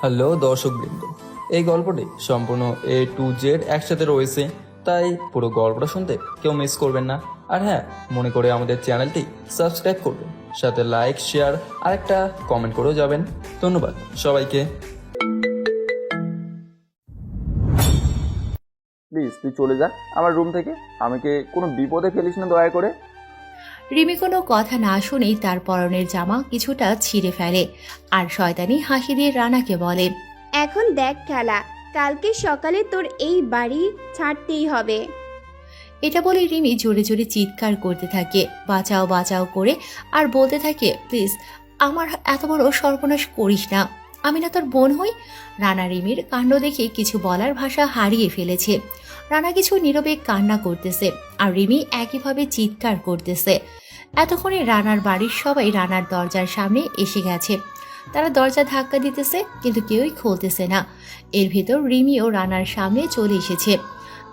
Hello দর্শকবৃন্দ, এই গল্পটি সম্পূর্ণ A to Z একসাথে রয়েছে, তাই পুরো গল্পটা শুনতে কেউ মিস করবেন না। আর হ্যাঁ, মনে করে আমাদের চ্যানেলটি সাবস্ক্রাইব করবেন, সাথে লাইক, শেয়ার আর একটা কমেন্ট করেও যাবেন। ধন্যবাদ সবাইকে। প্লিজ তুই চলে যা আমার রুম থেকে, আমাকে কোনো বিপদে ফেলিস না দয়া করে। রিমি কোনো কথা না শুনেই তার পরনের জামা কিছুটা ছিঁড়ে ফেলে আর শয়তানি হাসি দিয়ে রানাকে বলে, এখন দেখ খেলা, কালকে সকালে তোর এই বাড়ি ছাড়তেই হবে। এটা বলে রিমি জোরে জোরে চিৎকার করতে থাকে, বাঁচাও বাঁচাও করে, আর বলতে থাকে, প্লিজ আমার এত বড় সর্বনাশ করিস না, আমি না তোর বোন হই। রানা রিমির কাণ্ড দেখে কিছু বলার ভাষা হারিয়ে ফেলেছে। রানা কিছু নীরবে কান্না করতেছে আর রিমি একইভাবে চিৎকার করতেছে। এতক্ষণে রানার বাড়ির সবাই রানার দরজার সামনে এসে গেছে। তারা দরজা ধাক্কা দিতেছে কিন্তু কেউই খুলতেছে না। এর ভেতর রিমি ও রানার সামনে চলে এসেছে।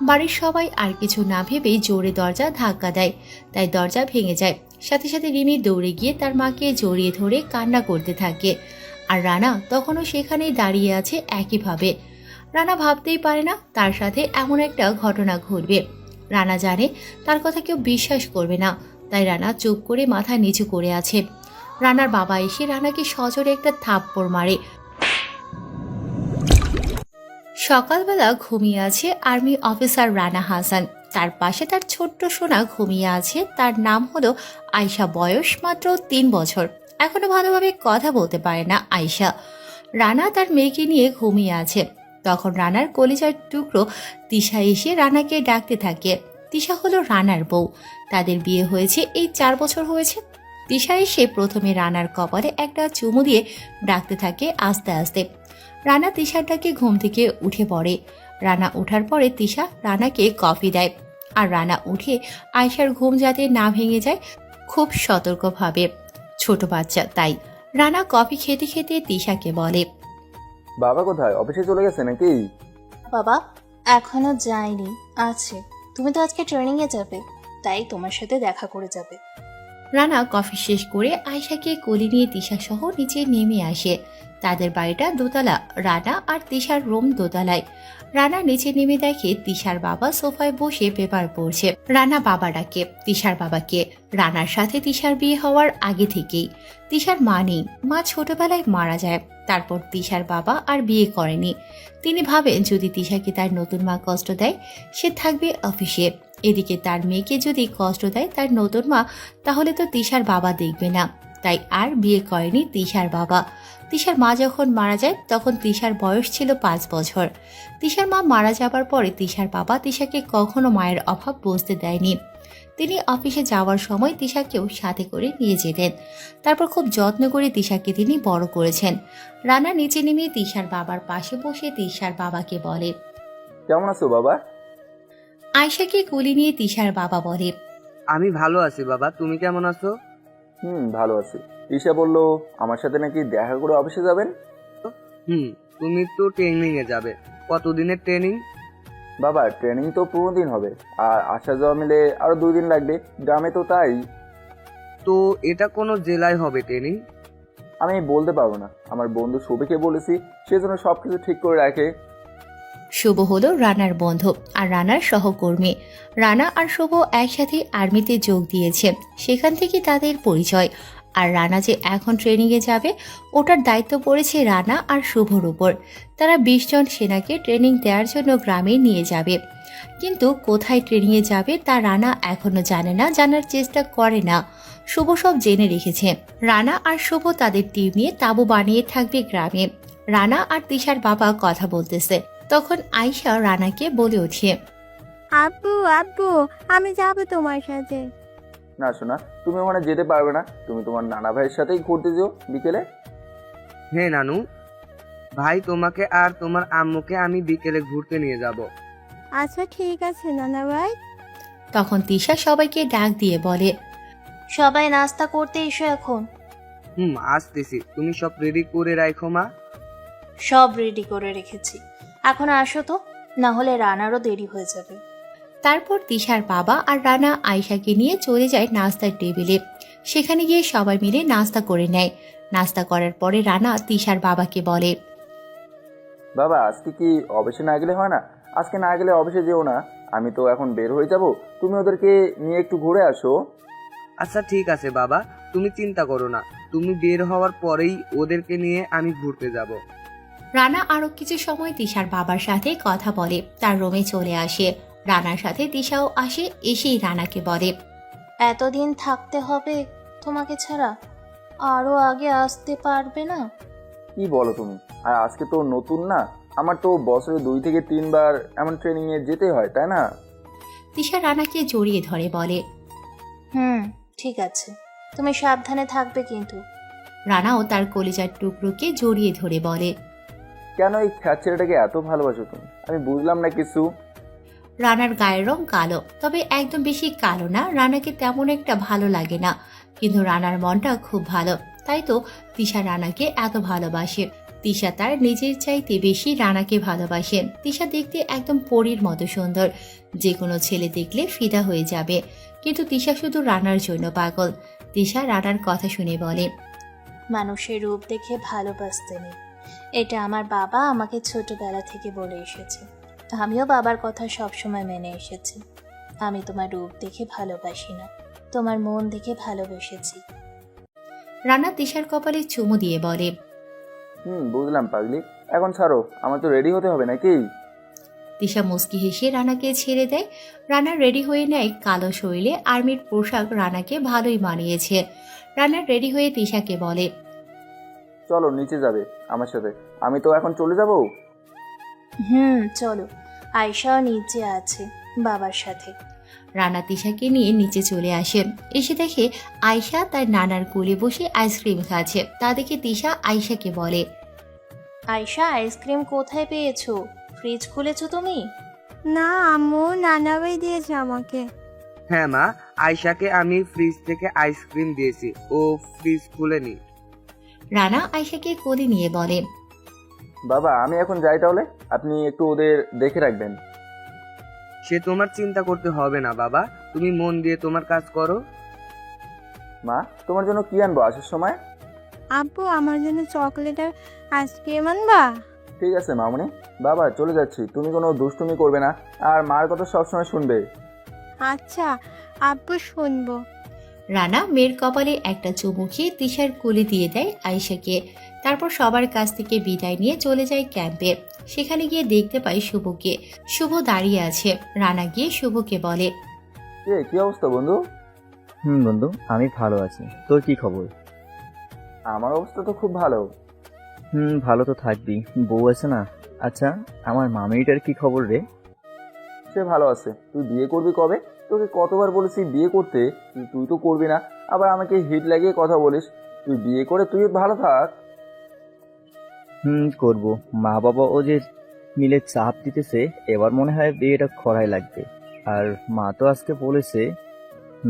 বাড়ির সবাই আর কিছু না ভেবেই জোরে দরজা ধাক্কা দেয়, তাই দরজা ভেঙে যায়। সাথে সাথে রিমি দৌড়ে গিয়ে তার মাকে জড়িয়ে ধরে কান্না করতে থাকে। আর রানা তখনও সেখানেই দাঁড়িয়ে আছে একইভাবে। রানা ভাবতেই পারে না তার সাথে এমন একটা ঘটনা ঘটবে। রানা জানে তার কথা কেউ বিশ্বাস করবে না, তাই রানা চুপ করে মাথা নিচু করে আছে। রানার বাবা এসে রানাকে সজোরে একটা থাপ্পড় মারে। সকালবেলা ঘুমিয়ে আছে আর্মি অফিসার রানা হাসান। তার পাশে তার ছোট্ট সোনা ঘুমিয়ে আছে, তার নাম হলো আয়শা। বয়স মাত্র 3 বছর, এখনো ভালোভাবে কথা বলতে পারে না আয়শা। রানা তার মেয়েকে নিয়ে ঘুমিয়ে আছে। তখন রানার কলিজার টুকরো তিশা এসে রানাকে ডাকতে থাকে। তিশা হলো রানার বউ, তাদের বিয়ে হয়েছে এই 4 বছর হয়েছে। তিশা এসে প্রথমে রানার কপালে একটা চুমু দিয়ে ডাকতে থাকে আস্তে আস্তে। রানা তিশার ডাকে ঘুম থেকে উঠে পড়ে। রানা ওঠার পরে তিশা রানাকে কফি দেয়, আর রানা উঠে আয়শার ঘুম যাতে না ভেঙে যায় খুব সতর্কভাবে। ছোট বাচ্চা তাই। রানা কফি খেতে খেতে তিশাকে বলে, বাবা কোথায়, অফিসে চলে গেছে নাকি? বাবা এখনো যায়নি, আছে। তুমি তো আজকে ট্রেনিং এ যাবে, তাই তোমার সাথে দেখা করে যাবে। রানা কফি শেষ করে আয়শাকে কোলে নিয়ে তিশা সহ নিচে নেমে আসে। তাদের বাড়িটা দোতলা, রানা আর তিশার রুম দোতলায়। রানা নিচে নেমে দেখে তিশার বাবা সোফায় বসে পেপার পড়ছে। রানা বাবা ডাকে তিশার বাবাকে। রানার সাথে তিশার বিয়ে হওয়ার আগে থেকেই তিশার মা নেই, মা ছোটবেলায় মারা যায়। তারপর তিশার বাবা আর বিয়ে করেনি। তিনি ভাবেন যদি তিশাকে তার নতুন মা কষ্ট দেয়, সে থাকবে অফিসে। এদিকে তার মেয়েকে যদি কষ্ট দেয় তার নতুন মা, তাহলে তো তিশার বাবা দেখবে না, তাই আর বিয়ে করেনি তিশার বাবা। তিশার মা যখন মারা যায় তখন তিশার বয়স ছিল 5 বছর। তিশার মা মারা যাবার পরে তিশার বাবা তিশাকে কখনো মায়ের অভাব বুঝতে দেয়নি। তিনি অফিসে যাওয়ার সময় তিশাকেও সাথে করে নিয়ে যেতেন। তারপর খুব যত্ন করে তিশাকে তিনি বড় করেছেন। রানা নিচে নেমে তিশার বাবার পাশে বসে তিশার বাবাকে বলে, কেমন আছো বাবা? আয়শাকে কোলে নিয়ে তিশার বাবা বলে, আমি ভালো আছি বাবা, তুমি কেমন আছো? ভালো আছি। ঈশা বললো আমার সাথে নাকি দেখা করে অফিসে যাবেন। তুমি তো ট্রেনিং এ যাবে। কতদিনের ট্রেনিং? বাবা ট্রেনিং তো 15 দিন হবে, আর আসা যাওয়া মিলে আরো 2 দিন লাগবে, গ্রামে তো তাই। তো এটা কোন জেলায় হবে ট্রেনিং? আমি বলতে পারবো না, আমার বন্ধু শুভকে বলেছি, সেজন্য সবকিছু ঠিক করে রাখে। শুভ হলো রানার বন্ধু আর রানার সহকর্মী। রানা আর শুভ একসাথে আর্মিতে যোগ দিয়েছে, সেখান থেকে তাদের পরিচয়। আর রানা যে এখন ট্রেনিংয়ে যাবে, ওটার দায়িত্ব পড়েছে রানা আর শুভর উপর। তারা 20 জন সেনাকে ট্রেনিং দেওয়ার জন্য গ্রামে নিয়ে যাবে, কিন্তু কোথায় ট্রেনিংয়ে যাবে তা রানা এখনো জানে না, জানার চেষ্টা করে না। শুভ সব জেনে রেখেছে। রানা আর শুভ তাদের টিম নিয়ে তাঁবু বানিয়ে থাকবে গ্রামে। রানা আর তিশার বাবা কথা বলতেছে, তখন আয়শা রানাকে বলে ওঠে, আব্বু আব্বু, আমি যাবো তোমার সাথে। না শোনা, তুমি ওখানে যেতে পারবে না, তুমি তোমার নানা ভাইয়ের সাথেই ঘুরতে যেও বিকেলে। হ্যাঁ নানু ভাই, তোমাকে আর তোমার আম্মুকে আমি বিকেলে ঘুরতে নিয়ে যাব। আচ্ছা ঠিক আছে নানা ভাই। তখন তিশা সবাইকে ডাক দিয়ে বলে, সবাই নাস্তা করতে এসো এখন। আসতেছি, তুমি সব রেডি করে রাখো মা। সব রেডি করে রেখেছি, এখন আসো তো, না হলে রানারও দেরি হয়ে যাবে। তারপর তিশার বাবা আর রানা আয়শাকে নিয়ে চলে যায় নাস্তার টেবিলে। সেখানে গিয়ে সবাই মিলে নাস্তা করে নেয়। নাস্তা করার পরে রানা তিশার বাবাকে বলে, বাবা আজকে কি অফিসে না গেলে হয় না? আজকে না গেলে অফিসে যেও না, আমি তো এখন বের হয়ে যাব, তুমি ওদেরকে নিয়ে একটু ঘুরে আসো। আচ্ছা ঠিক আছে বাবা, তুমি চিন্তা করো না, তুমি বের হওয়ার পরেই ওদেরকে নিয়ে আমি ঘুরতে যাব। রানা আরো কিছু সময় তিশার বাবার সাথে কথা বলে তার রুমে চলে আসে। রানার সাথে তিশাও আসে, এসেই রানাকে বলে, এতদিন থাকতে হবে তোমাকে ছাড়া? আরো আগে আসতে পারবে না? কি বলো তুমি? আর আজকে তো নতুন না, আমার তো বছরে 2 থেকে 3 বার এমন ট্রেনিংয়ে যেতে হয়, তাই না? তিশা রানাকে জড়িয়ে ধরে বলে। ঠিক আছে, তুমি সাবধানে থাকবে কিন্তু। রানাও তার কলিজার টুকরোকে জড়িয়ে ধরে বলে। কেন এই খ্যাত ছেলেটাকে এত ভালোবাসো তুমি? আমি বুঝলাম না কিছু। রানার গায়ের রং কালো, তবে একদম বেশি কালো না। রানাকে তেমন একটা ভালো লাগে না, কিন্তু রানার মনটা খুব ভালো, তাই তো তিশা রানাকে এত ভালোবাসে। তিশা তার নিজের চাইতে বেশি রানাকে ভালোবাসেন। তিশা দেখতে একদম পরীর মতো সুন্দর, যে কোনো ছেলে দেখলে ফিদা হয়ে যাবে, কিন্তু তিশা শুধু রানার জন্য পাগল। তিশা রানার কথা শুনে বলে, মানুষের রূপ দেখে ভালোবাসতে নেই, এটা আমার বাবা আমাকে ছোটবেলা থেকে বলে এসেছে। আমিও বাবার কথা সবসময় মেনে এসেছি। আমি তোমার রূপ দেখে ভালোবাসি না, তোমার মন দেখে ভালোবেসেছি। রানা তিশার কপালে চুমু দিয়ে বলে। বুঝলাম পাগলি, এখন ছাড়ো, আমার তো রেডি হতে হবে নাকি? তিশা মুস্কি হেসে রানাকে ছেড়ে দেয়। রানা রেডি হয়ে নেয় কালো শৈলে আর্মির পোশাক রানাকে ভালোই মানিয়েছে। রানা রেডি হয়ে তিশাকে বলে, চলো নিচে যাবে আমার সাথে, আমি তো এখন চলে যাব। চলো। আয়শাও নিচে আছে বাবার সাথে। রানা তিশাকে নিয়ে নিচে চলে আসেন। এসে দেখে আয়শা তার নানার কোলে বসে আইসক্রিম খাচ্ছে। তা দেখে তিশা আয়শাকে বলে, আয়শা, আইসক্রিম কোথায় পেয়েছো? ফ্রিজ খুলেছো তুমি? না আম্মু, নানা ভাই দিয়েছে আমাকে। হ্যাঁ মা, আয়শাকে আমি ফ্রিজ থেকে আইসক্রিম দিয়েছি, ও ফ্রিজ খুলেনি। রানা আয়শাকে কোলে নিয়ে বলে, বাবা আমি এখন যাই তাহলে, আপনি একটু ওদের দেখে রাখবেন। সে তোমার চিন্তা করতে হবে না বাবা, তুমি মন দিয়ে তোমার কাজ করো। মা তোমার জন্য কি আনবো আসার সময়? আব্বু আমার জন্য চকলেট আর আইসক্রিম আনবা? ঠিক আছে মামুনি, বাবা চলে যাচ্ছি, তুমি কোনো দুষ্টুমি করবে না, আর মার কথা সবসময় শুনবে। আচ্ছা আব্বু, শুনবো। রানা মেয়ের কপালে একটা চুমু খেয়ে তিশার কোলে দিয়ে দেয় আয়শাকে। তারপর সবার কাছ থেকে বিদায় নিয়ে চলে যায় ক্যাম্পে। সেখানে গিয়ে দেখতে পায় শুভকে। শুভ দাঁড়িয়ে আছে। রানা গিয়ে শুভকে বলে, কি অবস্থা বন্ধু? বন্ধু, আমি ভালো আছি। তোর কি খবর? আমার অবস্থা তো খুব ভালো। ভালো তো থাকবি, বউ আছে না। আচ্ছা, আমার মামিটার কি খবর রে? সে ভালো আছে। তুই বিয়ে করবি কবে? তোকে কতবার বলেছি বিয়ে করতে, তুই তো করবি না, আবার আমাকে হিট লাগিয়ে কথা বলিস। তুই বিয়ে করে তুই ভালো থাক। করব। মা বাবা ও যে মিলে চাপ দিতেছে, এবার মনে হয় বিয়েটা করাই লাগবে। আর মা তো আজকে বলেছে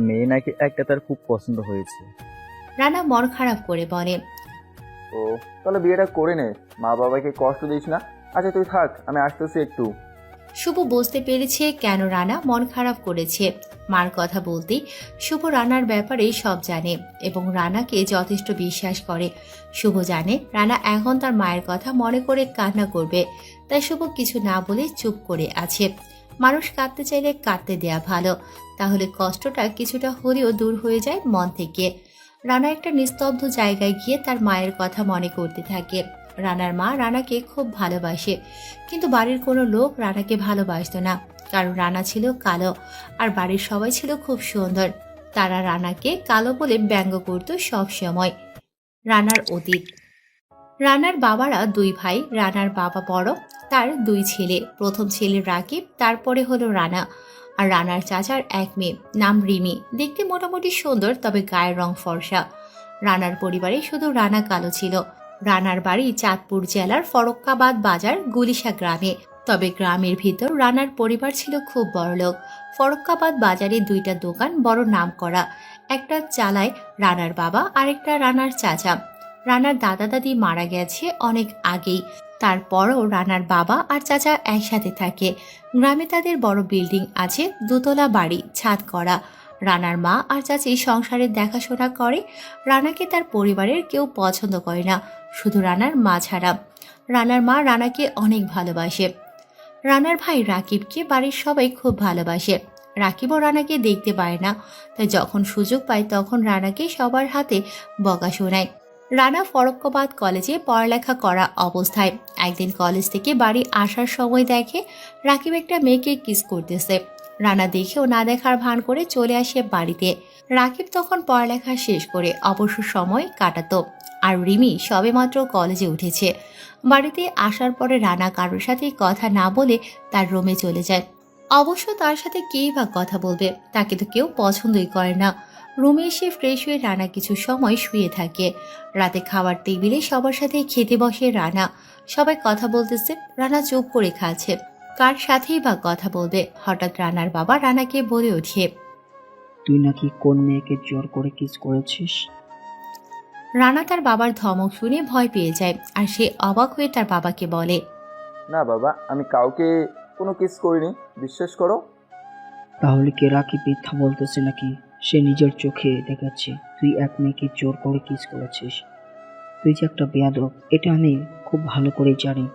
মেয়ে নাকি একটা তার খুব পছন্দ হয়েছে। রানা মন খারাপ করে বলে, ও তাহলে বিয়েটা করে নে, মা বাবাকে কষ্ট দিস না। আচ্ছা তুই থাক, আমি আসতেছি একটু। শুভ বুঝতে পেরেছে কেন রানা মন খারাপ করেছে। মার কথা বলতেই শুভ রানার ব্যাপারে সব জানে এবং রানাকে যথেষ্ট বিশ্বাস করে। শুভ জানে রানা এখন তার মায়ের কথা মনে করে কান্না করবে, তাই শুভ কিছু না বলে চুপ করে আছে। মানুষ কাঁদতে চাইলে কাঁদতে দেয়া ভালো, তাহলে কষ্টটা কিছুটা হলেও দূর হয়ে যায় মন থেকে। রানা একটা নিস্তব্ধ জায়গায় গিয়ে তার মায়ের কথা মনে করতে থাকে। রানার মা রানাকে খুব ভালোবাসে, কিন্তু বাড়ির কোনো লোক রানাকে ভালোবাসতো না, কারণ রানা ছিল কালো আর বাড়ির সবাই ছিল খুব সুন্দর। তারা রানাকে কালো বলে ব্যঙ্গ করত সব সময়। রানার অতীত। রানার বাবারা 2 ভাই। রানার বাবা বড়, তার 2 ছেলে। প্রথম ছেলে রাকিব, তারপরে হলো রানা। আর রানার চাচার 1 মেয়ে, নাম রিমি। দেখতে মোটামুটি সুন্দর, তবে গায়ের রং ফর্সা। রানার পরিবারে শুধু রানা কালো ছিল। রানার বাড়ি চাঁদপুর জেলার ফরক্কাবাদ বাজার গুলিশা গ্রামে, তবে গ্রামের ভিতর রানার পরিবার ছিল খুব বড়লোক। ফরক্কাবাদ বাজারে 2টা দোকান বড় নাম করা, একটা চালায় রানার বাবা, আরেকটা রানার চাচা। রানার দাদা দাদি মারা গেছে অনেক আগেই, তারপরও রানার বাবা আর চাচা একসাথে থাকে। গ্রামে তাদের বড় বিল্ডিং আছে, 2 তলা বাড়ি, ছাদ করা। রানার মা আর চাচি সংসারের দেখাশোনা করে। রানাকে তার পরিবারের কেউ পছন্দ করে না, শুধু রানার মা ছাড়া। রানার মা রানাকে অনেক ভালোবাসে। রানার ভাই রাকিবকে বাড়ির সবাই খুব ভালোবাসে। রাকিবও রানাকে দেখতে পায় না, তাই যখন সুযোগ পায় তখন রানাকে সবার হাতে বকা শোনায়। রানা ফরক্কাবাদ কলেজে পড়ালেখা করা অবস্থায় একদিন কলেজ থেকে বাড়ি আসার সময় দেখে রাকিব একটা মেয়েকে কিস করতেছে। রানা দেখেও না দেখার ভান করে চলে আসে বাড়িতে। রাকিব তখন পড়ালেখা শেষ করে অবসর সময় কাটাতো, আর রিমি সবেমাত্র কলেজে উঠেছে। বাড়িতে আসার পরে রানা কারোর সাথে কথা না বলে তার রুমে চলে যায়। অবশ্য তার সাথে কেই বা কথা বলবে, তাকে তো কেউ পছন্দই করে না। রুমে এসে ফ্রেশ হয়ে রানা কিছু সময় শুয়ে থাকে। রাতে খাবার টেবিলে সবার সাথে খেতে বসে রানা। সবাই কথা বলতেছে, রানা চুপ করে খাচ্ছে। কার সাথেই বা কথা বলবে? হঠাৎ রানার বাবা রানাকে বলে ওঠে, তুই নাকি কোন মেয়েকে জোর করে কিস করেছিস? রানা তার বাবার ধমক শুনে ভয় পেয়ে যায়, আর সে অবাক হয়ে তার বাবাকে বলে, না বাবা, আমি কাউকে কোনো কিস করিনি, বিশ্বাস করো। তাহলে কে রাকিব মিথ্যা বলতেছে নাকি? সে নিজের চোখে দেখাচ্ছে তুই এক মেয়েকে জোর করে কিস করেছিস। তুই যে একটা বেয়াদব, এটা আমি খুব ভালো করে জানি।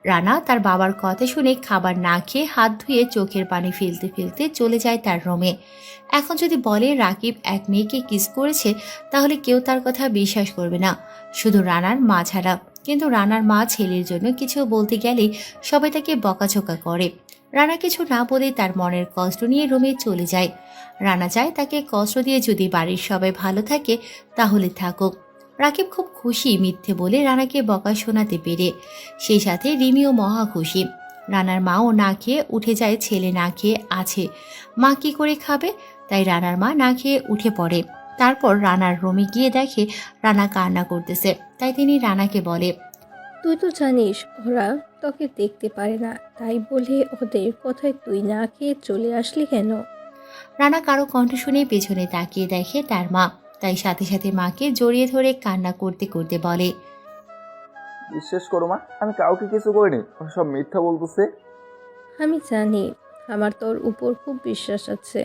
রানা তার বাবার কথা শুনে খাবার না খেয়ে হাত ধুয়ে চোখের পানি ফেলতে ফেলতে চলে যায় তার রুমে। এখন যদি বলে রাকিব এক মেয়েকে কিস করেছে, তাহলে কেউ তার কথা বিশ্বাস করবে না, শুধু রানার মা ছাড়া। কিন্তু রানার মা ছেলের জন্য কিছু বলতে গেলেই সবাই তাকে বকাঝকা করে। রানা কিছু না বলে তার মনের কষ্ট নিয়ে রুমে চলে যায়। রানা চায় তাকে কষ্ট দিয়ে যদি বাড়ির সবাই ভালো থাকে তাহলে থাকুক। রাকিব খুব খুশি মিথ্যে বলে রানাকে বকা শোনাতে পেরে। সেই সাথে রিমিও মহা খুশি। রানার মাও না খেয়ে উঠে যায়, ছেলে না খেয়ে আছে, মা কি করে খাবে? তাই রানার মা না খেয়ে উঠে পড়ে। তারপর রানার রুমে গিয়ে দেখে রানা কান্না করতেছে, তাই তিনি রানাকে বলে, তুই তো জানিস ওরা তোকে দেখতে পারে না, তাই বলে ওদের কথায় তুই না খেয়ে চলে আসলি কেন? রানা কারো কণ্ঠ শুনে পেছনে তাকিয়ে দেখে তার মা, তাই সাথে সাথে মাকে জড়িয়ে ধরে কান্না করতে করতে বলে, বিশ্বাস করো মা, আমি কাউকে কিছু করিনি, ওরা সব মিথ্যা বলতেছে। আমি জানি, আমার তোর উপর খুব বিশ্বাস আছে।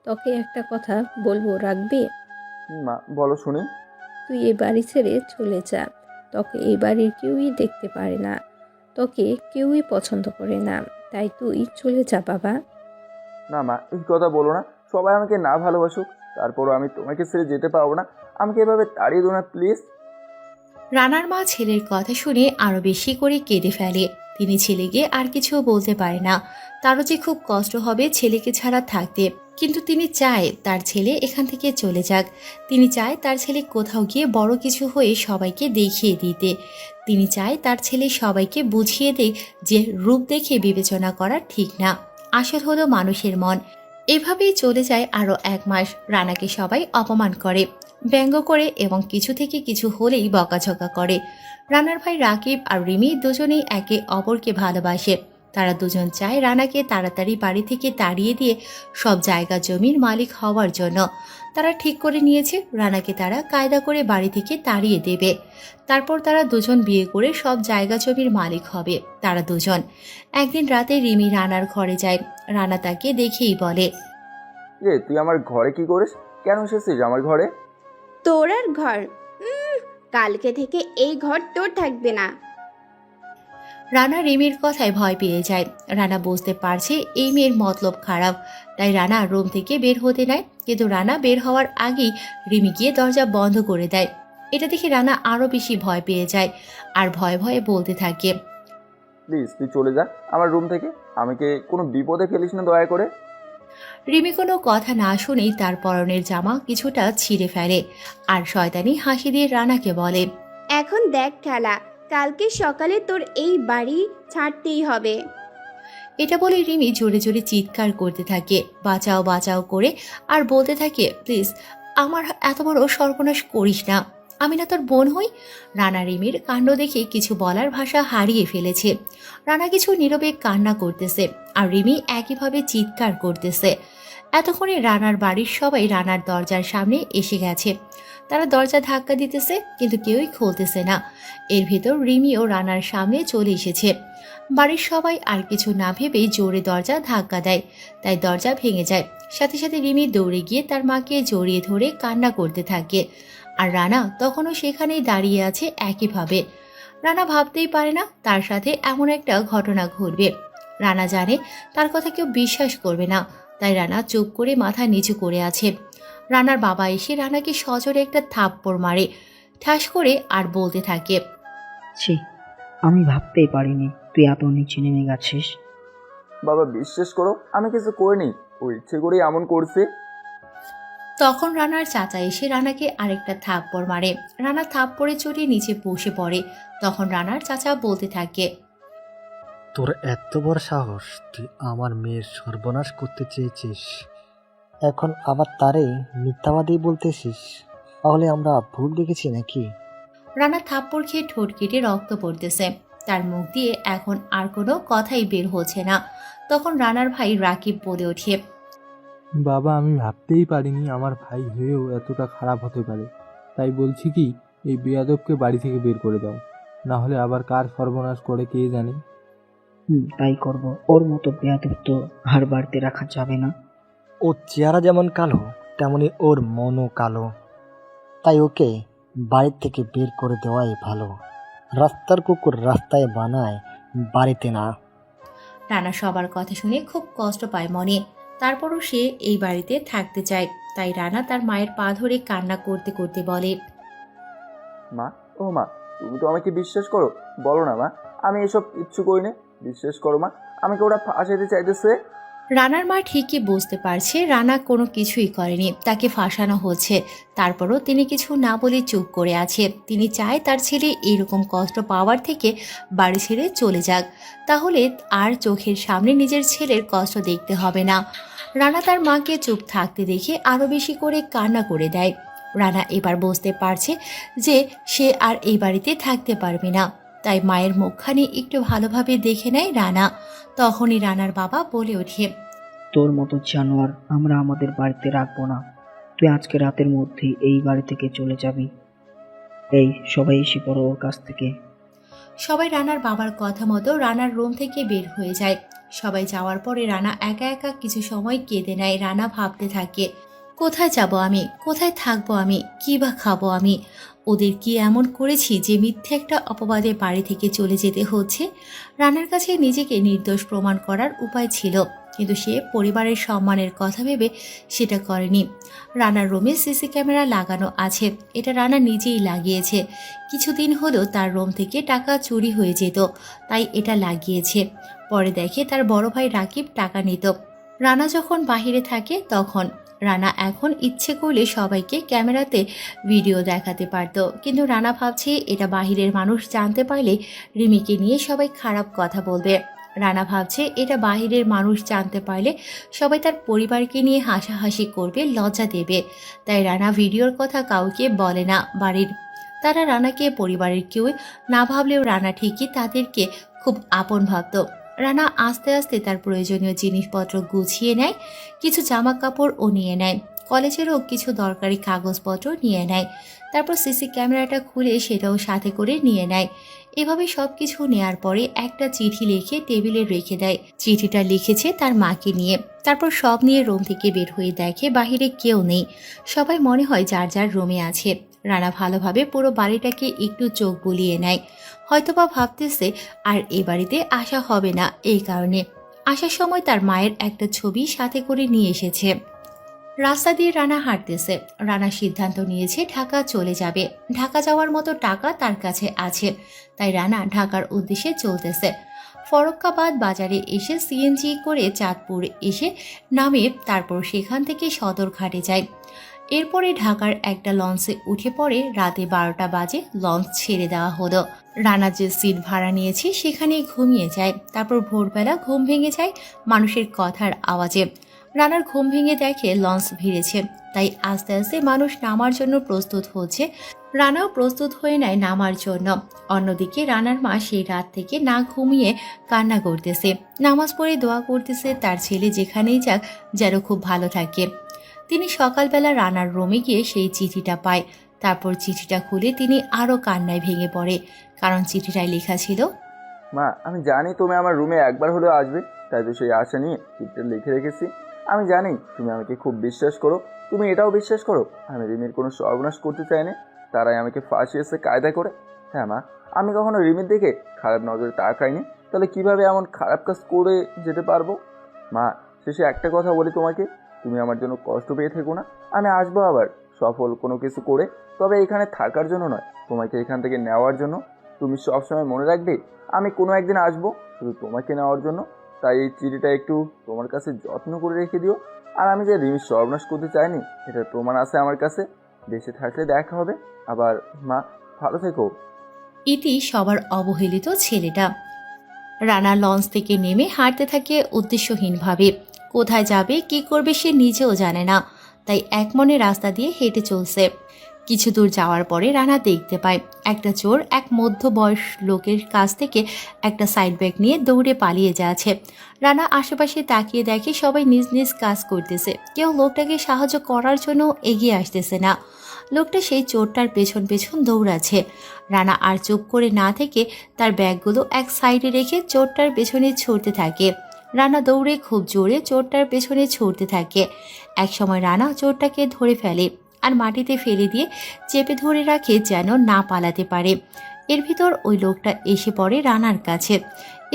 তোকে একটা কথা বলবো, রাখবি? মা বলো শুনি। তুই এই বাড়ি ছেড়ে চলে যা। তোকে এই বাড়ির কেউই দেখতে পারে না, তোকে কেউই পছন্দ করে না, তাই তুই চলে যা বাবা। না মা, এই কথা বলো না। সবাই আমাকে না ভালোবাসুক, তারপরও আমি তোমাকে ছেড়ে যেতে পারবো না। আমাকে এভাবে তাড়িয়ে দো না প্লিজ। রানার মা ছেলের কথা শুনে আরো বেশি করে কেঁদে ফেলে। তিনি ছেলেকে আর কিছু বলতে পারে না, তারও যে খুব কষ্ট হবে ছেলেকে ছাড়া থাকতে। কিন্তু তিনি চায় তার ছেলে এখান থেকে চলে যাক। তিনি চায় তার ছেলে কোথাও গিয়ে বড় কিছু হয়ে সবাইকে দেখিয়ে দিতে। তিনি চায় তার ছেলে সবাইকে বুঝিয়ে দেয় যে রূপ দেখে বিবেচনা করা ঠিক না, আসল হলো মানুষের মন। এভাবেই চলে যায় আরো 1 মাস। রানাকে সবাই অপমান করে, ব্যঙ্গ করে এবং কিছু থেকে কিছু হলেই বকাঝকা করে। রানার ভাই রাকিব আর রিমি দুজনেই একে অপরকে ভালোবাসে। তারা দুজন চায় রানাকে তাড়াতাড়ি বাড়ি থেকে তাড়িয়ে দিয়ে সব জায়গা জমির মালিক হওয়ার জন্য। তারা ঠিক করে নিয়েছে রানাকে তারা কায়দা করে বাড়ি থেকে তাড়িয়ে দেবে। তারপর তারা দুজন বিয়ে করে সব জায়গা জমির মালিক হবে তারা দুজন। একদিন রাতে রিমি রানার ঘরে যায়। রানা তাকে দেখেই বলে, রে তুই আমার ঘরে কি করিস? কেন এসেছিস আমার ঘরে? তোর আর ঘর? কালকে থেকে এই ঘর তোর থাকবে না। রানা রিমির কথায় ভয় পেয়ে যায়। রানা বুঝতে পারছে এই মেয়ের মতলব খারাপ, তাই রানা রুম থেকে বের হতে নেয়। কিন্তু রানা বের হওয়ার আগেই রিমি গিয়ে দরজা বন্ধ করে দেয়। এটা দেখে রানা আরো বেশি ভয় পেয়ে যায় আর ভয়ে ভয়ে বলতে থাকে, প্লিজ তুই চলে যা আমার রুম থেকে, আমাকে কোনো বিপদে ফেলিস না দয়া করে। রিমি কোনো কথা না শুনেই তার পরনের জামা কিছুটা ছিঁড়ে ফেলে আর শয়তানি হাসি দিয়ে রানাকে বলে, এখন দেখ খেলা, কালকে সকালে তোর এই বাড়ি ছাড়তেই হবে। এটা বলে রিমি জোরে জোরে চিৎকার করতে থাকে, বাঁচাও বাঁচাও করে, আর বলতে থাকে, প্লিজ আমার এত বড় সর্বনাশ করিস না, আমি না তোর বোন হই। রানা রিমির কাণ্ড দেখে কিছু বলার ভাষা হারিয়ে ফেলেছে। রানা কিছু নীরবে কান্না করতেছে আর রিমি একইভাবে চিৎকার করতেছে। এতক্ষণে রানার বাড়ির সবাই রানার দরজার সামনে এসে গেছে। তারা দরজা ধাক্কা দিতেছে কিন্তু কেউই খুলতেছে না। এর ভেতর রিমিও রানার সামনে চলে এসেছে। বাড়ির সবাই আর কিছু না ভেবেই জোরে দরজা ধাক্কা দেয়, তাই দরজা ভেঙে যায়। সাথে সাথে রিমি দৌড়ে গিয়ে তার মাকে জড়িয়ে ধরে কান্না করতে থাকে। আর রানা তখনও সেখানেই দাঁড়িয়ে আছে একইভাবে। রানা ভাবতেই পারে না তার সাথে এমন একটা ঘটনা ঘটবে। রানা জানে তার কথা কেউ বিশ্বাস করবে না, তাই রানা চুপ করে মাথা নিচু করে আছে। রানার বাবা এসে রানাকে সজোরে একটা থাপ্পড় মারে ঠাস করে, আর বলতে থাকে, ছি, আমি ভাবতেই পারিনি তুই এত নিচে নেমে গেছিস। বাবা বিশ্বাস করো, আমি কিছু করিনি, ও ইচ্ছে করেই এমন করছে। তখন রানার চাচা এসে রানাকে আরেকটা থাপ্পড় মারে। রানা থাপ্পড়ে চড়িয়ে নিচে বসে পড়ে। তখন রানার চাচা বলতে থাকে, তোর এত বড় সাহস, তুই আমার মেয়ের সর্বনাশ করতে চেয়েছিস, এখন আবার তারে মিথ্যাবাদী বলতেছিস? তাহলে আমরা ভুল দেখেছি নাকি? রানা থাপ্পড় খেয়ে ঠোঁট কেটে রক্ত পড়তেছে। তার মুখ দিয়ে এখন আর কোনো কথাই বের হচ্ছে না। তখন রানার ভাই রাকিব বলে ওঠে, বাবা, আমি ভাবতেই পারিনি আমার ভাই হয়েও এতটা খারাপ হতে পারে। তাই বলছি কি, এই বেয়াদবকে বাড়ি থেকে বের করে দাও, না হলে আবার কার সর্বনাশ করে কে জানে। তাই করব। ওর মতো বেয়াদব তো আর বাড়িতে রাখা যাবে না। ওর চেহারা যেমন কালো, তেমনি ওর মনও কালো। তাই ওকে বাড়ি থেকে বের করে দেওয়াই ভালো। রাস্তার কুকুর রাস্তায় বানায়, বাড়িতে না। রানা সবার কথা শুনে খুব কষ্ট পায় মনে। তারপরও সে এই বাড়িতে থাকতে চায়। তাই রানা তার মায়ের পা ধরে কান্না করতে করতে বলে, মা, ও মা, তুমি তো আমাকে বিশ্বাস করো, বলো না মা, আমি এসব কিচ্ছু করিনি। বিশ্বাস করো মা, আমাকে ওরা ফাঁসাতে চাইতেছে। রানার মা ঠিকই বুঝতে পারছে রানা কোনো কিছুই করেনি, তাকে ফাঁসানো হচ্ছে। তারপরও তিনি কিছু না বলে চুপ করে আছে। তিনি চায় তার ছেলে এরকম কষ্ট পাওয়ার থেকে বাড়ি ছেড়ে চলে যাক, তাহলে আর চোখের সামনে নিজের ছেলের কষ্ট দেখতে হবে না। রানা তার মাকে চুপ থাকতে দেখে আরও বেশি করে কান্না করে দেয়। রানা এবার বুঝতে পারছে যে সে আর এই বাড়িতে থাকতে পারবে না। তাই মায়ের মুখখানি একটু ভালোভাবে দেখে নেয় রানা। তখনই রানার বাবা বলে ওঠে, তোর মতো জানোয়ার আমরা আমাদের বাড়িতে রাখবো না। তুই আজকে রাতের মধ্যেই এই বাড়ি থেকে চলে যাবি। এই সবাই এসে পড়ো ওর কাছ থেকে। সবাই রানার বাবার কথা মতো রানার রুম থেকে বের হয়ে যায়। সবাই যাওয়ার পরে রানা একা একা কিছু সময় কেঁদে নেয়। রানা ভাবতে থাকে, কোথায় যাব আমি, কোথায় থাকবো আমি, কি বা খাবো আমি? ওদের কি এমন করেছি যে মিথ্যে একটা অপবাদে বাড়ি থেকে চলে যেতে হচ্ছে? রানার কাছে নিজেকে নির্দোষ প্রমাণ করার উপায় ছিল, কিন্তু সে পরিবারের সম্মানের কথা ভেবে সেটা করেনি। রানার রুমে সিসি ক্যামেরা লাগানো আছে, এটা রানা নিজেই লাগিয়েছে। কিছুদিন হলো তার রুম থেকে টাকা চুরি হয়ে যেত, তাই এটা লাগিয়েছে। পরে দেখে তার বড় ভাই রাকিব টাকা নিত। রানা যখন বাহিরে থাকে তখন রানা এখন ইচ্ছে করলে সবাইকে ক্যামেরাতে ভিডিও দেখাতে পারত, কিন্তু রানা ভাবছে এটা বাহিরের মানুষ জানতে পারলে রিমিকে নিয়ে সবাই খারাপ কথা বলবে। রানা ভাবছে এটা বাহিরের মানুষ জানতে পারলে সবাই তার পরিবারকে নিয়ে হাসাহাসি করবে, লজ্জা দেবে। তাই রানা ভিডিওর কথা কাউকে বলে না বাড়ির। তারা রানাকে পরিবারের কেউ না ভাবলেও রানা ঠিকই তাদেরকে খুব আপন ভাবত। রানা আস্তে আস্তে তার প্রয়োজনীয় জিনিসপত্র গুছিয়ে নেয়, কিছু জামা কাপড়ও নিয়ে নেয়, কলেজেরও কিছু দরকারি কাগজপত্র নিয়ে নেয়। তারপর সিসি ক্যামেরাটা খুলে সেটাও সাথে করে নিয়ে নেয়। এভাবে সব কিছু নেয়ার পরে একটা চিঠি লিখে টেবিলে রেখে দেয়। চিঠিটা লিখেছে তার মাকে নিয়ে। তারপর সব নিয়ে রুম থেকে বের হয়ে দেখে বাহিরে কেউ নেই, সবাই মনে হয় যার যার রুমে আছে। রানা ভালোভাবে পুরো বাড়িটাকে একটু চোখ বুলিয়ে নেয়, হয়তোবা ভাবতেছে আর এ বাড়িতে আসা হবে না। এই কারণে আসার সময় তার মায়ের একটা ছবি সাথে করে নিয়ে এসেছে। রাস্তা দিয়ে রানা হাঁটতেছে। রানা সিদ্ধান্ত নিয়েছে ঢাকা চলে যাবে। ঢাকা যাওয়ার মতো টাকা তার কাছে আছে, তাই রানা ঢাকার উদ্দেশ্যে চলতেছে। ফরক্কাবাদ বাজারে এসে সিএনজি করে চাঁদপুর এসে নামে, তারপর সেখান থেকে সদরঘাটে যায়। এরপরে ঢাকার একটা লঞ্চে উঠে পড়ে। রাতে 12টা বাজে লঞ্চ ছেড়ে দেওয়া হলো। রানা যে সিট ভাড়া নিয়েছে সেখানেই ঘুমিয়ে যায়। তারপর ভোরবেলা ঘুম ভেঙে যায় মানুষের কথার আওয়াজে। রানার ঘুম ভেঙে দেখে লঞ্চ ভিড়েছে, তাই আস্তে আস্তে মানুষ নামার জন্য প্রস্তুত হচ্ছে। রানাও প্রস্তুত হয়ে নেয় নামার জন্য। অন্যদিকে রানার মা সেই রাত থেকে না ঘুমিয়ে কান্না করতেছে, নামাজ পড়ে দোয়া করতেছে তার ছেলে যেখানেই যাক যেন খুব ভালো থাকে। তিনি সকালবেলা রানার রুমে গিয়ে সেই চিঠিটা পায়। তারপর চিঠিটা খুলে তিনি আরও কান্নায় ভেঙে পড়ে, কারণ চিঠিটায় লেখা ছিল, মা, আমি জানি তুমি আমার রুমে একবার হলেও আসবে, তাই তো সেই আশা নিয়ে চিঠিটা লিখে রেখেছি। আমি জানি তুমি আমাকে খুব বিশ্বাস করো, তুমি এটাও বিশ্বাস করো আমি রিমির কোনো সর্বনাশ করতে চাইনি, তারাই আমাকে ফাঁসিয়েছে কায়দা করে। হ্যাঁ মা, আমি কখনো রিমির দিকে খারাপ নজরে তাকাইনি, তাহলে কিভাবে এমন খারাপ কাজ করে যেতে পারবো? মা, শেষে একটা কথা বলি তোমাকে, তুমি আমার জন্য কষ্ট পেয়ে থেকো না। আমি আসবো আবার সফল কোনো কিছু করে, তবে এখানে থাকার জন্য নয়, তোমাকে এখান থেকে নেওয়ার জন্য। তুমি সবসময় মনে রাখবে আমি কোনো একদিন আসবো শুধু তোমাকে নেওয়ার জন্য। তাই এই চিঠিটা একটু তোমার কাছে যত্ন করে রেখে দিও। আর আমি যে রিমির সর্বনাশ করতে চাইনি এটার প্রমাণ আছে আমার কাছে। দেশে থাকলে দেখা হবে আবার। মা, ভালো থেকো। ইতি সবার অবহেলিত ছেলেটা। রানা লঞ্চ থেকে নেমে হাঁটতে থাকে উদ্দেশ্যহীনভাবে। কোথায় যাবে কি করবে সে নিজেও জানে না, তাই একমনে রাস্তা দিয়ে হেঁটে চলছে। কিছু দূর যাওয়ার পরে রানা দেখতে পায় একটা চোর এক মধ্যবয়স লোকের কাছ থেকে একটা সাইড ব্যাগ নিয়ে দৌড়ে পালিয়ে যাচ্ছে। রানা আশেপাশে তাকিয়ে দেখে সবাই নিজ নিজ কাজ করতেছে, কেউ লোকটাকে সাহায্য করার জন্য এগিয়ে আসতেছে না। লোকটা সেই চোরটার পেছন পেছন দৌড়াচ্ছে। রানা আর চুপ করে না থেকে তার ব্যাগগুলো এক সাইডে রেখে চোরটার পেছনে ছুটতে থাকে। রানা দৌড়ে খুব জোরে চোরটার পেছনে ছুটতে থাকে। একসময় রানা চোরটাকে ধরে ফেলে আর মাটিতে ফেলে দিয়ে চেপে ধরে রাখে যেন না পালাতে পারে। এর ভিতর ওই লোকটা এসে পড়ে রানার কাছে।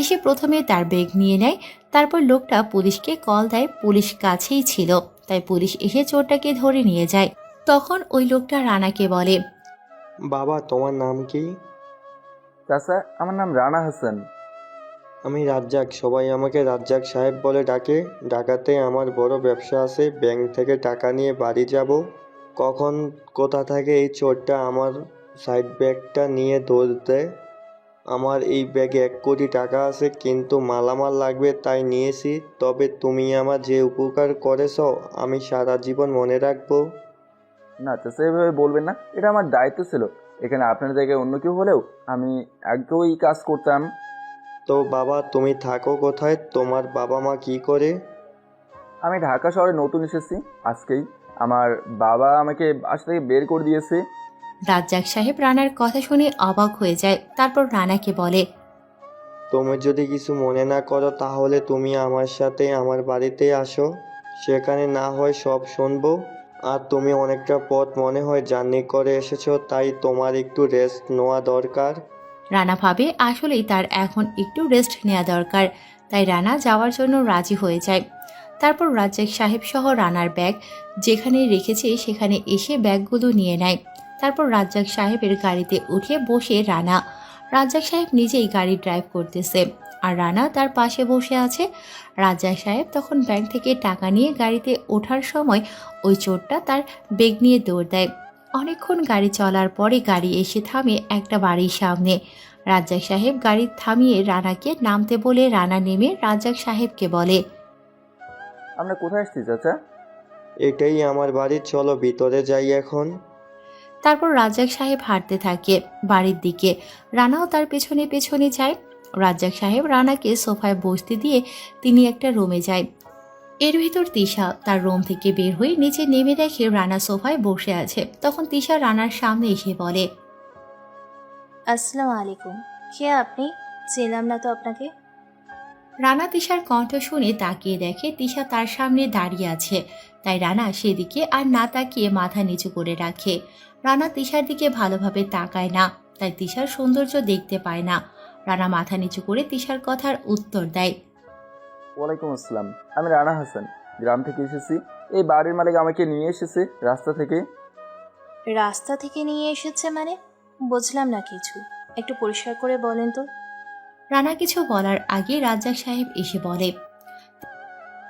এসে প্রথমে তার ব্যাগ নিয়ে নেয়, তারপর লোকটা পুলিশকে কল দেয়। পুলিশ কাছেই ছিল, তাই পুলিশ এসে চোরটাকে ধরে নিয়ে যায়। তখন ওই লোকটা রানাকে বলে, বাবা তোমার নাম কি? চাচা, আমার নাম রানা হাসান। আমি রাজ্জাক, সবাই আমাকে রাজ্জাক সাহেব বলে ডাকে। ঢাকাতে আমার বড় ব্যবসা আছে, ব্যাংক থেকে টাকা নিয়ে বাড়ি যাব। কখন কোথা থেকে এই চোরটা আমার সাইড ব্যাগটা নিয়ে দৌড় দেয়। আমার এই ব্যাগে 1 কোটি টাকা আছে, কিন্তু মালামাল লাগবে তাই নিয়েছি। তবে তুমি আমার যে উপকার করেছ আমি সারা জীবন মনে রাখবো। না চাচা, এভাবে বলবেন না, এটা আমার দায়িত্ব ছিল। এখানে আপনার জায়গায় অন্য কেউ হলেও আমি আগেও এই কাজ করতাম। তো বাবা তুমি থাকো কোথায়? তোমার বাবা মা কি করে? আমি ঢাকা শহরে নতুন এসেছি আজকেই। আমার বাবা আমাকে বাসা থেকে বের করে দিয়েছে। রাজ্জাক সাহেব রানার কথা শুনে অবাক হয়ে যায়। তারপর রানাকে বলে, তুমি যদি কিছু মনে না করো তাহলে তুমি আমার সাথে আমার বাড়িতে আসো, সেখানে না হয় সব শুনবো। আর তুমি অনেকটা পথ মনে হয় জার্নি করে এসেছো, তাই তোমার একটু রেস্ট নেওয়া দরকার। রানা ভাবে আসলেই তার এখন একটু রেস্ট নেওয়া দরকার, তাই রানা যাওয়ার জন্য রাজি হয়ে যায়। তারপর রাজ্জাক সাহেব সহ রানার ব্যাগ যেখানে রেখেছে সেখানে এসে ব্যাগগুলো নিয়ে নেয়। তারপর রাজ্জাক সাহেবের গাড়িতে উঠে বসে রানা। রাজ্জাক সাহেব নিজেই গাড়ি ড্রাইভ করতেছে আর রানা তার পাশে বসে আছে। রাজ্জাক সাহেব তখন ব্যাংক থেকে টাকা নিয়ে গাড়িতে ওঠার সময় ওই চোরটা তার ব্যাগ নিয়ে দৌড় দেয়। অনেকক্ষণ গাড়ি চলার পরে গাড়ি এসে থামে একটা বাড়ির সামনে। রাজ্জাক সাহেব গাড়ি থামিয়ে রানাকে নামতে বলে রানা নেমে রাজ্জাক সাহেবকে বলে, আমরা কোথায় আসছি চাচা? এটাই আমার বাড়ি, চলো ভিতরে যাই এখন। তারপর রাজ্জাক সাহেব হাঁটতে থাকে বাড়ির দিকে। রানাও তার পেছনে পেছনে যায়। রাজ্জাক সাহেব রানাকে সোফায় বসতে দিয়ে তিনি একটা রুমে যায়। এর ভিতর তিশা তার রুম থেকে বের হয়ে নিচে নেমে দেখে রানা সোফায় বসে আছে। তখন তিশা রানার সামনে এসে বলে, আসসালামু আলাইকুম। কে আপনি? চিনলাম না তো আপনাকে। রানা তিশার কণ্ঠ শুনে তাকিয়ে দেখে তিশা তার সামনে দাঁড়িয়ে আছে, তাই রানা সেদিকে আর না তাকিয়ে মাথা নিচু করে রাখে। রানা তিশার দিকে ভালোভাবে তাকায় না, তাই তিশার সৌন্দর্য দেখতে পায় না। রানা মাথা নিচু করে তিশার কথার উত্তর দেয়, ওয়ালাইকুম আসসালাম, আমি রানা হাসান, গ্রাম থেকে এসেছি। এই বাড়ির মালিক আমাকে নিয়ে এসেছে রাস্তা থেকে। রাস্তা থেকে নিয়ে এসেছে মানে? বুঝলাম না কিছু, একটু পরিষ্কার করে বলেন তো। রানা কিছু বলার আগে রাজ্জাক সাহেব এসে বলে,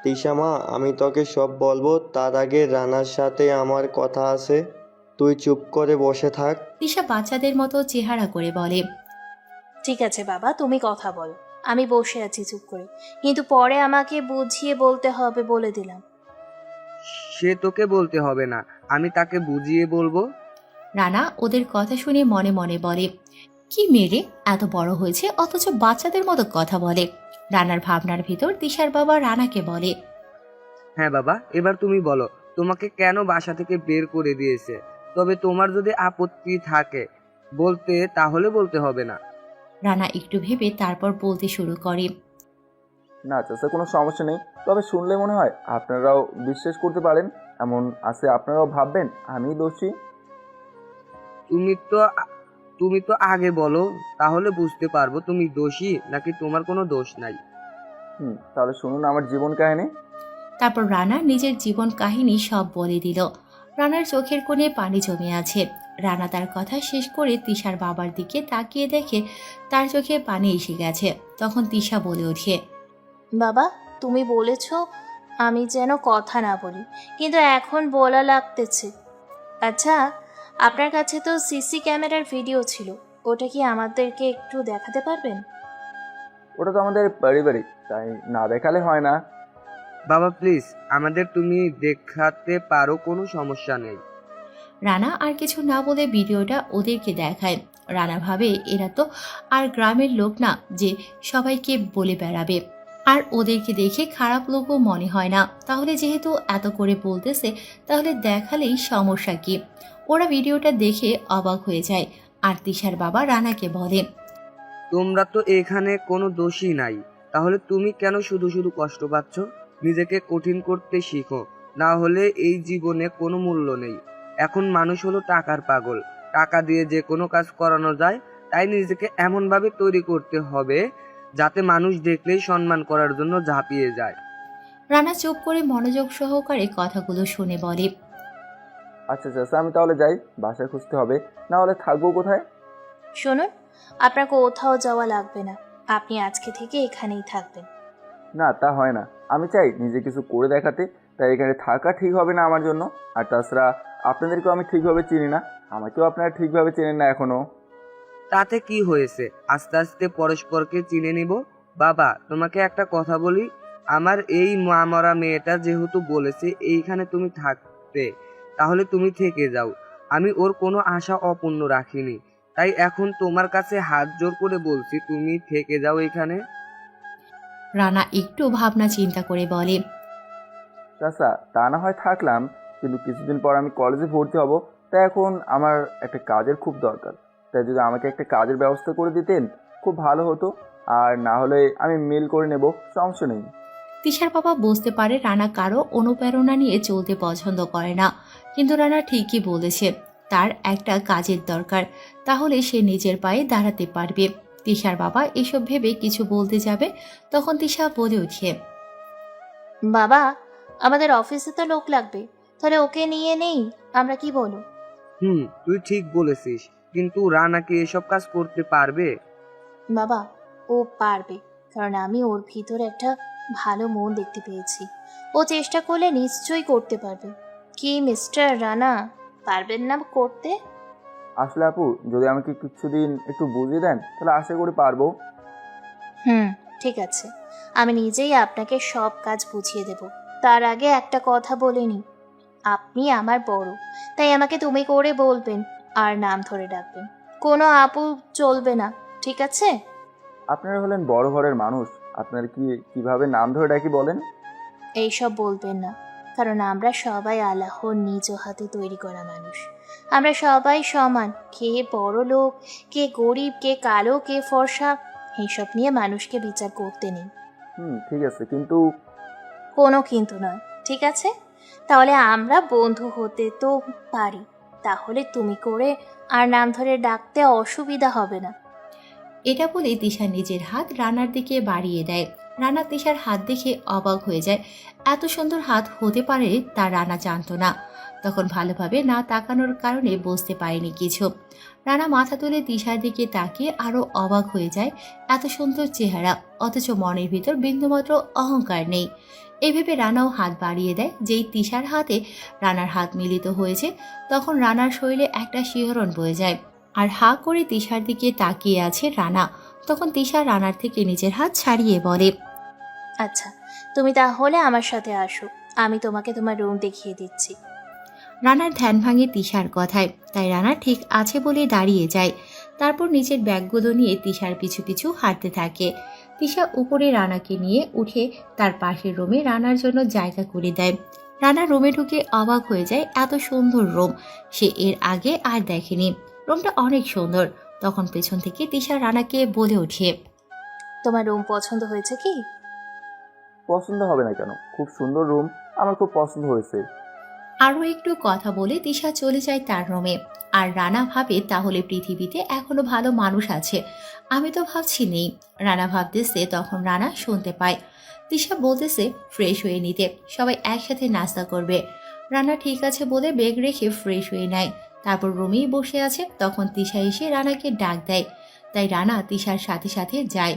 তিশামা, আমি তোকে সব বলবো, তার আগে রানার সাথে আমার কথা আছে, তুই চুপ করে বসে থাক। তিশা বাচ্চাদের মতো চেহারা করে বলে, ঠিক আছে বাবা, তুমি কথা বলো, আমি বসে আছি চুপ করে, কিন্তু পরে আমাকে বুঝিয়ে বলতে হবে বলে দিলাম। সে তোকে বলতে হবে না, আমি তাকে বুঝিয়ে বলবো। রানা ওদের কথা শুনে মনে মনে বলে, কি মেরে এত বড় হয়েছে অথচ বাচ্চাদের মতো কথা বলে। রানার ভাবনার ভিতর তিশার বাবা রানাকে বলে, হ্যাঁ বাবা, এবার তুমি বলো, তোমাকে কেন বাসা থেকে বের করে দিয়েছে? তবে তোমার যদি আপত্তি থাকে বলতে, তাহলে বলতে হবে না। রানা একটু ভেবে তারপর বলতে শুরু করে, না চাচা, কোনো সমস্যা নেই, তবে শুনলে মনে হয় আপনারাও বিশ্বাস করতে পারেন এমন আছে, আপনারাও ভাববেন আমি দোষী। তুমি তো আগে বলো, তাহলে বুঝতে পারবো তুমি দোষী নাকি তোমার কোনো দোষ নাই। তাহলে শুনুন আমার জীবন কাহিনী। তারপর রানা নিজের জীবন কাহিনী সব বলে দিল। রানার চোখের কোণে পানি জমে আছে। রানা তার কথা শেষ করে তিশার বাবার দিকে তাকিয়ে দেখে তার চোখে পানি এসে গেছে। তখন তিশা বলে ওঠে, বাবা, তুমি বলেছ আমি যেন কথা না বলি, কিন্তু এখন বলা লাগতেছে। আচ্ছা, আপনার কাছে তো সিসি ক্যামেরার ভিডিও ছিল, ওটা কি আমাদেরকে একটু দেখাতে পারবেন? ওটা তো আমাদের পারিবারিক, তাই না দেখালে হয় না। বাবা প্লিজ, আমাদের তুমি দেখাতে পারো, কোনো সমস্যা নেই। রানা আর কিছু না বলে ভিডিওটা ওদেরকে দেখায়। রানা ভাবে এরা তো আর গ্রামের লোক না যে সবাইকে বলে বেড়াবে, আর ওদেরকে দেখে খারাপ লোকও মনে হয় না। তাহলে যেহেতু এত করে বলতেছে, তাহলে দেখালেই সমস্যা কি? ওরা ভিডিওটা দেখে অবাক হয়ে যায়। আর তিশার বাবা রানাকে বলে, তোমরা তো এখানে কোনো দোষী নাই, তাহলে তুমি কেন শুধু শুধু কষ্ট পাচ্ছ? নিজেকে কঠিন করতে শিখো, না হলে এই জীবনে কোনো মূল্য নেই। এখন মানুষ হলো টাকার পাগল, টাকা দিয়ে যে কোনো কাজ করানো যায়, তাই নিজেকে এমনভাবে তৈরি করতে হবে যাতে মানুষ দেখলেই সম্মান করার জন্য ঝাঁপিয়ে যায়। রানা চুপ করে মনোযোগ সহকারে কথাগুলো শুনে বলে, আচ্ছা চাচা, আমি তাহলে যাই, বাসা খুঁজতে হবে, না হলে থাকবো কোথায়? শুনুন, আপনার কোথাও যাওয়া লাগবে না, আপনি আজকে থেকে এখানেই থাকবেন। না, তা হয় না। আমি চাই নিজে কিছু করে দেখাতে, তাই এখানে থাকা ঠিক হবে না আমার জন্য। আর তাছাড়া আপনাদেরকেও আমি ঠিকভাবে চিনি না, আমাকেও আপনারা ঠিকভাবে চেনেন না এখনো। তাতে কি হয়েছে, আস্তে আস্তে পরস্পরকে চিনে নিব। বাবা, তোমাকে একটা কথা বলি, আমার এই মা মরা মেয়েটা যেহেতু বলেছে এইখানে তুমি থাকতে, তাহলে তুমি থেকে যাও। আমি ওর কোনো আশা অপূর্ণ রাখিনি, তাই এখন তোমার কাছে হাত জোর করে বলছি, তুমি থেকে যাও এখানে। রানা একটু ভাবনা চিন্তা করে বলে, চাচা, তা না হয় থাকলাম, কিন্তু কিছুদিন পর আমি কলেজে ভর্তি হব, তাই এখন আমার একটা কাজের খুব দরকার। তাই যদি আমাকে একটা কাজের ব্যবস্থা করে দিতেন খুব ভালো হতো, আর না হলে আমি মেল করে নেব, সমস্যা নেই। তিশার বাবা বুঝতে পারে রানা কারো অনুপ্রেরণা নিয়ে চলতে পছন্দ করে না, কিন্তু রানা ঠিকই বলেছে, তার একটা কাজের দরকার, তাহলে সে নিজের পায়ে দাঁড়াতে পারবে। তিশার বাবা এসব ভেবে কিছু বলতে যাবে, তখন তিশা বলে ওঠে, বাবা, আমাদের অফিসে তো লোক লাগবে, তাহলে ওকে নিয়ে নেই আমরা, কি বলো? তুই ঠিক বলেছিস, কিন্তু রানা কি এসব কাজ করতে পারবে? বাবা, ও পারবে, কারণ আমি ওর ভিতরে একটা ভালো মন দেখতে পেয়েছি। ও চেষ্টা করলে নিশ্চয়ই করতে পারবে। কি মিস্টার রানা, পারবেন না করতে? আসলে আপু, যদি আমাকে কিছুদিন একটু বুঝিয়ে দেন তাহলে আশা করি পারবো। ঠিক আছে, আমি নিজেই আপনাকে সব কাজ বুঝিয়ে দেব। তার আগে একটা কথা বলিনি, আপনি আমার বড়, তাই আমাকে তুমি করে বলবেন আর নাম ধরে ডাকবেন, কোনো আপু চলবে না, ঠিক আছে? আপনারা হলেন বড় ঘরের মানুষ, আপনার কিভাবে নাম ধরে ডাকি বলেন? এইসব বলবেন না, কারণ আমরা সবাই আল্লাহর নিজ হাতে তৈরি করা মানুষ। আমরা সবাই সমান, কে বড় লোক, কে গরিব, কে কালো, কে ফর্সা, এইসব নিয়ে মানুষকে বিচার করতে নেই। ঠিক আছে, কিন্তু কোনো কিন্তু নয়, ঠিক আছে? তাহলে আমরা বন্ধু হতে তো পারি, তাহলে তুমি করে আর নাম ধরে ডাকতে অসুবিধা হবে না। এটা বলে তিশা নিজের হাত রানার দিকে বাড়িয়ে দেয়। রানা তিশার হাত দেখে অবাক হয়ে যায়, এত সুন্দর হাত হতে পারে তা রানা জানতো না। তখন ভালোভাবে না তাকানোর কারণে বুঝতে পারেনি কিছু। রানা মাথা তুলে তিশার দিকে তাকিয়ে আরো অবাক হয়ে যায়, এত সুন্দর চেহারা, অথচ মনের ভিতর বিন্দুমাত্র অহংকার নেই। এভাবে রানাও হাত বাড়িয়ে দেয়। যেই তিশার হাতে রানার হাত মিলিত হয়েছে, তখন রানার শরীরে একটা শিহরণ বয়ে যায়, আর হা করে তিশার দিকে তাকিয়ে আছে রানা। তখন তিশা রানার থেকে নিজের হাত ছাড়িয়ে বলে, আচ্ছা, তুমি তাহলে আমার সাথে আসো, আমি তোমাকে তোমার রুম দেখিয়ে দিচ্ছি। রানার ধ্যান ভাঙে তিশার কথায়, তাই রানা ঠিক আছে বলে দাঁড়িয়ে যায়। তারপর নিজের ব্যাগগুলো নিয়ে তিশার পিছু পিছু হাঁটতে থাকে। তিশা উপরে রানাকে নিয়ে উঠে তার পাশের রুমে রানার জন্য জায়গা করে দেয়। রানা রুমে ঢুকে অবাক হয়ে যায়, এত সুন্দর রুম সে এর আগে আর দেখেনি। রুমটা অনেক সুন্দর। তখন পেছন থেকে তিশা রানাকে বলে ওঠে, তোমার রুম পছন্দ হয়েছে কি? পছন্দ হবে না কেন, খুব সুন্দর রুম, আমার খুব পছন্দ হয়েছে। আরও একটু কথা বলে তিশা চলে যায় তার রুমে। আর রানা ভাবে তাহলে পৃথিবীতে এখনো ভালো মানুষ আছে, আমি তো ভাবছি নেই। রানা ভাবতেছে, তখন রানা শুনতে পায় তিশা বলতেছে ফ্রেশ হয়ে নিতে, সবাই একসাথে নাস্তা করবে। রানা ঠিক আছে বলে ব্যাগ রেখে ফ্রেশ হয়ে নেয়। তারপর রুমেই বসে আছে, তখন তিশা এসে রানাকে ডাক দেয়। তাই রানা তিশার সাথে সাথে যায়।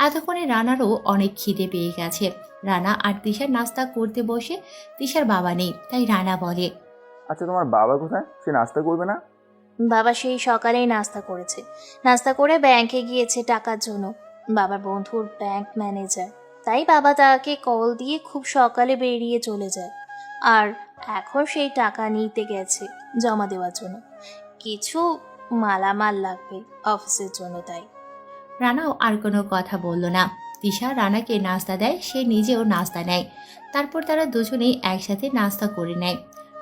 এতক্ষণে রানারও অনেক খিদে পেয়ে গেছে। রানা আর তিশার নাস্তা করতে বসে, তিশার বাবা নেই, তাই রানা বলে, আচ্ছা তোমার বাবা কোথায়? সে নাস্তা করবে না? বাবা সেই সকালেই নাস্তা করেছে, নাস্তা করে ব্যাংকে গিয়েছে টাকার জন্য। বাবার বন্ধুর ব্যাংক ম্যানেজার, তাই বাবা তাকে কল দিয়ে খুব সকালে বেরিয়ে চলে যায়। আর এখন সেই টাকা নিতে গেছে জমা দেওয়ার জন্য। কিছু মালামাল লাগবে অফিসের জন্য, তাই। রানাও আর কোনো কথা বলল না। তিশা রানাকে নাস্তা দেয়, সে নিজেও নাস্তা নেয়। তারপর তারা দুজনেই একসাথে নাস্তা করে নেয়।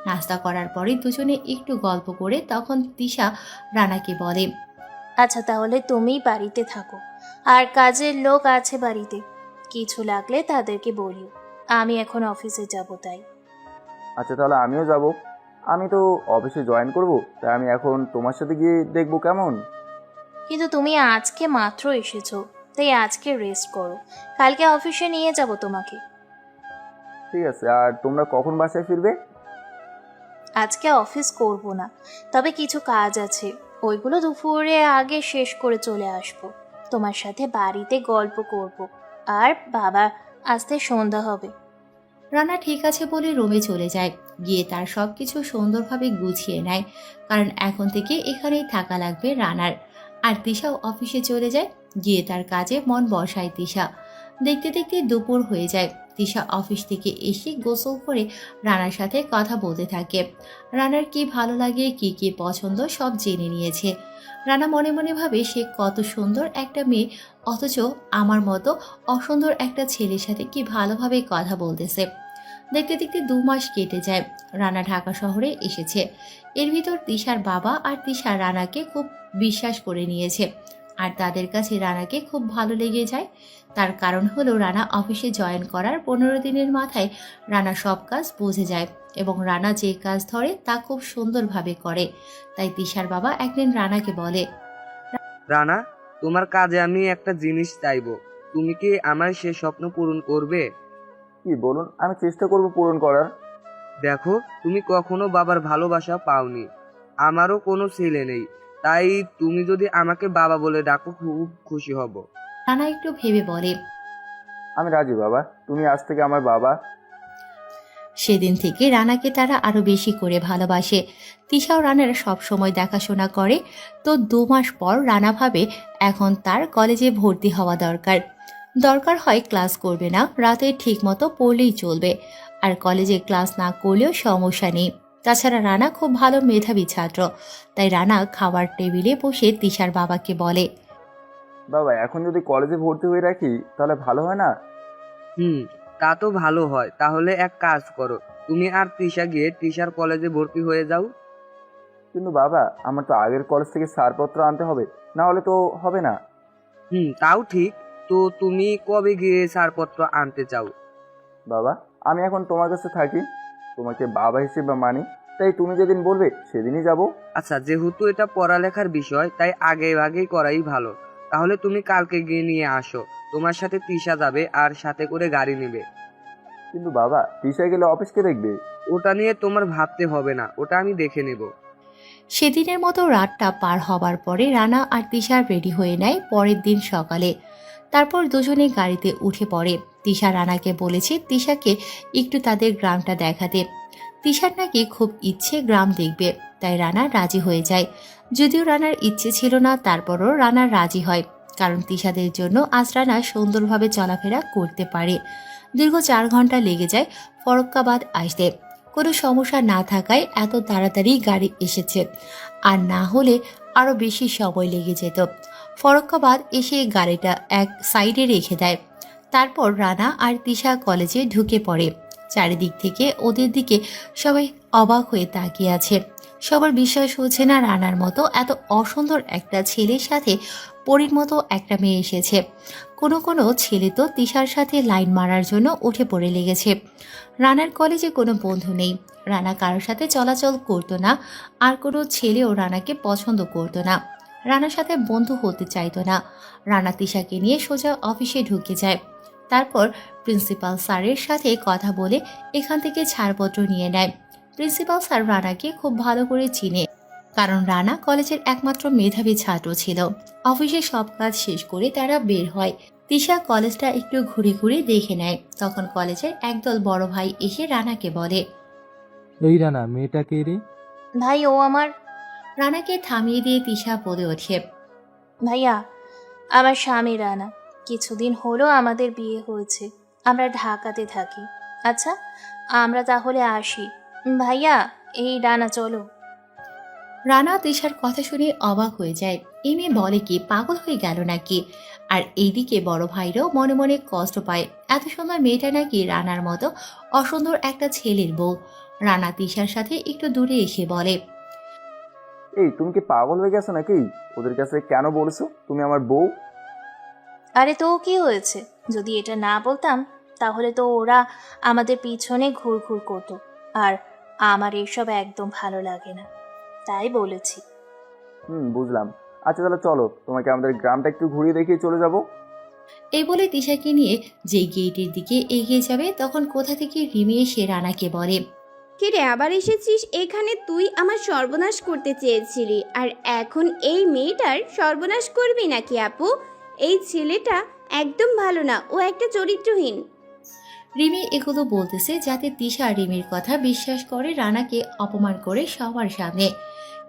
নাস্তা করার পরে দুজনে একটু গল্প করে তখন তিশা রানাকে বলে, আচ্ছা তাহলে তুমি বাড়িতে থাকো, আর কাজের লোক আছে বাড়িতে, কিছু লাগলে তাদেরকে বলিও। আমি এখন অফিসে যাব, তাই। আচ্ছা তাহলে আমিও যাব। আমি তো অফিসে জয়েন করব, তাই আমি এখন তোমার সাথে গিয়ে দেখবো কেমন। কিন্তু তুমি আজকে মাত্র এসেছো, তাই আজকে রেস্ট করো, কালকে অফিসে নিয়ে যাব তোমাকে। ঠিক আছে, আর তোমরা কখন বাসায় ফিরবে? আজকে অফিস করব না, তবে কিছু কাজ আছে, ওইগুলো দুপুরে আগে শেষ করে চলে আসব। তোমার সাথে বাড়িতে গল্প করব, আর বাবা আসতে সন্ধ্যা হবে। রানা ঠিক আছে বলে রুমে চলে যায়। গিয়ে তার সব কিছু সুন্দরভাবে গুছিয়ে নেয়, কারণ এখন থেকে এখানেই থাকা লাগবে রানার। আর তিশাও অফিসে চলে যায়। গিয়ে তার কাজে মন বসায় তিশা। দেখতে দেখতে দুপুর হয়ে যায়। তিশা অফিস থেকে এসে গোসল করে রানার সাথে কথা বলতে থাকে। রানার কি ভালো লাগে, কি কি পছন্দ সব জেনে নিয়েছে। রানা মনে মনে ভাবে সে কত সুন্দর একটা মেয়ে, অথচ আমার মতো অসুন্দর একটা ছেলের সাথে কি ভালোভাবে কথা বলতেছে। দেখতে দেখতে 2 মাস কেটে যায়। রানা ঢাকা শহরে এসেছে। এর ভিতর তিশার বাবা আর তিশা রানাকে খুব বিশ্বাস করে নিয়েছে, আর তাদের কাছে রানাকে খুব ভালো লেগে যায়। তার কারণ হলো রানা অফিসে জয়েন করার 15 দিনের মাথায় রানা সব কাজ বুঝে যায়, এবং রানা যে কাজ ধরে তা খুব সুন্দরভাবে করে। তাই তিশার বাবা একদিন রানাকে বলে, রানা, তোমার কাজে আমি একটা জিনিস চাইবো, তুমি কি আমার সে স্বপ্ন পূরণ করবে? কি বলুন, আমি চেষ্টা করব পূরণ করার। দেখো, তুমি কখনো বাবার ভালোবাসা পাওনি, আমারও কোনো ছেলে নেই, তাই তুমি যদি আমাকে বাবা বলে ডাকো খুব খুশি হব। রানা একটু ভেবে বলে, আমি রাজি বাবা, তুমি আজ থেকে আমার বাবা। সেদিন থেকে রানাকে তারা আরো বেশি করে ভালোবাসে। তিশাও রানার সব সময় দেখাশোনা করে। তো 2 মাস পর রানা ভাবে এখন তার কলেজে ভর্তি হওয়া দরকার হয় ক্লাস করবে না, রাতে ঠিক মতো পড়লেই চলবে, আর কলেজে ক্লাস না করলেও সমস্যা নেই। তাছাড়া রানা খুব ভালো মেধাবী ছাত্র। তাই রানা খাবার টেবিলে বসে তিশার বাবাকে বলে, বাবা এখন যদি কলেজে ভর্তি হয়ে রাখি তাহলে ভালো হয় না? তা তো ভালো হয়। তাহলে এক কাজ করো, তুমি আর তৃষা গিয়ে তৃষার কলেজে ভর্তি হয়ে যাও। কিন্তু বাবা আমার তো আগের কলেজ থেকে ছাড়পত্র আনতে হবে, না হলে তো হবে না। তাও ঠিক। তো তুমি কবে গিয়ে ছাড়পত্র আনতে চাও? বাবা আমি এখন তোমার কাছে থাকি, তোমাকে বাবা হিসেবে মানি, তাই তুমি যেদিন বলবে সেদিনই যাব। আচ্ছা, যেহেতু এটা পড়ালেখার বিষয় তাই আগে ভাগেই করাই ভালো। তাহলে তুমি কালকে গিয়ে নিয়ে আসো, তোমার সাথে তৃষা যাবে আর সাথে করে গাড়ি নেবে। কিন্তু বাবা তৃষায় গেলে অফিসকে দেখবে। ওটা নিয়ে তোমার ভাবতে হবে না, ওটা আমি দেখে নেব। সেদিনের মতো রাতটা পার হবার পরে রানা আর তিশা রেডি হয়ে নেয় পরের দিন সকালে। তারপর দুজনে গাড়িতে উঠে পড়ে। তিশা রানাকে বলেছে তিশাকে একটু তাদের গ্রামটা দেখাতে। তিশার নাকি খুব ইচ্ছে গ্রাম দেখবে, তাই রানা রাজি হয়ে যায়। যদিও রানার ইচ্ছে ছিল না, তারপরও রানা রাজি হয়, কারণ তিশাদের জন্য আজ রানা সুন্দরভাবে চলাফেরা করতে পারে। দীর্ঘ 4 ঘন্টা লেগে যায় ফরক্কাবাদ আসতে। কোনো সমস্যা না থাকায় এত তাড়াতাড়ি গাড়ি এসেছে, আর না হলে আরও বেশি সময় লেগে যেত। ফরক্কাবাদ এসে গাড়িটা এক সাইডে রেখে দেয়। তারপর রানা আর তিশা কলেজে ঢুকে পড়ে। চারিদিক থেকে ওদের দিকে সবাই অবাক হয়ে তাকিয়ে আছে। সবার বিশ্বাস হচ্ছে না রানার মতো এত অসুন্দর একটা ছেলের সাথে পরীর মতো একটা মেয়ে এসেছে। কোনো কোনো ছেলে তো তিশার সাথে লাইন মারার জন্য উঠে পড়ে লেগেছে। রানার কলেজে কোনো বন্ধু নেই, রানা কারোর সাথে চলাচল করতো না, আর কোনো ছেলেও রানাকে পছন্দ করতো না, রানার সাথে বন্ধু হতে চাইতো না। রানা তিশাকে নিয়ে সোজা অফিসে ঢুকে যায়। তারপর প্রিন্সিপাল স্যারের সাথে কথা বলে এখান থেকে ছাড়পত্র নিয়ে নেয়। প্রিন্সিপাল স্যার রানাকে খুব ভালো করে চিনে, কারণ রানা কলেজের একমাত্র মেধাবী ছাত্র ছিল। অফিসে সব কাজ শেষ করে তারা বের হয়। তিশা কলেজটা একটু ঘুরে ঘুরে দেখে নেয়। তখন কলেজের একদল বড় ভাই এসে রানাকে বলে, এই রানা, মেয়েটা কে রে? ভাই ও আমার। রানাকে থামিয়ে দিয়ে তিশা বলে ওঠে, ভাইয়া, আমার স্বামী রানা। কিছুদিন হলো আমাদের বিয়ে হয়েছে, আমরা ঢাকাতে থাকি। আচ্ছা, আমরা তাহলে আসি। ভাইয়া, এই রানা চলো। রানা তিশার কথা শুনে অবাক হয়ে যায়। এই মেয়ে বলে কি, পাগল হয়ে গেল নাকি? আর এইদিকে বড় ভাইরাও মনে মনে কষ্ট পায়। এত সুন্দর মেয়েটা নাকি রানার মতো অসুন্দর একটা ছেলের বউ। রানা তিশার সাথে একটু দূরে এসে বলে, এই তুমি কি পাগল হয়ে গেছো নাকি? ওদের কাছে কেন বলেছো তুমি আমার বউ? আরে তো কি হয়েছে? যদি এটা না বলতাম তাহলে তো ওরা আমাদের পিছনে ঘুরঘুর করতো, আর আমার এসব একদম ভালো লাগে না, তাই বলেছি। বুঝলাম। আচ্ছা তাহলে চলো, তোমাকে আমাদের গ্রামটা একটু ঘুরিয়ে দেখিয়ে চলে যাবো। এই বলে তিশাকে নিয়ে যেই গেটের দিকে এগিয়ে যাবে, তখন কোথা থেকে রিমি এসে রানাকে বলে, কিরে আবার এসেছিস এখানে? তুই আমার সর্বনাশ করতে চেয়েছিলি, আর এখন এই মেয়েটার সর্বনাশ করবি নাকি আপু? এই ছেলেটা একদম ভালো না, ও একটা চরিত্রহীন। রিমি এগুলো বলতেছে যাতে তিশা রিমির কথা বিশ্বাস করে রানাকে অপমান করে সবার সামনে।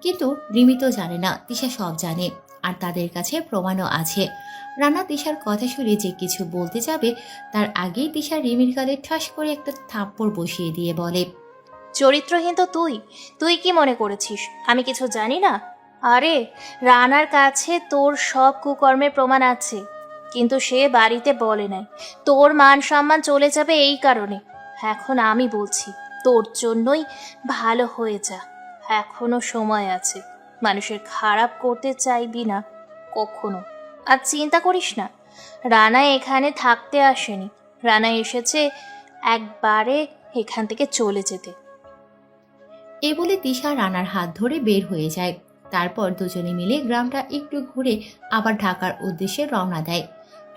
কিন্তু রিমি তো জানে না তিশা সব জানে, আর তাদের কাছে প্রমাণও আছে। রানা তিশার কথা শুনে যে কিছু বলতে যাবে, তার আগেই তিশা রিমির গালে ঠাস করে একটা থাপ্পড় বসিয়ে দিয়ে বলে, চরিত্রহীন তো তুই। তুই কি মনে করেছিস আমি কিছু জানি না? আরে, রানার কাছে তোর সব কুকর্মের প্রমাণ আছে, কিন্তু সে বাড়িতে বলে নাই। তোর মান সম্মান চলে যাবে এই কারণে। এখন আমি বলছি, তোর জন্যই ভালো হয়ে যা, এখনো সময় আছে। মানুষের খারাপ করতে চাইবি না কখনো। আর চিন্তা করিস না, রানা এখানে থাকতে আসেনি, রানা এসেছে একবারে এখান থেকে চলে যেতে। এ বলে তিশা রানার হাত ধরে বের হয়ে যায়। তারপর দুজনে মিলে গ্রামটা একটু ঘুরে আবার ঢাকার উদ্দেশ্যে রওনা দেয়।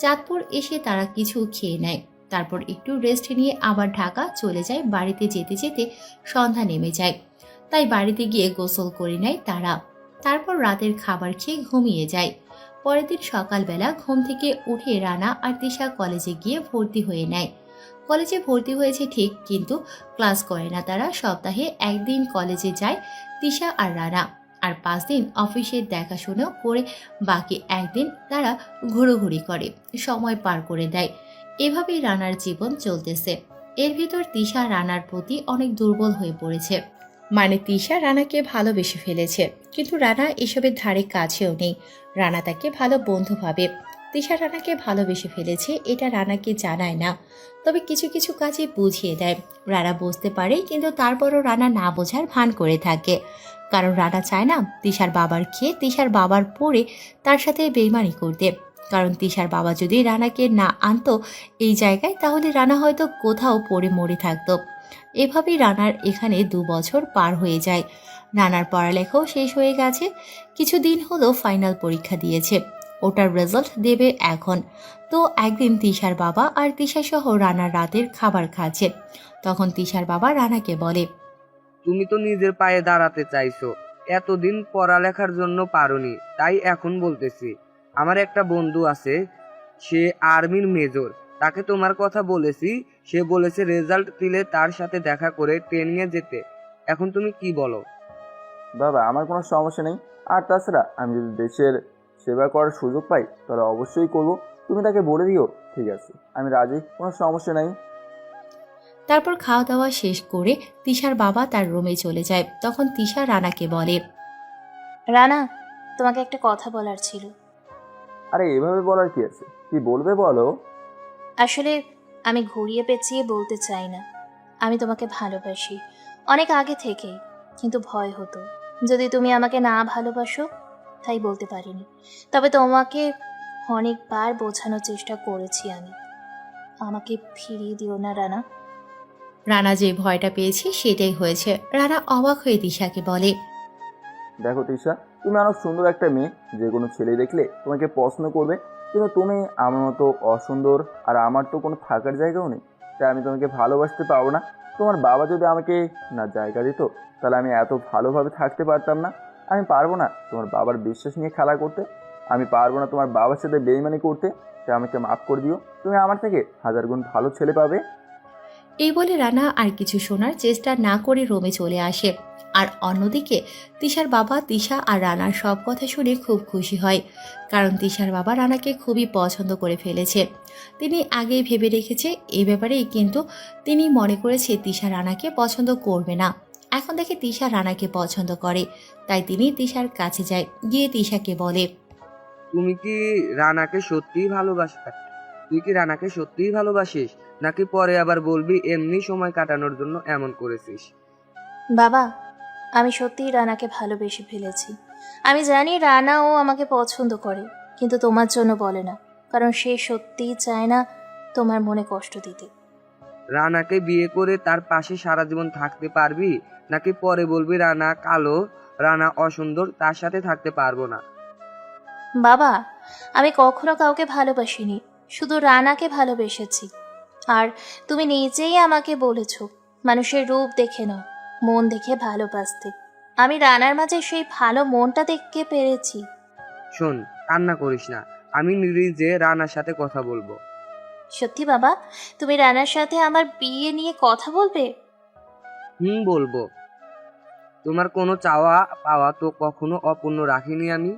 চাঁদপুর এসে তারা কিছু খেয়ে নেয়। তারপর একটু রেস্ট নিয়ে আবার ঢাকা চলে যায়। বাড়িতে যেতে যেতে সন্ধ্যা নেমে যায়, তাই বাড়িতে গিয়ে গোসল করে নেয় তারা। তারপর রাতের খাবার খেয়ে ঘুমিয়ে যায়। পরের দিন সকালবেলা ঘুম থেকে উঠে রানা আর তিশা কলেজে গিয়ে ভর্তি হয়ে নেয়। কলেজে ভর্তি হয়েছে ঠিক, কিন্তু ক্লাস করে না তারা। সপ্তাহে একদিন কলেজে যায় তিশা আর রানা, আর 5 দিন অফিসের দেখাশোনা করে বাকি একদিন তারা ঘোরাঘুরি করে, সময় পার করে দেয়। এভাবেই রানার জীবন চলতেছে। এর ভিতর তিশা রানার প্রতি অনেক দুর্বল হয়ে পড়েছে। মানে তিশা রানাকে ভালোবেসে ফেলেছে, কিন্তু রানা এসবের ধারে কাছেও নেই। রানা তাকে ভালো বন্ধু ভাবে। তিশা রানাকে ভালোবেসে ফেলেছে, এটা রানাকে জানায় না, তবে কিছু কিছু কাজে বুঝিয়ে দেয়। রানা বুঝতে পারে, কিন্তু তারপরও রানা না বোঝার ভান করে থাকে, কারণ রানা চায় না তিশার বাবার খেয়ে তিশার বাবার পড়ে তার সাথে বেইমানি করতে। কারণ তিশার বাবা যদি রানাকে না আনতো এই জায়গায়, তাহলে রানা হয়তো কোথাও পড়ে মরে থাকতো। এভাবেই রানার এখানে 2 বছর পার হয়ে যায়। রানার পড়ালেখাও শেষ হয়ে গেছে। কিছুদিন হলো ফাইনাল পরীক্ষা দিয়েছে, ওটার রেজাল্ট দেবে এখন। তো একদিন তিশার বাবা আর তিশা সহ রানার রাতের খাবার খাচ্ছে। তখন তিশার বাবা রানাকে বলে, তুমি তো নিজের পায়ে দাঁড়াতে চাইছো, এতদিন পড়ালেখার জন্য পারোনি, তাই এখন বলতেছি। আমার একটা বন্ধু আছে, সে আর্মির মেজর, তাকে তোমার কথা বলেছি। সে বলেছে রেজাল্ট দিলে তার সাথে দেখা করে ট্রেনিংয়ে যেতে। এখন তুমি কি বলো? বাবা, আমার কোনো সমস্যা নেই। আর তাছাড়া আমি যদি দেশের সেবা করার সুযোগ পাই তাহলে অবশ্যই করব। তুমি তাকে বলে দিও। ঠিক আছে, আমি রাজি, কোনো সমস্যা নাই। তারপর খাওয়া দাওয়া শেষ করে তিশার বাবা তার রুমে চলে যায়। তখন তিশা রানাকে বলে, রানা, তোমাকে একটা কথা বলার ছিল। আরে এভাবে বলার কি আছে, কি বলবে বলো। আসলে আমি ঘুরিয়ে পেঁচিয়ে বলতে চাই না, আমি তোমাকে ভালোবাসি অনেক আগে থেকেই, কিন্তু ভয় হতো যদি তুমি আমাকে না ভালোবাসো, তাই বলতে পারিনি। তবে তোমাকে অনেকবার বোঝানোর চেষ্টা করেছি আমি। আমাকে ফিরিয়ে দিও না রানা। রানা যে ভয়টা পেয়েছে সেটাই হয়েছে। রানা অবাক হয়ে তিশাকে বলে, দেখো তিশা, তুমি অনেক সুন্দর একটা মেয়ে, যে কোনো ছেলে দেখলে তোমাকে পছন্দ করবে, কিন্তু তুমি আমার মতো অসুন্দর, আর আমার তো কোনো থাকার জায়গাও নেই, তাই আমি তোমাকে ভালোবাসতে পারবো না। তোমার বাবা যদি আমাকে না জায়গা দিত, তাহলে আমি এত ভালোভাবে থাকতে পারতাম না। আমি পারবো না তোমার বাবার বিশ্বাস নিয়ে খেলা করতে, আমি পারবো না তোমার বাবার সাথে বেইমানি করতে, তাই আমাকে মাফ করে দিও। তুমি আমার থেকে 1000 গুণ ভালো ছেলে পাবে। এই বলে রানা আর কিছু শোনার চেষ্টা না করে রুমে চলে আসে। আর অন্যদিকে তিশার বাবা তিশা আর রানার সব কথা শুনে খুব খুশি হয়, কারণ তিশার বাবা রানাকে খুবই পছন্দ করে ফেলেছে। তিনি আগেই ভেবে রেখেছে এই ব্যাপারেই, কিন্তু তিনি মনে করেছে তিশা রানাকে পছন্দ করবে না। এখন দেখে তিশা রানাকে পছন্দ করে, তাই তিনি তিশার কাছে যায়, গিয়ে তিশাকে বলে, তুমি কি রানাকে সত্যিই ভালোবাসিস? তুই কি রানাকে সত্যিই ভালোবাসিস, নাকি পরে আবার বলবি এমনি সময় কাটানোর জন্য এমন করেছিস? বাবা, আমি সত্যিই রানাকে ভালোবেসে ফেলেছি। আমি জানি রানাও আমাকে পছন্দ করে, কিন্তু তোমার জন্য বলে না, কারণ সে সত্যিই চায় না তোমার মনে কষ্ট দিতে। রানাকে বিয়ে করে তার পাশে সারা জীবন থাকতে পারবি, নাকি পরে বলবি রানা কালো, রানা অসুন্দর, তার সাথে থাকতে পারবো না? বাবা, আমি কখনো কাউকে ভালোবাসিনি, শুধু রানাকে ভালোবেসেছি। আর তুমি নিজেই আমাকে বলেছ মানুষের রূপ দেখে নয়, মন দেখে ভালোবাসতে। আমি রানার মাঝে সেই ভালো মনটা দেখতে পেরেছি। শোন, কান্না করিস না, আমি নিজে রানার সাথে কথা বলবো। সত্যি বাবা, তুমি রানার সাথে আমার বিয়ে নিয়ে কথা বলবে? বলবো। তোমার কোনো চাওয়া পাওয়া তো কখনো অপূর্ণ রাখিনি আমি।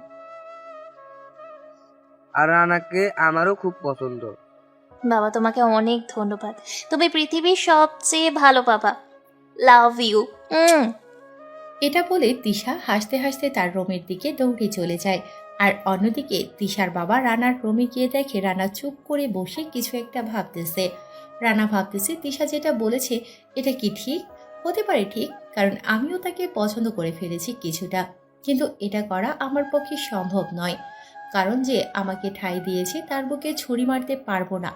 আর রানাকে আমারও খুব পছন্দ। বাবা, তোমাকে অনেক ধন্যবাদ। তুমি পৃথিবীর সবচেয়ে ভালো বাবা। Love you. এটা বলে তিশা হাসতে হাসতে তার রুমের দিকে দৌড়ে চলে যায়। আর অন্যদিকে তিশার বাবা রানার রুমে গিয়ে দেখে রানা চুপ করে বসে কিছু একটা ভাবতেছে। রানা ভাবতেছে তিশা যেটা বলেছে এটা কি ঠিক হতে পারে? ঠিক, কারণ আমিও তাকে পছন্দ করে ফেলেছি কিছুটা, কিন্তু এটা করা আমার পক্ষে সম্ভব নয়, কারণ যে আমাকে ঠাঁই দিয়েছে তার বুকে ছুরি মারতে পারবো না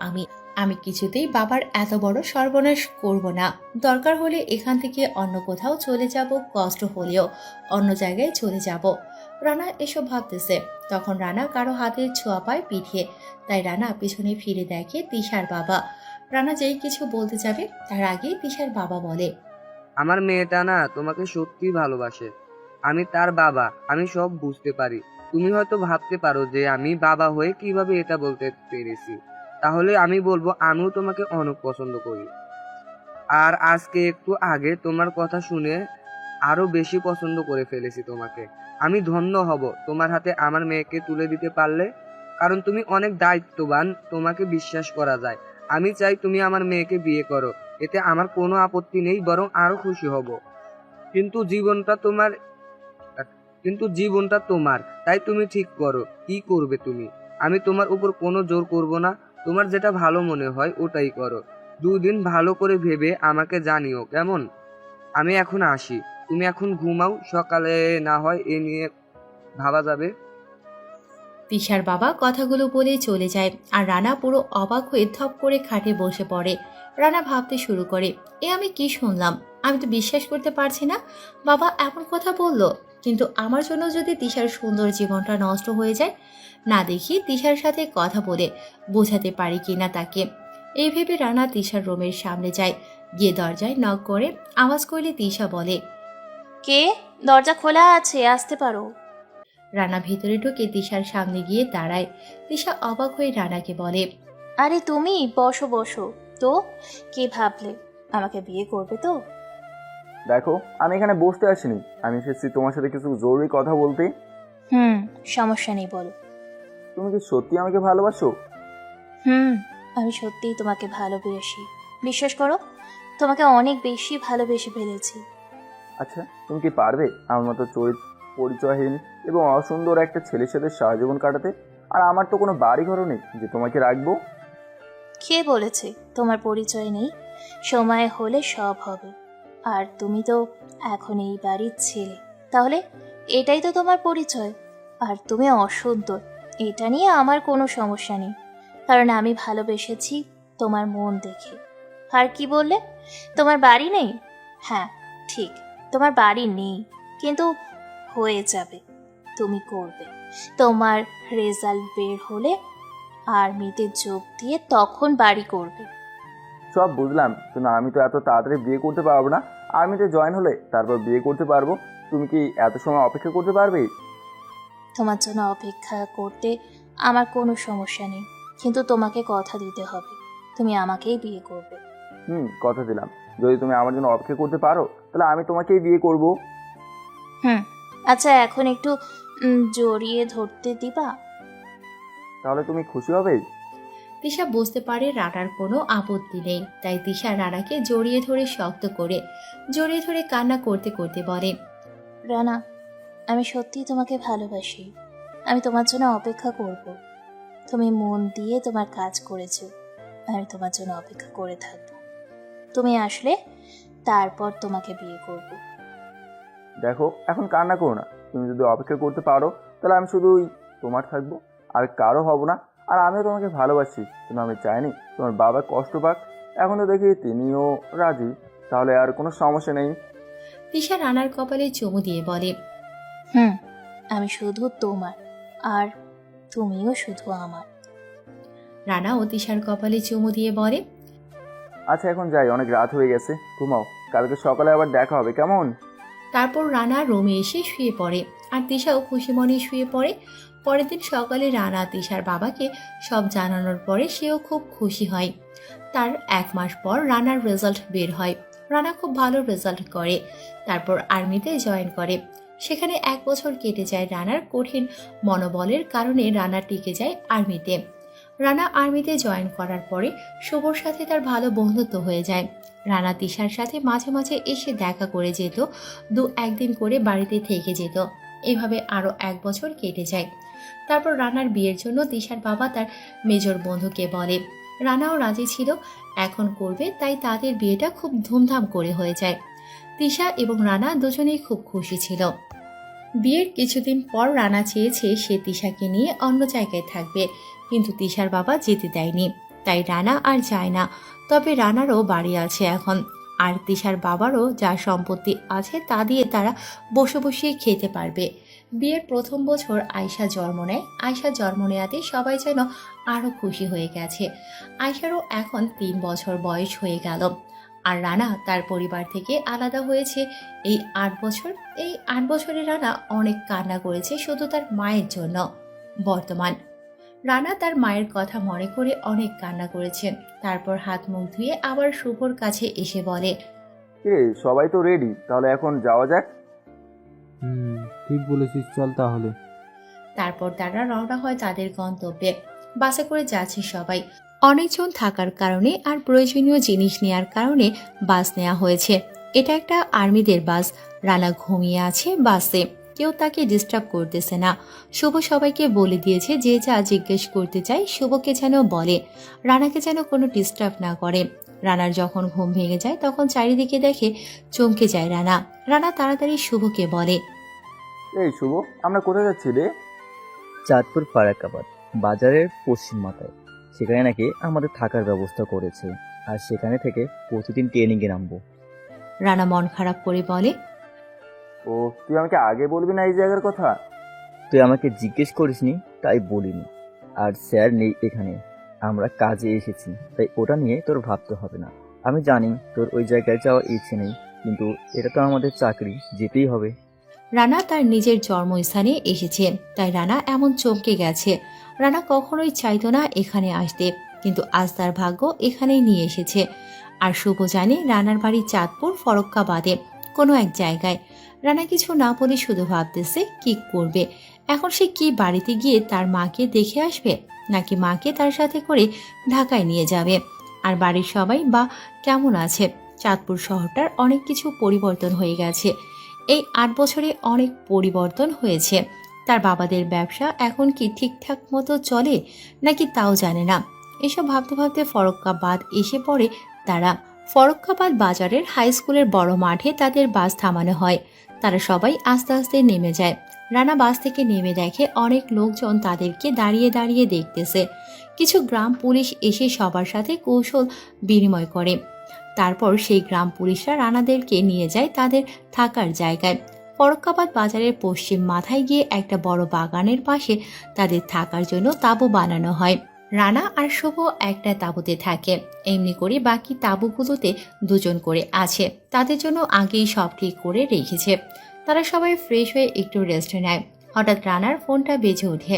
আমি কিছুতেই বাবার এত বড় সর্বনাশ করব না। দরকার হলে এখান থেকে অন্য কোথাও চলে যাব, কষ্ট হলেও অন্য জায়গায় চলে যাব। রানা এসব ভাবতেছে, তখন রানা কারো হাতের ছোঁয়া পায় পিঠে, তাই রানা পিছনে ফিরে দেখে তিশার বাবা। রানা যেই কিছু বলতে যাবে তার আগেই তিশার বাবা বলে, আমার মেয়েটা না তোমাকে সত্যি ভালোবাসে। আমি তার বাবা, আমি সব বুঝতে পারি। তুমি হয়তো ভাবতে পারো যে আমি বাবা হয়ে কিভাবে এটা বলতে পেরেছি, তাহলে আমি বলবো আমিও তোমাকে অনেক পছন্দ করি। আর আজকে একটু আগে তোমার কথা শুনে আরো বেশি পছন্দ করে ফেলেছি তোমাকে। আমি ধন্য হব তোমার হাতে আমার মেয়েকে তুলে দিতে পারলে, কারণ তুমি অনেক দায়িত্ববান, তোমাকে বিশ্বাস করা যায়। আমি চাই তুমি আমার মেয়েকে বিয়ে করো, এতে আমার কোনো আপত্তি নেই, বরং আরো খুশি হব। কিন্তু জীবনটা তোমার, তাই তুমি ঠিক করো কি করবে তুমি। আমি তোমার উপর কোনো জোর করব না, তোমার যেটা ভালো মনে হয় ওটাই করো। 2 দিন ভালো করে ভেবে আমাকে জানিও, কেমন? আমি এখন আসি, তুমি এখন ঘুমাও, সকালে না হয় এ নিয়ে ভাবা যাবে। তিশার বাবা কথাগুলো বলে চলে যায়। আর রানা পুরো অবাক হয়ে থপ করে খাটে বসে পড়ে। রানা ভাবতে শুরু করে, আমি কি শুনলাম? আমি তো বিশ্বাস করতে পারছি না বাবা এমন কথা বলল। কিন্তু আমার জন্য যদি তিশার সুন্দর জীবনটা নষ্ট হয়ে যায়, না দেখি তিশার সাথে কথা বলে বোঝাতে পারি কিনা তাকে। এই ভেবে রানা তিশার রুমের সামনে যায়, গিয়ে দরজায় নক করে আওয়াজ করলে তিশা বলে, কে? দরজা খোলা আছে, আসতে পারো। রানা ভেতরে ঢুকে তিশার সামনে গিয়ে দাঁড়ায়। তিশা অবাক হয়ে রানাকে বলে, আরে তুমি বসো বসো। তো কি ভাবলে, আমাকে বিয়ে করবে তো? দেখো, আমি এখানে বসতে আসিনি, আমি এসেছি তোমার সাথে কিছু জরুরি কথা বলতে। সমস্যা নেই, বলো। তুমি কি সত্যি আমাকে ভালোবাসো? আমি সত্যিই তোমাকে ভালোবেসি। বিশ্বাস করো, তোমাকে অনেক বেশি ভালোবেসে ফেলেছি। আচ্ছা, তুমি কি পারবে আমার মতো পরিচয়হীন এবং অসুন্দর একটা ছেলের সাথে সারা জীবন কাটাতে? আর আমার তো কোনো বাড়ি ঘরও নেই যে তোমাকে রাখবো। কে বলেছে তোমার পরিচয় নেই? সময় হলে সব হবে। আর তুমি তো এখন এই বাড়ির ছেলে, তাহলে এটাই তো তোমার পরিচয়। আর তুমি অসুন্দর, এটা নিয়ে আমার কোনো সমস্যা নেই, কারণ আমি ভালোবেসেছি তোমার মন দেখে। আর কি বললে, তোমার বাড়ি নেই? হ্যাঁ ঠিক, তোমার বাড়ি নেই, কিন্তু হয়ে যাবে, তুমি করবে। তোমার রেজাল্ট বের হলে আর্মিতে যোগ দিয়ে তখন বাড়ি করবে। সব বুঝলাম, কিন্তু আমি তো এত তাড়াতাড়ি বিয়ে করতে পারবো না। আর্মিতে জয়েন হলে তারপর বিয়ে করতে পারবো। তুমি কি এত সময় অপেক্ষা করতে পারবে? তোমার জন্য অপেক্ষা করতে আমার কোনো সমস্যা নেই, কিন্তু তোমাকে কথা দিতে হবে তুমি আমাকেই বিয়ে করবে। কথা দিলাম, যদি তুমি আমার জন্য অপেক্ষা করতে পারো তাহলে আমি তোমাকেই বিয়ে করব। আচ্ছা, এখন একটু জড়িয়ে ধরতে দিবা? তাহলে তুমি খুশি হবে? তিশা বুঝতে পারে রানার কোনো আপত্তি নেই, তাই তিশা রানাকে জড়িয়ে ধরে শক্ত করে জড়িয়ে ধরে কান্না করতে করতে বলে, রানা, আমি সত্যিই তোমাকে ভালোবাসি। আমি তোমার জন্য অপেক্ষা করব। তুমি মন দিয়ে তোমার কাজ করেছো, আমি তোমার জন্য অপেক্ষা করে থাকবো। তুমি আসলে তারপর তোমাকে বিয়ে করব। দেখো, এখন কান্না করো না। তুমি যদি অপেক্ষা করতে পারো তাহলে আমি শুধুই তোমার থাকবো, আর কারো হব না। আর আমিও তোমাকে ভালোবাসি, কিন্তু আমি চাইনি তোমার বাবা কষ্ট পাক। এখন তো দেখি তিনিও রাজি, তাহলে আর কোনো সমস্যা নেই। তিশা রানার কপালে চুমু দিয়ে বলে, আমি শুধু তোমার, আর তুমিও শুধু আমার। রানা ও তিশার কপালে চুমু দিয়ে বলে, আচ্ছা এখন যাই, অনেক রাত হয়ে গেছে, ঘুমাও। কালকে সকালে আবার দেখা হবে, কেমন? তারপর রানা রুমে এসে শুয়ে পড়ে, আর তিশাও খুশি মনে শুয়ে পড়ে। পরের দিন সকালে রানা তিশার বাবাকে সব জানানোর পরে সেও খুব খুশি হয়। তার 1 মাস পর রানার রেজাল্ট বের হয়। রানা খুব ভালো রেজাল্ট করে, তারপর আর্মিতে জয়েন করে। সেখানে 1 বছর কেটে যায়। রানার কঠিন মনোবলের কারণে রানা টিকে যায় আর্মিতে। রানা আর্মিতে জয়েন করার পরে শুভর সাথে তার ভালো বন্ধুত্ব হয়ে যায়। রানা তিশার সাথে মাঝে মাঝে এসে দেখা করে যেত, 2-1 দিন করে বাড়িতে থেকে যেত। এভাবে আরও 1 বছর কেটে যায়। তারপর রানার বিয়ের জন্য তিশার বাবা তার মেজর বন্ধুকে বলে। রানাও রাজি ছিল, এখন করবে, তাই তাদের বিয়েটা খুব ধুমধাম করে হয়ে যায়। তিশা এবং রানা দুজনেই খুব খুশি ছিল। বিয়ের কিছুদিন পর রানা চেয়েছে সে তিশাকে নিয়ে অন্য জায়গায় থাকবে, কিন্তু তিশার বাবা যেতে দেয়নি, তাই রানা আর যায় না। তবে রানারও বাড়ি আছে এখন, আর তিশার বাবারও যা সম্পত্তি আছে তা দিয়ে তারা বসে বসিয়ে খেতে পারবে। বিয়ের প্রথম বছর আয়শা জন্ম নেয়। আয়শা জন্ম নেয়াতে সবাই যেন আরও খুশি হয়ে গেছে। আয়শারও এখন 3 বছর বয়স হয়ে গেল। আর রানা তার পরিবার থেকে আলাদা হয়েছে এই 8 বছর। এই 8 বছরে রানা অনেক কান্না করেছে শুধু তার মায়ের জন্য। বর্তমান রানা তার মায়ের কথা মনে করে অনেক কান্না করেছে। তারপর হাত মুখ ধুয়ে আবার শুভর কাছে এসে বলে, সবাই তো রেডি, তাহলে এখন যাওয়া যাক। ঠিক বলেছিস, চল তাহলে। তারপর তারা রওনা হয় তাদের গন্তব্যে। বাসে করে যাচ্ছে সবাই। অনেকজন থাকার কারণে আর প্রয়োজনীয় জিনিস নেয়ার কারণে বাস নেওয়া হয়েছে। এটা একটা আর্মিদের বাস। রানা ঘুমিয়ে আছে বাসে, কেউ তাকে ডিস্টার্ব করতেছে না। শুভ সবাইকে বলে দিয়েছে যে যা জিজ্ঞেস করতে চাই শুভকে যেন বলে, রানাকে যেন কোনো ডিস্টার্ব না করে। রানার যখন ঘুম ভেঙে যায় তখন চারিদিকে দেখে চমকে যায় রানা। রানা তাড়াতাড়ি শুভকে বলে, এই শুভ, আমরা কোথায় যাচ্ছি রে? চাঁদপুর ফারাক্কাবাদ বাজারের পশ্চিম মাথায়। সেখানে নাকি আমাদের থাকার ব্যবস্থা করেছে, আর সেখানে থেকে প্রতিদিন ট্রেনিংয়ে নামবো। রানা মন খারাপ করে বলে, ও, তুই আমাকে আগে বলবি না এই জায়গার কথা? তুই আমাকে জিজ্ঞেস করিসনি তাই বলিনি। আর স্যার নেই এখানে, আমরা কাজে এসেছি, তাই ওটা নিয়ে তোর ভাবতে হবে না। আমি জানি তোর ওই জায়গায় যাওয়ার ইচ্ছে নেই, কিন্তু এটা তো আমাদের চাকরি, যেতেই হবে। রানা তার নিজের জন্মস্থানে এসেছে, তাই রানা এমন চমকে গেছে। রানা কখনোই চাইতো না এখানে আসতে, কিন্তু আজ তার ভাগ্য এখানেই নিয়ে এসেছে। আর শুভ জানে রানার বাড়ি চাঁদপুর ফরক্কাবাদে কোনো এক জায়গায়। রানা কিছু না বলে শুধু ভাবতেছে কি করবে এখন। সে কি বাড়িতে গিয়ে তার মাকে দেখে আসবে, নাকি মাকে তার সাথে করে ঢাকায় নিয়ে যাবে? আর বাড়ির সবাই বা কেমন আছে? চাঁদপুর শহরটার অনেক কিছু পরিবর্তন হয়ে গেছে। এই 8 বছরে অনেক পরিবর্তন হয়েছে। তার বাবাদের ব্যবসা এখন কি ঠিকঠাক মতো চলে নাকি তাও জানে না। এসব ভাবতে ভাবতে ফরক্কাবাদ এসে পড়ে তারা। ফরক্কাবাদ বাজারের হাই স্কুলের বড় মাঠে তাদের বাস থামানো হয়। তারা সবাই আস্তে আস্তে নেমে যায়। রানা বাস থেকে নেমে দেখে অনেক লোকজন তাদেরকে দাঁড়িয়ে দাঁড়িয়ে দেখতেছে। কিছু গ্রাম পুলিশ এসে সবার সাথে কৌশল বিনিময় করে। তারপর সেই গ্রাম পুলিশরা রানাদেরকে নিয়ে যায় তাদের থাকার জায়গায়। ফরক্কাবাদ বাজারের পশ্চিম মাথায় গিয়ে একটা বড় বাগানের পাশে তাদের থাকার জন্য তাঁবু বানানো হয়। রানা আর শুভ একটা তাঁবুতে থাকে। এমনি করে বাকি তাঁবুগুলোতে দুজন করে আছে। তাদের জন্য আগেই সব ঠিক করে রেখেছে। তারা সবাই ফ্রেশ হয়ে একটু রেস্ট নেয়। হঠাৎ রানার ফোনটা বেজে ওঠে।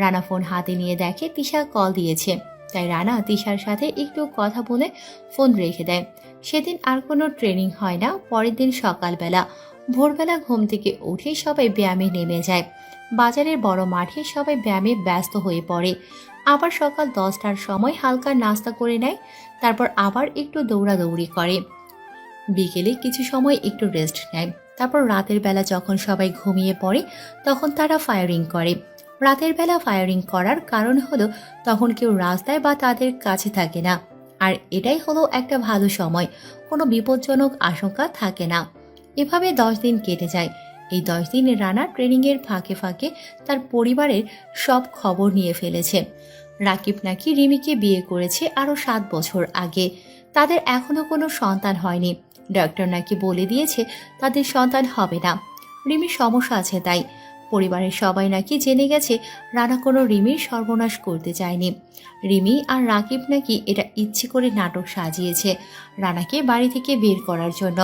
রানা ফোন হাতে নিয়ে দেখে তিশা কল দিয়েছে। তাই রানা তিশার সাথে একটু কথা বলে ফোন রেখে দেয়। সেদিন আর কোনো ট্রেনিং হয় না। পরের দিন সকালবেলা ভোরবেলা ঘুম থেকে উঠে সবাই ব্যায়ামে নেমে যায়। বাজারের বড় মাঠে সবাই ব্যায়ামে ব্যস্ত হয়ে পড়ে। আবার সকাল 10টার সময় হালকা নাস্তা করে নেয়। তারপর আবার একটু দৌড়াদৌড়ি করে। বিকেলে কিছু সময় একটু রেস্ট নেয়। তারপর রাতের বেলা যখন সবাই ঘুমিয়ে পড়ে তখন তারা ফায়ারিং করে। রাতের বেলা ফায়ারিং করার কারণ হলো তখন কেউ রাস্তায় বা তাদের কাছে থাকে না। আর এটাই হলো একটা ভালো সময়, কোনো বিপজ্জনক আশঙ্কা থাকে না। এভাবে 10 দিন কেটে যায়। এই 10 দিনে রানা ট্রেনিংয়ের ফাঁকে ফাঁকে তার পরিবারের সব খবর নিয়ে ফেলেছে। রাকিব নাকি রিমিকে বিয়ে করেছে আরও 7 বছর আগে। তাদের এখনো কোনো সন্তান হয়নি। ডক্টর নাকি বলে দিয়েছে তাদের সন্তান হবে না। রিমির সমস্যা আছে তাই। পরিবারের সবাই নাকি জেনে গেছে রানা কোনো রিমির সর্বনাশ করতে চায়নি। রিমি আর রাকিব নাকি এটা ইচ্ছে করে নাটক সাজিয়েছে রানাকে বাড়ি থেকে বের করার জন্য।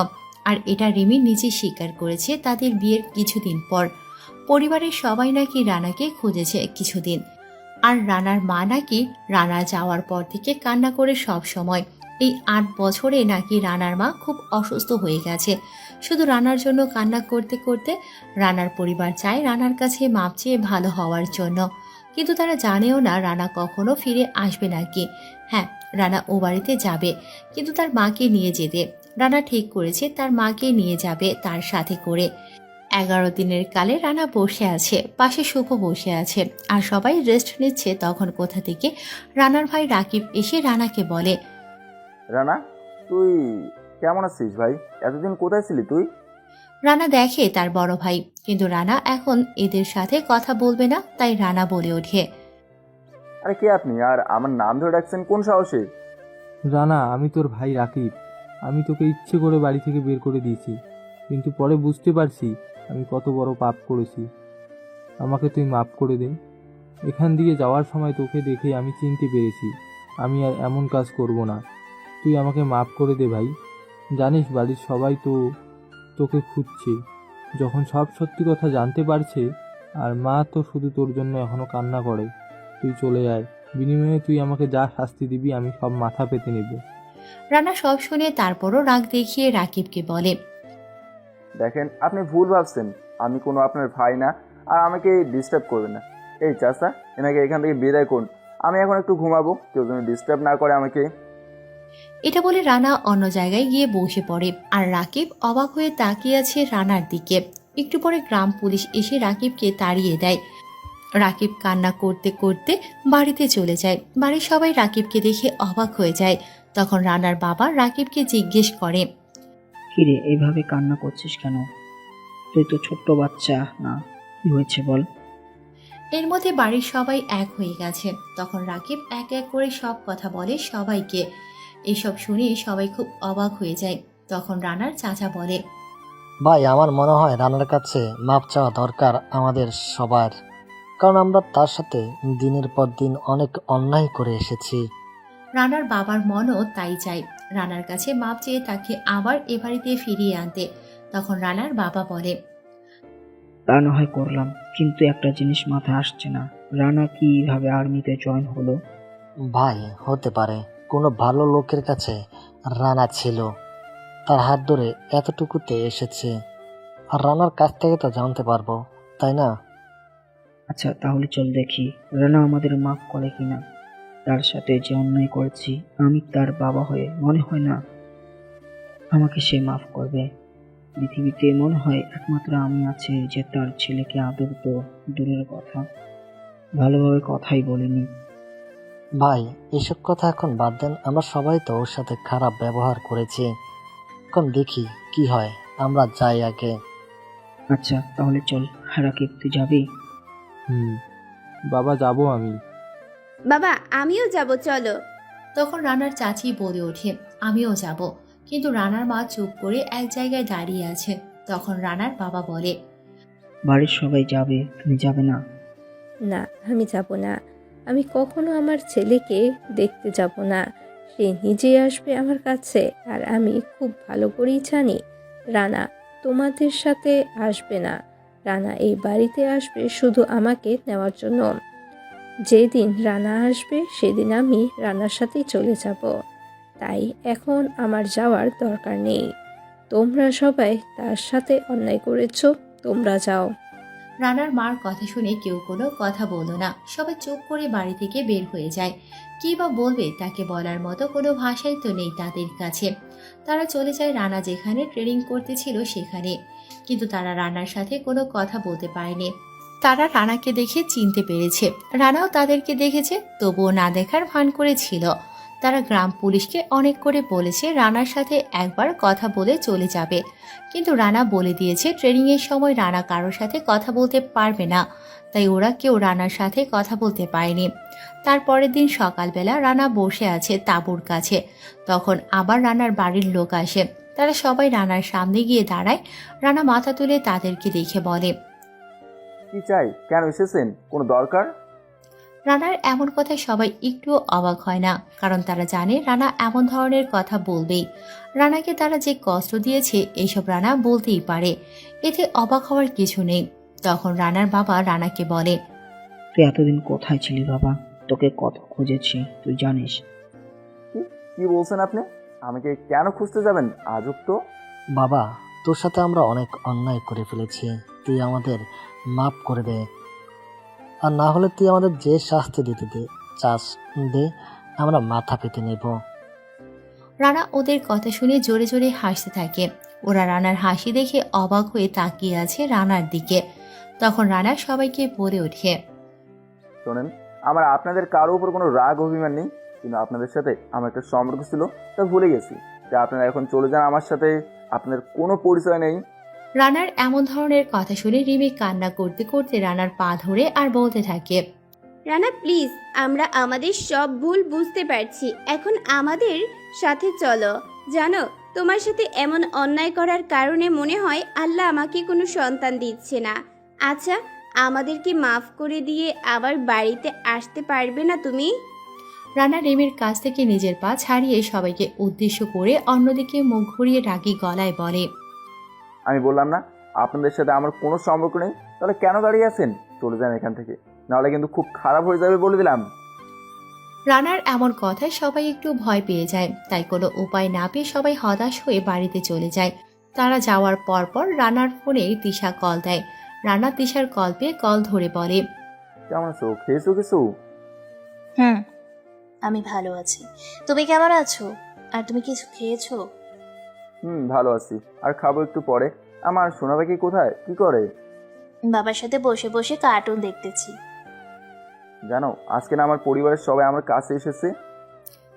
আর এটা রিমি নিজে স্বীকার করেছে তাদের বিয়ের কিছুদিন পর। পরিবারের সবাই নাকি রানাকে খুঁজেছে কিছুদিন। আর রানার মা নাকি রানা যাওয়ার পর থেকে কান্না করে সব সময়। এই 8 বছরে নাকি রানার মা খুব অসুস্থ হয়ে গেছে। শুধু রানার জন্য কান্না করতে করতে। রানার পরিবার চায় রানার কাছে মাপ চেয়ে ভালো হওয়ার জন্য। কিন্তু তারা জানেও না রানা কখনো ফিরে আসবে নাকি। হ্যাঁ, রানা ও বাড়িতে যাবে, কিন্তু তার মাকে নিয়ে যেতে। রানা ঠিক করেছে তার মাকে নিয়ে যাবে তার সাথে করে। 11 দিনের কালে রানা বসে আছে, পাশে শুভ বসে আছে আর সবাই রেস্ট নিচ্ছে। তখন কোথা থেকে রানার ভাই রাকিব এসে রানাকে বলে, রানা, তুই কেমন আছিস ভাই? এতদিন কোথায় ছিলি তুই? রানা দেখে তার বড় ভাই, কিন্তু রানা এখন এদের সাথে কথা বলবে না। তাই রানা বলে ওঠে, আরে কে আপনি আর আমার নাম ধরে ডাকছেন কোন সাহসে? রানা, আমি তোর ভাই রাকিব। আমি তোকে ইচ্ছে করে বাড়ি থেকে বের করে দিয়েছি, কিন্তু পরে বুঝতে পারছি আমি কত বড় পাপ করেছি। আমাকে তুই মাফ করে দে। এখান দিয়ে যাওয়ার সময় তোকে দেখে আমি চিনতে পেরেছি আমি আর এমন কাজ করব না। তুই আমাকে মাফ করে দে ভাই। জানিস বাড়ির সবাই তোকে খুঁজছে। যখন সব সত্যি কথা জানতে পারছে, আর মা তো শুধু তোর জন্য এখনো কান্না করে। তুই চলে আয়, বিনিময়ে তুই আমাকে যা শাস্তি দিবি আমি সব মাথা পেতে নেব। রানা সব শুনে তারপরও রাগ দেখিয়ে রাকিবকে বলে, দেখেন, আপনি ভুল ভাবছেন। আমি কোনো আপনার ভাই না, আর আমাকে ডিস্টার্ব করবেন না। এই চাচা, এনাকে এখান থেকে বিদায় করুন। আমি এখন একটু ঘুমাবো, কেউ যেন ডিস্টার্ব না করে আমাকে। এটা বলে রানা অন্য জায়গায় গিয়ে বসে পড়ে। আর রাকিব অবাক হয়ে তাকিয়ে আছে রানার দিকে। একটু পরে গ্রাম পুলিশ এসে রাকিবকে তাড়িয়ে দেয়। রাকিব কান্না করতে করতে বাড়িতে চলে যায়। বাড়ির সবাই রাকিবকে দেখে অবাক হয়ে যায়। তখন রানার বাবা রাকিবকে জিজ্ঞেস করে, কিরে, এভাবে কান্না করছিস কেন? তুই তো ছোট্ট বাচ্চা না, কি হয়েছে বল? এর মধ্যে বাড়ির সবাই এক হয়ে গেছে। তখন রাকিব এক এক করে সব কথা বলে সবাইকে। এসব শুনে সবাই খুব অবাক হয়ে যায়। তখন রানার চাচা বলে, ভাই, আমার মনে হয় রানার কাছে মাপ চাওয়া দরকার আমাদের সবার, কারণ আমরা তার সাথে দিনের পর দিন অনেক অন্যায় করে এসেছি। রানার বাবার মনও তাই চায়, রানার কাছে মাপ চেয়ে তাকে আবার এ বাড়িতে ফিরিয়ে আনতে। তখন রানার বাবা বলে, তা না হয় করলাম, কিন্তু একটা জিনিস মাথায় আসছে না, রানা কিভাবে আর্মিতে জয়েন হলো? ভাই, হতে পারে কোনো ভালো লোকের কাছে রানা ছিল, তার হাত ধরে এতটুকুতে এসেছে। আর রানার কাছ থেকে তো জানতে পারবো, তাই না? আচ্ছা, তাহলে চল দেখি রানা আমাদের মাফ করে কিনা। তার সাথে যে অন্যায় করেছি, আমি তার বাবা হয়ে মনে হয় না আমাকে সে মাফ করবে। পৃথিবীতে মনে হয় একমাত্র আমি আছে যে তার ছেলেকে আদর তো দূরের কথা, ভালোভাবে কথাই বলিনি। ভাই, এসব কথা এখন বাদ দেন। আমরা সবাই তো ওর সাথে খারাপ ব্যবহার করেছি। এখন দেখি কি হয়, আমরা যাই আগে। আচ্ছা তাহলে চল। রাকিব তুই যাবি? হুম বাবা, যাবো আমি। বাবা আমিও যাব, চলো। তখন রানার চাচি বলে ওঠে, আমিও যাব। কিন্তু রানার মা চুপ করে এক জায়গায় দাঁড়িয়ে আছে। তখন রানার বাবা বলে, বাড়ির সবাই যাবে, তুমি যাবে না? না, আমি যাব না। আমি কখনো আমার ছেলেকে দেখতে যাব না। সে নিজেই আসবে আমার কাছে। আর আমি খুব ভালো করেই জানি রানা তোমাদের সাথে আসবে না। রানা এই বাড়িতে আসবে শুধু আমাকে নেওয়ার জন্য। যেদিন রানা আসবে সেদিন আমি রানার সাথেই চলে যাব। তাই এখন আমার যাওয়ার দরকার নেই। তোমরা সবাই তার সাথে অন্যায় করেছো, তোমরা যাও। রানার মার কথা শুনে কেউ কোনো কথা বলল না। সবাই চুপ করে বাড়ি থেকে বের হয়ে যায়। কি বা বলবে, তাকে বলার মতো কোনো ভাষাই তো নেই তাদের কাছে। তারা চলে যায় রানা যেখানে ট্রেনিং করতেছিল সেখানে। কিন্তু তারা রানার সাথে কোনো কথা বলতে পারেনি। তারা রানাকে দেখে চিনতে পেরেছে। রানাও তাদেরকে দেখেছে, তবুও না দেখার ভান করেছিল। তারা গ্রাম পুলিশকে অনেক করে বলেছে রানার সাথে একবার কথা বলে চলে যাবে। কিন্তু রানা বলে দিয়েছে ট্রেনিংয়ের সময় রানা কারোর সাথে কথা বলতে পারবে না। তাই ওরা কেউ রানার সাথে কথা বলতে পারেনি। তারপরের দিন সকালবেলা রানা বসে আছে তাঁবুর কাছে। তখন আবার রানার বাড়ির লোক আসে। তারা সবাই রানার সামনে গিয়ে দাঁড়ায়। রানা মাথা তুলে তাদেরকে দেখে বলে, কি চাই? কেন এসেছেন? কোনো দরকার? রানার এমন কথায় সবাই একটুও অবাক হয় না, কারণ তারা জানে রানা এমন ধরনের কথা বলবেই। রানাকে তারা যে কষ্ট দিয়েছে এসব রানা বলতেই পারে, এতে অবাক হওয়ার কিছু নেই। তখন রানার বাবা রানাকে বলে, তুই এতদিন কোথায় ছিলি বাবা? তোকে কত খুঁজেছি তুই জানিস? কি বলছেন আপনি? আমাকে কেন খুঁজতে যাবেন? আজব তো। বাবা, তোর সাথে আমরা অনেক অন্যায় করে ফেলেছি, তুই আমাদের মাফ করে দে। আর না হলে তুই আমাদের যে শাস্তি দিতে চাস দে, আমরা মাথা পেতে নেব। রানা ওদের কথা শুনে জোরে জোরে হাসতে থাকে। ওরা রানার হাসি দেখে অবাক হয়ে তাকিয়ে আছে রানার দিকে। তখন রানা সবাইকে বলে ওঠে, শোনেন, আমার আপনাদের কারো উপর কোনো রাগ অভিমান নেই, কিন্তু আপনাদের সাথে আমার একটা সম্পর্ক ছিল, তা ভুলে গেছি। তা আপনারা এখন চলে যান, আমার সাথে আপনাদের কোনো পরিচয় নেই। রানার এমন ধরনের কথা শুনে রিমি কান্না করতে করতে রানার পা ধরে আর বলতে থাকে, রানা প্লিজ, আমরা আমাদের সব ভুল বুঝতে পারছি, এখন আমাদের সাথে চলো। জানো, তোমার সাথে এমন অন্যায় করার কারণে মনে হয় আল্লাহ আমাকে কোনো সন্তান দিচ্ছে না। আচ্ছা, আমাদেরকে মাফ করে দিয়ে আবার বাড়িতে আসতে পারবে না তুমি? রানা রিমির কাছ থেকে নিজের পা ছাড়িয়ে সবাইকে উদ্দেশ্য করে অন্যদিকে মুখ ঘুরিয়ে রাগী গলায় বলে, আমি বললাম না আপনাদের সাথে আমার কোনো সম্পর্ক নেই, তাহলে কেন দাঁড়িয়ে আছেন? চলে যান এখান থেকে, নাহলে কিন্তু খুব খারাপ হয়ে যাবে বলে দিলাম। রানার এমন কথায় সবাই একটু ভয় পেয়ে যায়। তাই কোনো উপায় না পেয়ে সবাই হতাশ হয়ে বাড়িতে চলে যায়। তারা যাওয়ার পর রানার ফোনে তিশা কল দেয়। রানা তিশার কল পেয়ে কল ধরে বলে, কেমন আছো? খেয়েছো কিছু? হুম, আমি ভালো আছি। তুমি কেমন আছো? আর তুমি কিছু খেয়েছো? ভালো আছি, আর খাবো একটু পরে। আমার সোনা পাখি কোথায়, কি করে? বাবার সাথে বসে বসে কার্টুন দেখতেছি। জানো, আজকে না আমার পরিবারের সবাই আমার কাছে এসেছে।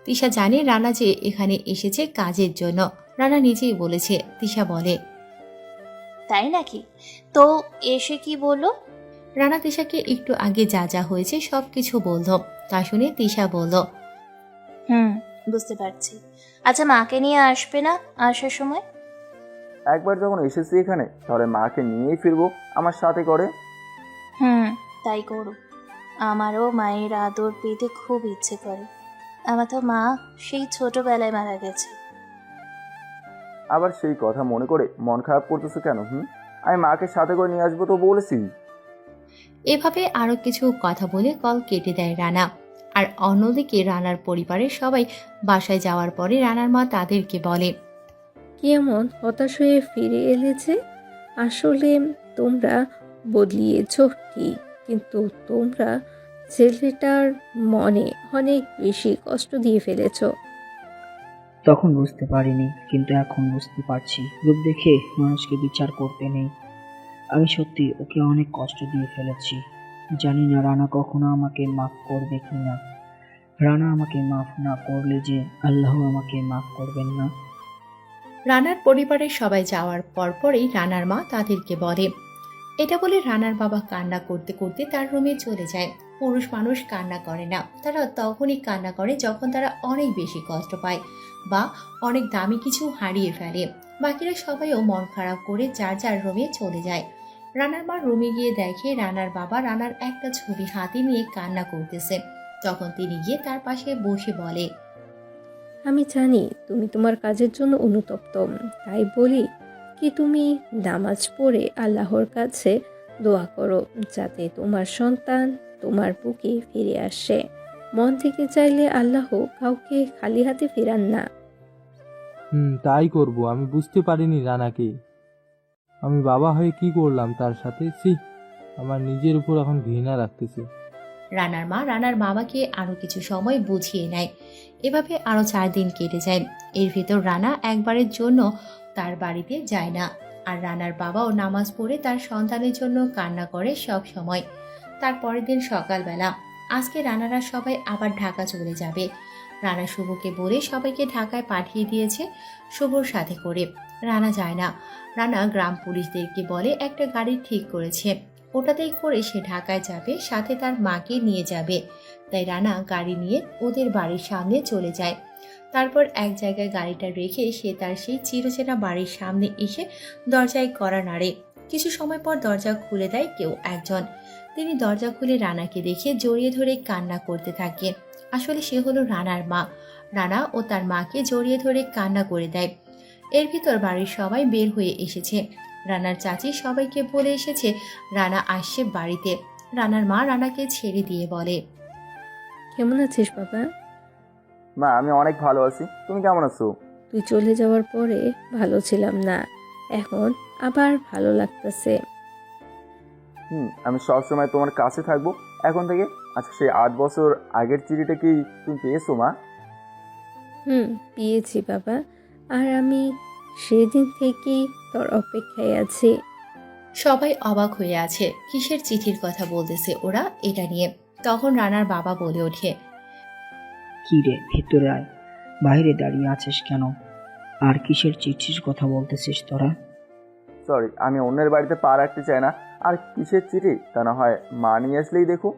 তিশা জানে রানা যে এখানে এসেছে কাজের জন্য। রানা নিজেই বলেছে। তিশা বলে, তাই নাকি? তো এসে কি বললো? রানা তিশাকে একটু আগে যা যা হয়েছে সবকিছু বলল। তা শুনে তিশা বলল, বুঝতে পারছি। আচ্ছা, মাকে নিয়ে আসবে না আসার সময়? একবার যখন এসেছি এখানে, তাহলে মাকে নিয়েই ফিরবো আমার সাথে করে। তাই করো। আমারও মায়ের আদর পেতে খুব ইচ্ছে করে। আমার তো মা সেই ছোটবেলায় মারা গেছে। আবার সেই কথা মনে করে মন খারাপ করতেছো কেন? আমি মাকে সাথে করে নিয়ে আসবো তো বলেছি। এভাবে আরো কিছু কথা বলে কল কেটে দেয় রানা। আর অন্যদিকে রানার পরিবারের সবাই বাসায় যাওয়ার পরে রানার মা তাদেরকে বলে, কি এমন হতাশ হয়ে ফিরে এলে যে? আসলে তোমরা বদলিয়েছ ঠিক, কিন্তু তোমরা ছেলেটার মনে অনেক বেশি কষ্ট দিয়ে ফেলেছ। তখন বুঝতে পারিনি, কিন্তু এখন বুঝতে পারছি। রূপ দেখে মানুষকে বিচার করতে নেই। আমি সত্যি ওকে অনেক কষ্ট দিয়ে ফেলেছি। জানি না রানা কখনো আমাকে মাফ করবে কিনা। রানা আমাকে মাফ না করলে যে আল্লাহ আমাকে মাফ করবেন না। রানার পরিবারের সবাই যাওয়ার পরপরই রানার মা তাদেরকে বলে। এটা বলে রানার বাবা কান্না করতে করতে তার রুমে চলে যায়। পুরুষ মানুষ কান্না করে না, তারা তখনই কান্না করে যখন তারা অনেক বেশি কষ্ট পায় বা অনেক দামি কিছু হারিয়ে ফেলে। বাকিরা সবাইও মন খারাপ করে যার যার রুমে চলে যায়। রানার মা রুমে গিয়ে দেখে রানার বাবা রানার একটা ছবি হাতে নিয়ে কান্না করতেছে। তখন তিনি গিয়ে তার পাশে বসে বলে, আমি জানি তুমি তোমার কাজের জন্য অনুতপ্ত, তাই বলি কি তুমি নামাজ পড়ে আল্লাহর কাছে দোয়া করো যাতে তোমার সন্তান তোমার বুকে ফিরে আসে। মন থেকে চাইলে আল্লাহ কাউকে খালি হাতে ফেরান না। তাই করব। আমি বুঝতে পারিনি রানাকে। আমি বাবা হয়ে কি করলাম তার সাথে। আমার নিজের উপর এখন ঘৃণা রাখতেছে। রানার মা রানার বাবাকে আরো কিছু সময় বুঝিয়ে নেয়। এভাবে আরো 4 দিন কেটে যায়। এর ভেতর রানা একবারের জন্য তার বাড়িতে যায় না। আর রানার বাবাও নামাজ পড়ে তার সন্তানের জন্য কান্না করে সব সময়। তার পরের দিন সকালবেলা আজকে রানারা সবাই আবার ঢাকা চলে যাবে। রানা শুভকে বলে সবাইকে ঢাকায় পাঠিয়ে দিয়েছে শুভর সাথে করে। রানা যায় না। রানা গ্রাম পুলিশদেরকে বলে একটা গাড়ি ঠিক করেছে, ওটাতেই করে সে ঢাকায় যাবে, সাথে তার মাকে নিয়ে যাবে। তাই রানা গাড়ি নিয়ে ওদের বাড়ির সামনে চলে যায়। তারপর এক জায়গায় গাড়িটা রেখে সে তার সেই চিরচেনা বাড়ির সামনে এসে দরজায় কড়া নাড়ে। কিছু সময় পর দরজা খুলে দেয় কেউ একজন। তিনি দরজা খুলে রানাকে দেখে জড়িয়ে ধরে কান্না করতে থাকে। আসলে সে হলো রানার মা। রানা ও তার মাকে জড়িয়ে ধরে কান্না করে দেয়। এর ভিতর বাড়ির সবাই বের হয়ে এসেছে। রানার চাচি সবাইকে বলে এসেছে রানা আসছে বাড়িতে। রানার মা রানাকে ছেড়ে দিয়ে বলে, কেমন আছিস বাবা? মা আমি অনেক ভালো আছি, তুমি কেমন আছো? তুই চলে যাওয়ার পরে ভালো ছিলাম না, এখন আবার ভালো লাগতেছে। আমি সবসময় তোমার কাছে থাকবো এখন থেকে। আচ্ছা, সেই 8 বছর আগের চিঠিটা কি তুমি পেয়েছো মা? পেয়েছি বাবা, আর আমি সেদিন থেকেই তোর অপেক্ষায় আছি। সবাই অবাক হয়ে আছে কিসের চিঠির কথা বলতেছে ওরা এটা নিয়ে। তখন রানার বাবা বলে ওঠে, কি রে, ভিতরে আয়। বাইরে দাঁড়িয়ে আছিস কেন? আর কিসের চিঠির কথা বলতেছিস তোরা? সরি, আমি অন্যের বাড়িতে পা রাখতে চাই না। আর কিসের চিঠি তা না হয় মা নিয়ে আসলেই দেখো।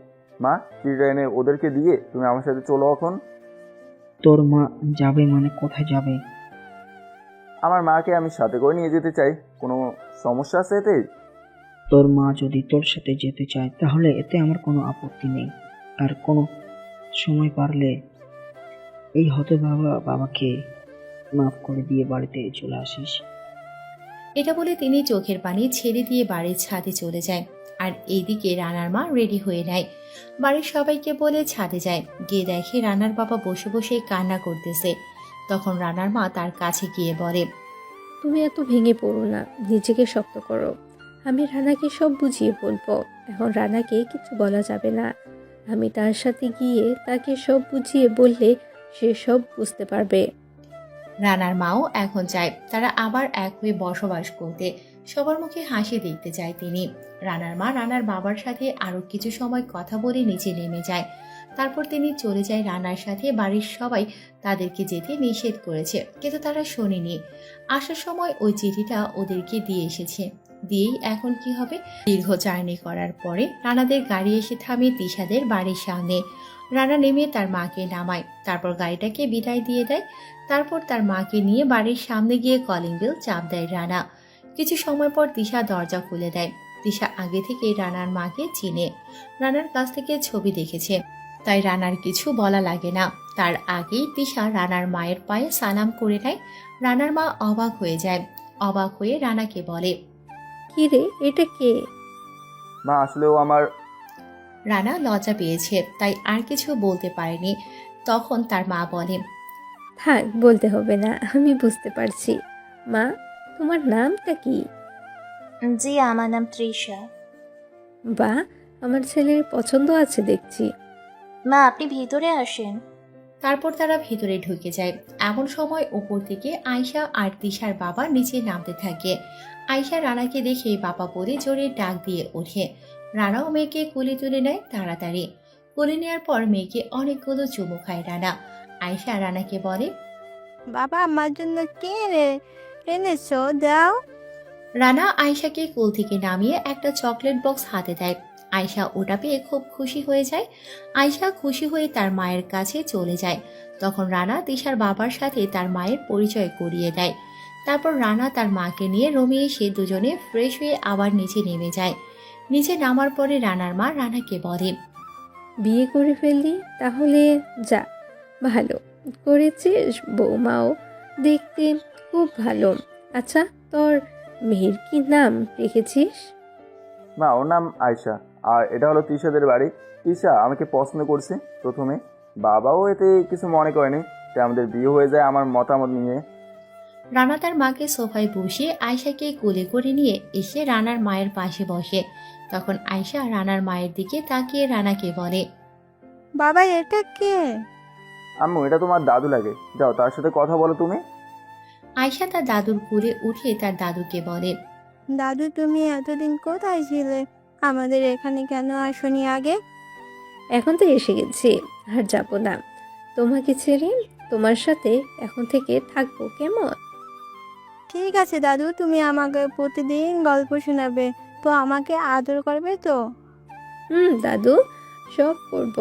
মা, চিঠিটা এনে ওদেরকে দিয়ে তুমি আমার সাথে চলো এখন। তোর মা যাবে মানে কোথায় যাবে? আমার মাকে আমি সাথে করে নিয়ে যেতে চাই। কোনো সমস্যা আছে এতে? তোর মা যদি তোর সাথে যেতে চায় তাহলে এতে আমার কোনো আপত্তি নেই। আর কোনো সময় পারলে এই বাবাকে মাফ করে দিয়ে বাড়িতে চলে আসিস। এটা বলে তিনি চোখের পানি ছেড়ে দিয়ে বাড়ির ছাদে চলে যায়। আর এইদিকে রানার মা রেডি হয়ে নেয়, বাড়ির সবাইকে বলে ছাদে যায়। গিয়ে দেখে রানার বাবা বসে বসে কান্না করতেছে। তখন রানার মা তার কাছে গিয়ে বলে, তুমি এত ভেঙে পড়ো না, নিজেকে শক্ত করো। আমি রানাকে সব বুঝিয়ে বলবো। এখন রানাকে কিছু বলা যাবে না। আমি তার সাথে গিয়ে তাকে সব বুঝিয়ে বললে সে সব বুঝতে পারবে। রানার মাও এখন চায় তারা আবার এক হয়ে বসবাস করতে। সবার মুখে হাসি দেখতে চায় তিনি। রানার মা রানার বাবার সাথে আরো কিছু সময় কথা বলে নিচে নেমে যায়। তারপর তিনি চলে যায় রানার সাথে। বাড়ির সবাই তাদেরকে যেতে নিষেধ করেছে, কিন্তু তারা শোনেনি। আসার সময় ওই চিঠিটা ওদেরকে দিয়ে এসেছে। দিয়েই এখন কি হবে? দীর্ঘ জার্নি করার পরে রানাদের গাড়ি এসে থামে তিশাদের বাড়ির সামনে। রানা নেমে তার মাকে নামায়, তারপর গাড়িটাকে বিদায় দিয়ে দেয়। তারপর তার মাকে নিয়ে বাড়ির সামনে গিয়ে কলিং বেল চাপ দেয় রানা। কিছু সময় পর তিশা দরজা খুলে দেয়। তিশা আগে থেকে রানার মাকে চিনে, রানার কাছ থেকে ছবি দেখেছে, তাই রানার কিছু বলা লাগে না। তার আগেই তিশা রানার মায়ের পায়ে সালাম করে নেয়। রানার মা অবাক হয়ে যায়। অবাক হয়ে রানাকে বলে, কি রে, এটা কে? মা, আসলে ও আমার। রানা লজ্জা পেয়েছে, তাই আর কিছু বলতে পারেনি। তখন তার মা বলে, থাক, বলতে হবে না, আমি বুঝতে পারছি। মা, তোমার নামটা কি? জি, আমার নাম তৃষা। বা, আমার ছেলের পছন্দ আছে দেখছি। মা, আপনি ভিতরে আসেন। তারপর তারা ভিতরে ঢুকে যায়। এমন সময় উপর থেকে আয়শা আর তিশার বাবা নিচে নামতে থাকে। আয়শা রানাকে দেখে বাবা বলে জোরে ডাক দিয়ে ওঠে। রানাও মেয়েকে কোলে তুলে নেয় তাড়াতাড়ি। কোলে নেওয়ার পর মেয়েকে অনেকগুলো চুমু খায় রানা। আয়শা রানাকে বলে, বাবা, আমার জন্য কে রে এনেছো, দাও। রানা আয়শাকে কোল থেকে নামিয়ে একটা চকলেট বক্স হাতে দেয়। আয়শা ওটা পেয়ে খুব খুশি হয়ে যায়। আয়শা খুশি হয়ে তার মায়ের কাছে চলে যায়। তখন রানা তিশার বাবার সাথে তার মায়ের পরিচয় করিয়ে দেয়। তারপর রানা তার মাকে নিয়ে রুমে এসে দুজনে ফ্রেশ হয়ে আবার নিচে নেমে যায়। নিচে নামার পরে রানার মা রানাকে বলে, বিয়ে করে ফেললি তাহলে? যা, ভালো করেছিস, বৌমাও দেখতে খুব ভালো। আচ্ছা, তোর মেয়ের কি নাম রেখেছিস? মা, ওর নাম আয়শা, আর এটা হলো তিশাদের বাড়ি। তিশা আমাকে পছন্দ করছে প্রথমে, বাবাও এতে কিছু মনে করেনি, তাই আমাদের বিয়ে হয়ে যায় আমার মতামত নিয়ে। রানা তার মাকে সোফায় বসিয়ে আয়শাকে কোলে করে নিয়ে এসে রানার মায়ের পাশে বসে। তখন আয়শা রানার মায়ের দিকে তাকিয়ে রানাকে বলে, বাবা, এটা কে? আম্মু, এটা তোমার দাদু লাগে, যাও তার সাথে কথা বলো তুমি। আয়শা তার দাদুর কোলে উঠে তার দাদুকে বলে, দাদু, তুমি এতদিন কোথায় ছিলে? আমাদের এখানে কেন আসনি আগে? এখন তো এসে গেছি, আর যাব না তোমাকে ছেড়ে। তোমার সাথে এখন থেকে থাকবো, কেমন? ঠিক আছে দাদু, তুমি আমাকে প্রতিদিন গল্প শোনাবে তো, আমাকে আদর করবে তো? দাদু, সব করব।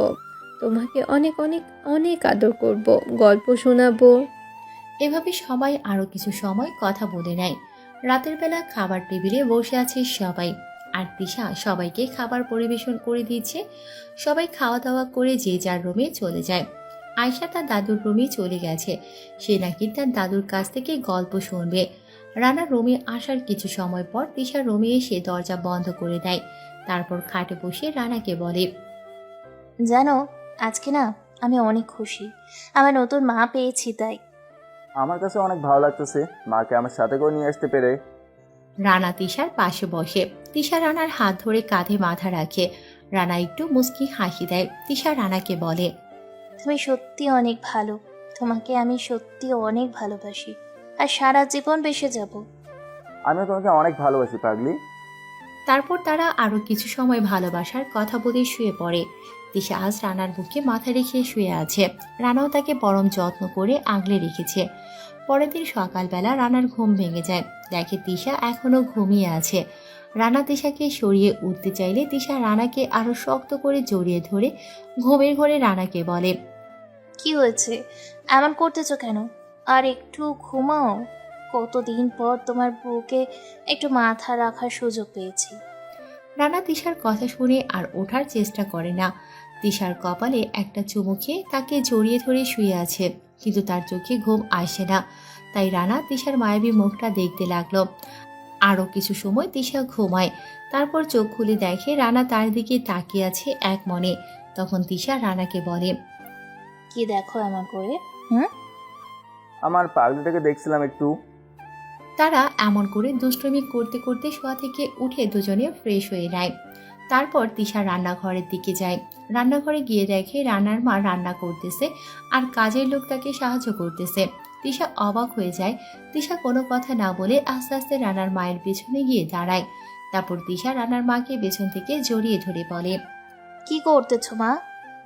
তোমাকে অনেক অনেক অনেক আদর করব, গল্প শোনাবো। এভাবে সবাই আরো কিছু সময় কথা বলে নেয়। রাতের বেলা খাবার টেবিলে বসে আছে সবাই, আর তিশা সবাইকে খাবার পরিবেশন করে দিচ্ছে। সবাই খাওয়া দাওয়া করে যে যার রুমে চলে যায়। আয়শা তার দাদুর রুমে চলে গেছে, সে নাকি তার দাদুর কাছ থেকে গল্প শুনবে। রানা রুমে আসার কিছু সময় পর তিশা রুমে এসে দরজা বন্ধ করে দেয়। তারপর খাটে বসে রানাকে বলে, জানো, আজকে না আমি অনেক খুশি, আমার নতুন মা পেয়েছি তাই। আমার কাছে অনেক ভালো লাগতেছে মাকে আমার সাথে করে নিয়ে আসতে পেরে। রানা তিশার পাশে বসে। তিশা রানার হাত ধরে কাঁধে মাথা রাখে। রানা একটু মুচকি হাসি দেয়। তিশা রানাকে বলে, তুমি সত্যি অনেক ভালো, তোমাকে আমি সত্যি অনেক ভালোবাসি, আর সারা জীবন বেসে যাব। আমিও তোমাকে অনেক ভালোবাসি পাগলি। তারপর তারা আরো কিছু সময় ভালোবাসার কথা বলে শুয়ে পড়ে। তিশা আজ রানার বুকে মাথা রেখে শুয়ে আছে। রানাও তাকে পরম যত্ন করে আগলে রেখেছে। পরের দিন সকালবেলা রানার ঘুম ভেঙে যায়, দেখে তিশা এখনো ঘুমিয়ে আছে। রানা তিশাকে সরিয়ে উঠতে চাইলে তিশা রানাকে আরো শক্ত করে জড়িয়ে ধরে ঘুমের ঘরে রানাকে বলে, কি হয়েছে, এমন করতেছো কেন? আর একটু ঘুমাও, কতদিন পর তোমার বুকে একটু মাথা রাখার সুযোগ পেয়েছি। রানা তিশার কথা শুনে আর ওঠার চেষ্টা করে না। তিশার কপালে একটা চুমু খেয়ে তাকে জড়িয়ে ধরে শুয়ে আছে, কিন্তু তার চোখে ঘুম আসে না। তাই রানা তিশার মায়াবী মুখটা দেখতে লাগলো। আরো কিছু সময় তিশা ঘুমায়। তারপর চোখ খুলে দেখে রানা তার দিকে তাকিয়ে আছে এক মনে। তখন তিশা রানাকে বলে, কি দেখো এমন করে? আমার পাগলিটাকে দেখছিলাম একটু। তারা এমন করে দুষ্টুমি করতে করতে শোয়া থেকে উঠে দুজনে ফ্রেশ হয়ে নেয়। তারপর তিশা রান্নাঘরের দিকে যায়। রান্নাঘরে গিয়ে দেখে রান্নার মা রান্না করতেছে আর কাজের লোক তাকে সাহায্য করতেছে। তিশা অবাক হয়ে যায়। তিশা কোনো কথা না বলে আস্তে আস্তে রান্নার মায়ের পেছনে গিয়ে দাঁড়ায়। তারপর তিশা রান্নার মাকে পেছন থেকে জড়িয়ে ধরে বলে, কি করতেছো মা?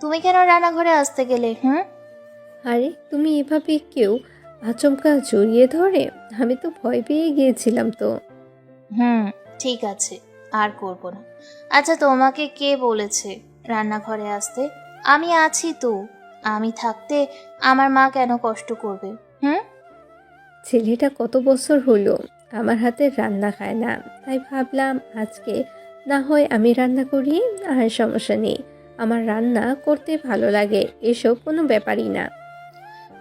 তুমি কেন রান্নাঘরে আসতে গেলে? আরে, তুমি এভাবে কেউ আচমকা জড়িয়ে ধরে? আমি তো ভয় পেয়ে গিয়েছিলাম তো। ঠিক আছে, আর করব না। আচ্ছা, তোমাকে কে বলেছে রান্নাঘরে আসতে? আমি আছি তো, আমি থাকতে আমার মা কেন কষ্ট করবে? ছেলেটা কত বছর হলো আমার হাতে রান্না খায় না, তাই ভাবলাম আজকে না হয় আমি রান্না করি। আর সমস্যা নেই, আমার রান্না করতে ভালো লাগে, এসব কোনো ব্যাপারই না।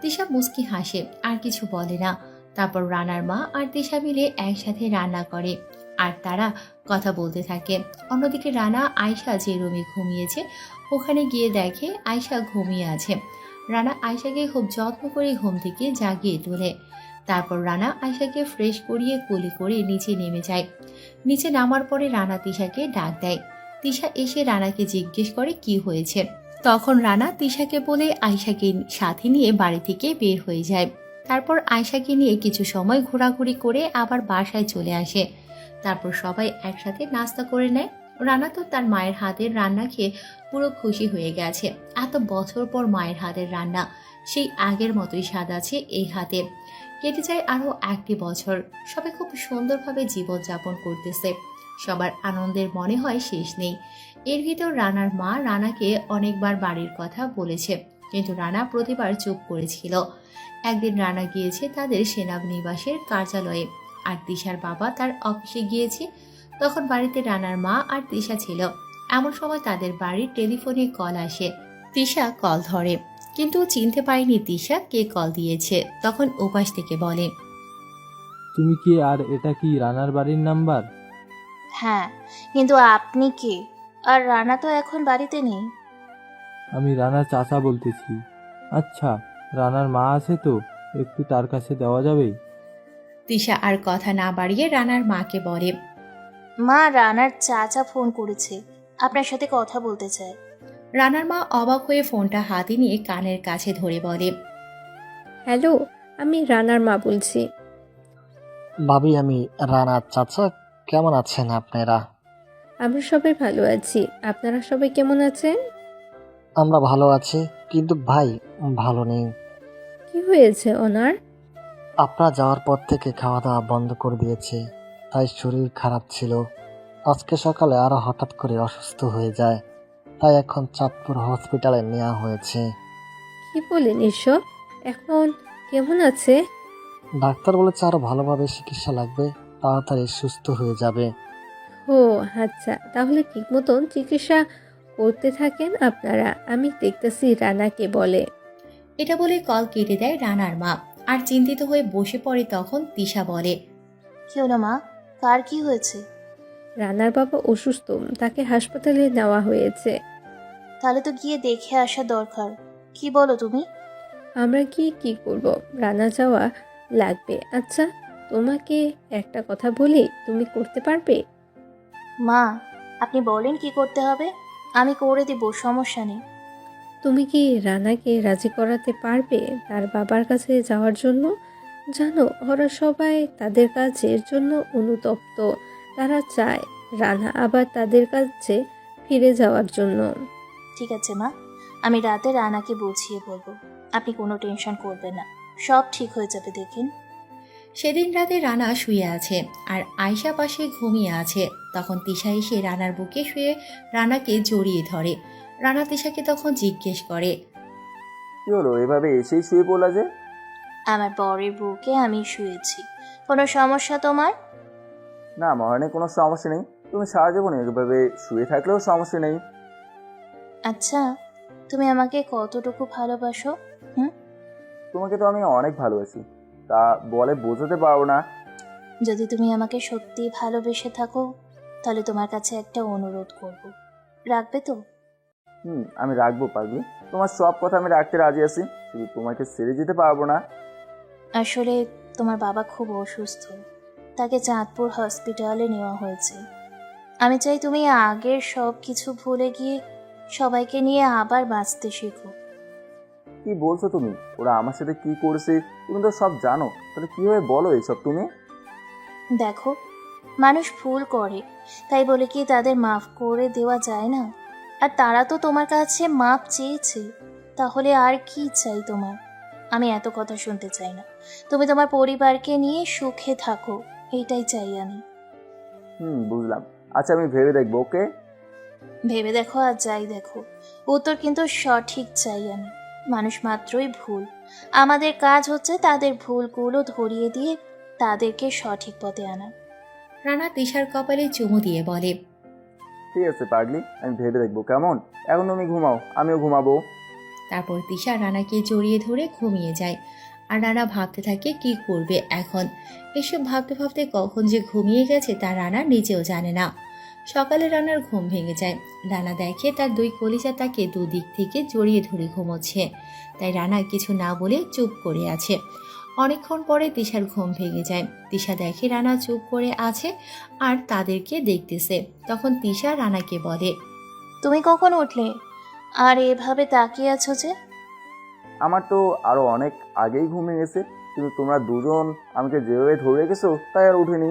তিশা মুচকি হাসে, আর কিছু বলে না। তারপর রানার মা আর তিশা মিলে একসাথে রান্না করে আর তারা কথা বলতে থাকে। অন্যদিকে রানা আয়শা যে রুমে ঘুমিয়েছে ওখানে গিয়ে দেখে আয়শা ঘুমিয়ে আছে। রানা আয়শাকে খুব যত্ন করে ঘুম থেকে জাগিয়ে তোলে। তারপর রানা আয়শাকে ফ্রেশ করিয়ে কোলে করে নিচে নেমে যায়। নিচে নামার পরে রানা তিশাকে ডাক দেয়। তিশা এসে রানাকে জিজ্ঞেস করে কি হয়েছে। তখন রানা তিশাকে বলে আয়শাকে সাথে নিয়ে বাড়ি থেকে বের হয়ে যায়। তারপর আয়শাকে নিয়ে কিছু সময় ঘোরাঘুরি করে আবার বাসায় চলে আসে। তারপর সবাই একসাথে নাস্তা করে নেয়। রানা তো তার মায়ের হাতের রান্না খেয়ে পুরো খুশি হয়ে গেছে। এত বছর পর মায়ের হাতের রান্না, সেই আগের মতোই স্বাদ আছে এই হাতে। কেটে যায় আরও 1টি বছর। সবাই খুব সুন্দরভাবে জীবনযাপন করতেছে। সবার আনন্দের মনে হয় শেষ নেই। এর ভিতর রানার মা রানাকে অনেকবার বাড়ির কথা বলেছে, কিন্তু রানা প্রতিবার চুপ করেছিল। একদিন রানা গিয়েছে তাদের সেনানিবাসের কার্যালয়ে, আর তিশার বাবা তার অফিসে গিয়েছে। তখন বাড়িতে রানার মা আর তিশা ছিল। এমন সময় তাদের বাড়ির টেলিফোনে কল আসে। তিশা কল ধরে, কিন্তু চিনতে পারেনি তিশা কে কল দিয়েছে। তখন ওপাশ থেকে বলে, তুমি কি আর এটা কি রানার বাড়ির নাম্বার? হ্যাঁ, কিন্তু আপনি কে? আর রানা তো এখন বাড়িতে নেই। আমি রানার চাচা বলতেছি। আচ্ছা, রানার মা আছে তো, একটু তার কাছে দেওয়া যাবে? তিশা আর কথা না বাড়িয়ে রানার মাকে বলে, মা, রানার চাচা ফোন করেছে, আপনার সাথে কথা বলতে চায়। রানার মা অবাক হয়ে ফোনটা হাতে নিয়ে কানের কাছে ধরে বলে, হ্যালো, আমি রানার মা বলছি। ভাবি, আমি রানার চাচা। কেমন আছেন আপনারা? আমরা সবাই ভালো আছি, আপনারা সবাই কেমন আছেন? আমরা ভালো আছি, কিন্তু ভাই ভালো নেই। কি হয়েছে ওনার? আপনারা যাওয়ার পর থেকে খাওয়া দাওয়া বন্ধ করে দিয়েছে, তাই শরীর খারাপ ছিল। আজকে সকালে আরো হঠাৎ করে অসুস্থ হয়ে যায়, তাই এখন চাঁদপুর হসপিটালে নেওয়া হয়েছে। কি বলেন এসব? এখন কেমন আছে? ডাক্তার বলেছে আরো ভালোভাবে চিকিৎসা লাগবে, তাড়াতাড়ি সুস্থ হয়ে যাবে। ও আচ্ছা, তাহলে ঠিক মতন চিকিৎসা করতে থাকেন আপনারা, আমি দেখতেছি রানাকে বলে। এটা বলে কল কেটে দেয় রানার মা, আর চিন্তিত হয়ে বসে পড়ে। তখন তিশা বলে, কি হলো মা, কার কি হয়েছে? রানার বাবা অসুস্থ, তাকে হাসপাতালে নেওয়া হয়েছে। তাহলে তো গিয়ে দেখে আসা দরকার। কি বলো তুমি? আমরা গিয়ে কি করব? রানা যাওয়া লাগবে। আচ্ছা, তোমাকে একটা কথা বলি, তুমি করতে পারবে? মা, আপনি বলেন কি করতে হবে, আমি করে দেব, সমস্যা নেই। তুমি কি রানাকে রাজি করাতে পারবে তার বাবার কাছে যাওয়ার জন্য? জানো, ওরা সবাই তাদের কাজের জন্য অনুতপ্ত। তারা চায় রানা আবার তাদের কাছে ফিরে যাওয়ার জন্য। ঠিক আছে মা, আমি রাতে রানাকে বুঝিয়ে বলবো। আপনি কোনো টেনশন করবেন না, সব ঠিক হয়ে যাবে, দেখেন। সেদিন রাতে রানা শুয়ে আছে আর আয়শা পাশে ঘুমিয়ে আছে। তখন তিশা এসে রানার বুকে শুয়ে রানাকে জড়িয়ে ধরে। রানা তিশাকে তখন জিজ্ঞেস করে, কি হলো, এভাবে এসেই শুয়ে পড়লা যে? আমার বরের বুকে আমি শুয়েছি, কোনো সমস্যা তোমার? না মহারানী, কোনো সমস্যা নেই। তুমি সারা জীবন এভাবে শুয়ে থাকলেও সমস্যা নেই। আচ্ছা, তুমি আমাকে কতটুকু ভালোবাসো? তোমাকে তো আমি অনেক ভালোবাসি, তা বলে বোঝাতে পারবো না। যদি তুমি আমাকে সত্যি ভালোবেসে থাকো, তাহলে তোমার কাছে একটা অনুরোধ করব, রাখবে তো? আমি রাখবো পাগলি, তোমার সব কথা আমি রাখতে রাজি আছি, শুধু তোমাকে ছেড়ে যেতে পারবো না। আসলে তোমার বাবা খুব অসুস্থ, তাকে চাঁদপুর হসপিটালে নেওয়া হয়েছে। আমি চাই তুমি আগের সব কিছু ভুলে গিয়ে সবাইকে নিয়ে আবার বাঁচতে শেখো। কি বলছো তুমি? ওরা আমার সাথে কি করেছে তুমি তো সব জানো, তাহলে কিভাবে বলো এইসব তুমি? দেখো, মানুষ ভুল করে, তাই বলে কি তাদের মাফ করে দেওয়া যায় না? আর তারা তো তোমার কাছে মাপ চেয়েছে, তাহলে আর কি চাই তোমার? আমি এত কথা শুনতে চাই না, তুমি তোমার পরিবারকে নিয়ে সুখে থাকো, এইটাই চাই আমি। বুঝলাম। আচ্ছা, আমি ভেবে দেখবো। ওকে, ভেবে দেখো আর যাই দেখো, উত্তর কিন্তু সঠিক চাই আমি। মানুষ মাত্রই ভুল, আমাদের কাজ হচ্ছে তাদের ভুলগুলো ধরিয়ে দিয়ে তাদেরকে সঠিক পথে আনা। রানা তিশার কপালে চুমু দিয়ে বলে, ঠিক আছে পাগলি, আমি ভেবে দেখবো। কেমন? এখন তুমি ঘুমাও, আমিও ঘুমাবো। তারপর তিশা রানাকে জড়িয়ে ধরে ঘুমিয়ে যায়। আর রানা ভাবতে থাকে কি করবে এখন। এসব ভাবতে ভাবতে কখন যে ঘুমিয়ে গেছে তা রানা নিজেও জানে না। সকালে রানার ঘুম ভেঙে যায়। রানা দেখে তার দুই কলিজা তাকে দুদিক থেকে জড়িয়ে ধরে ঘুমোচ্ছে। তাই রানা কিছু না বলে চুপ করে আছে। অনেকক্ষণ পরে তিশার ঘুম ভেঙে যায়। তিশা দেখে রানা চুপ করে আছে আর তাদেরকে দেখতেছে। তখন তিশা রানাকে বলে, তুমি কখন উঠলে আর এভাবে তাকিয়ে আছো যে? আমার তো আরো অনেক আগেই ঘুমিয়ে গেছে, কিন্তু তোমরা দুজন আমাকে যেভাবে ধরে রেখেছো তাই আর উঠিনি।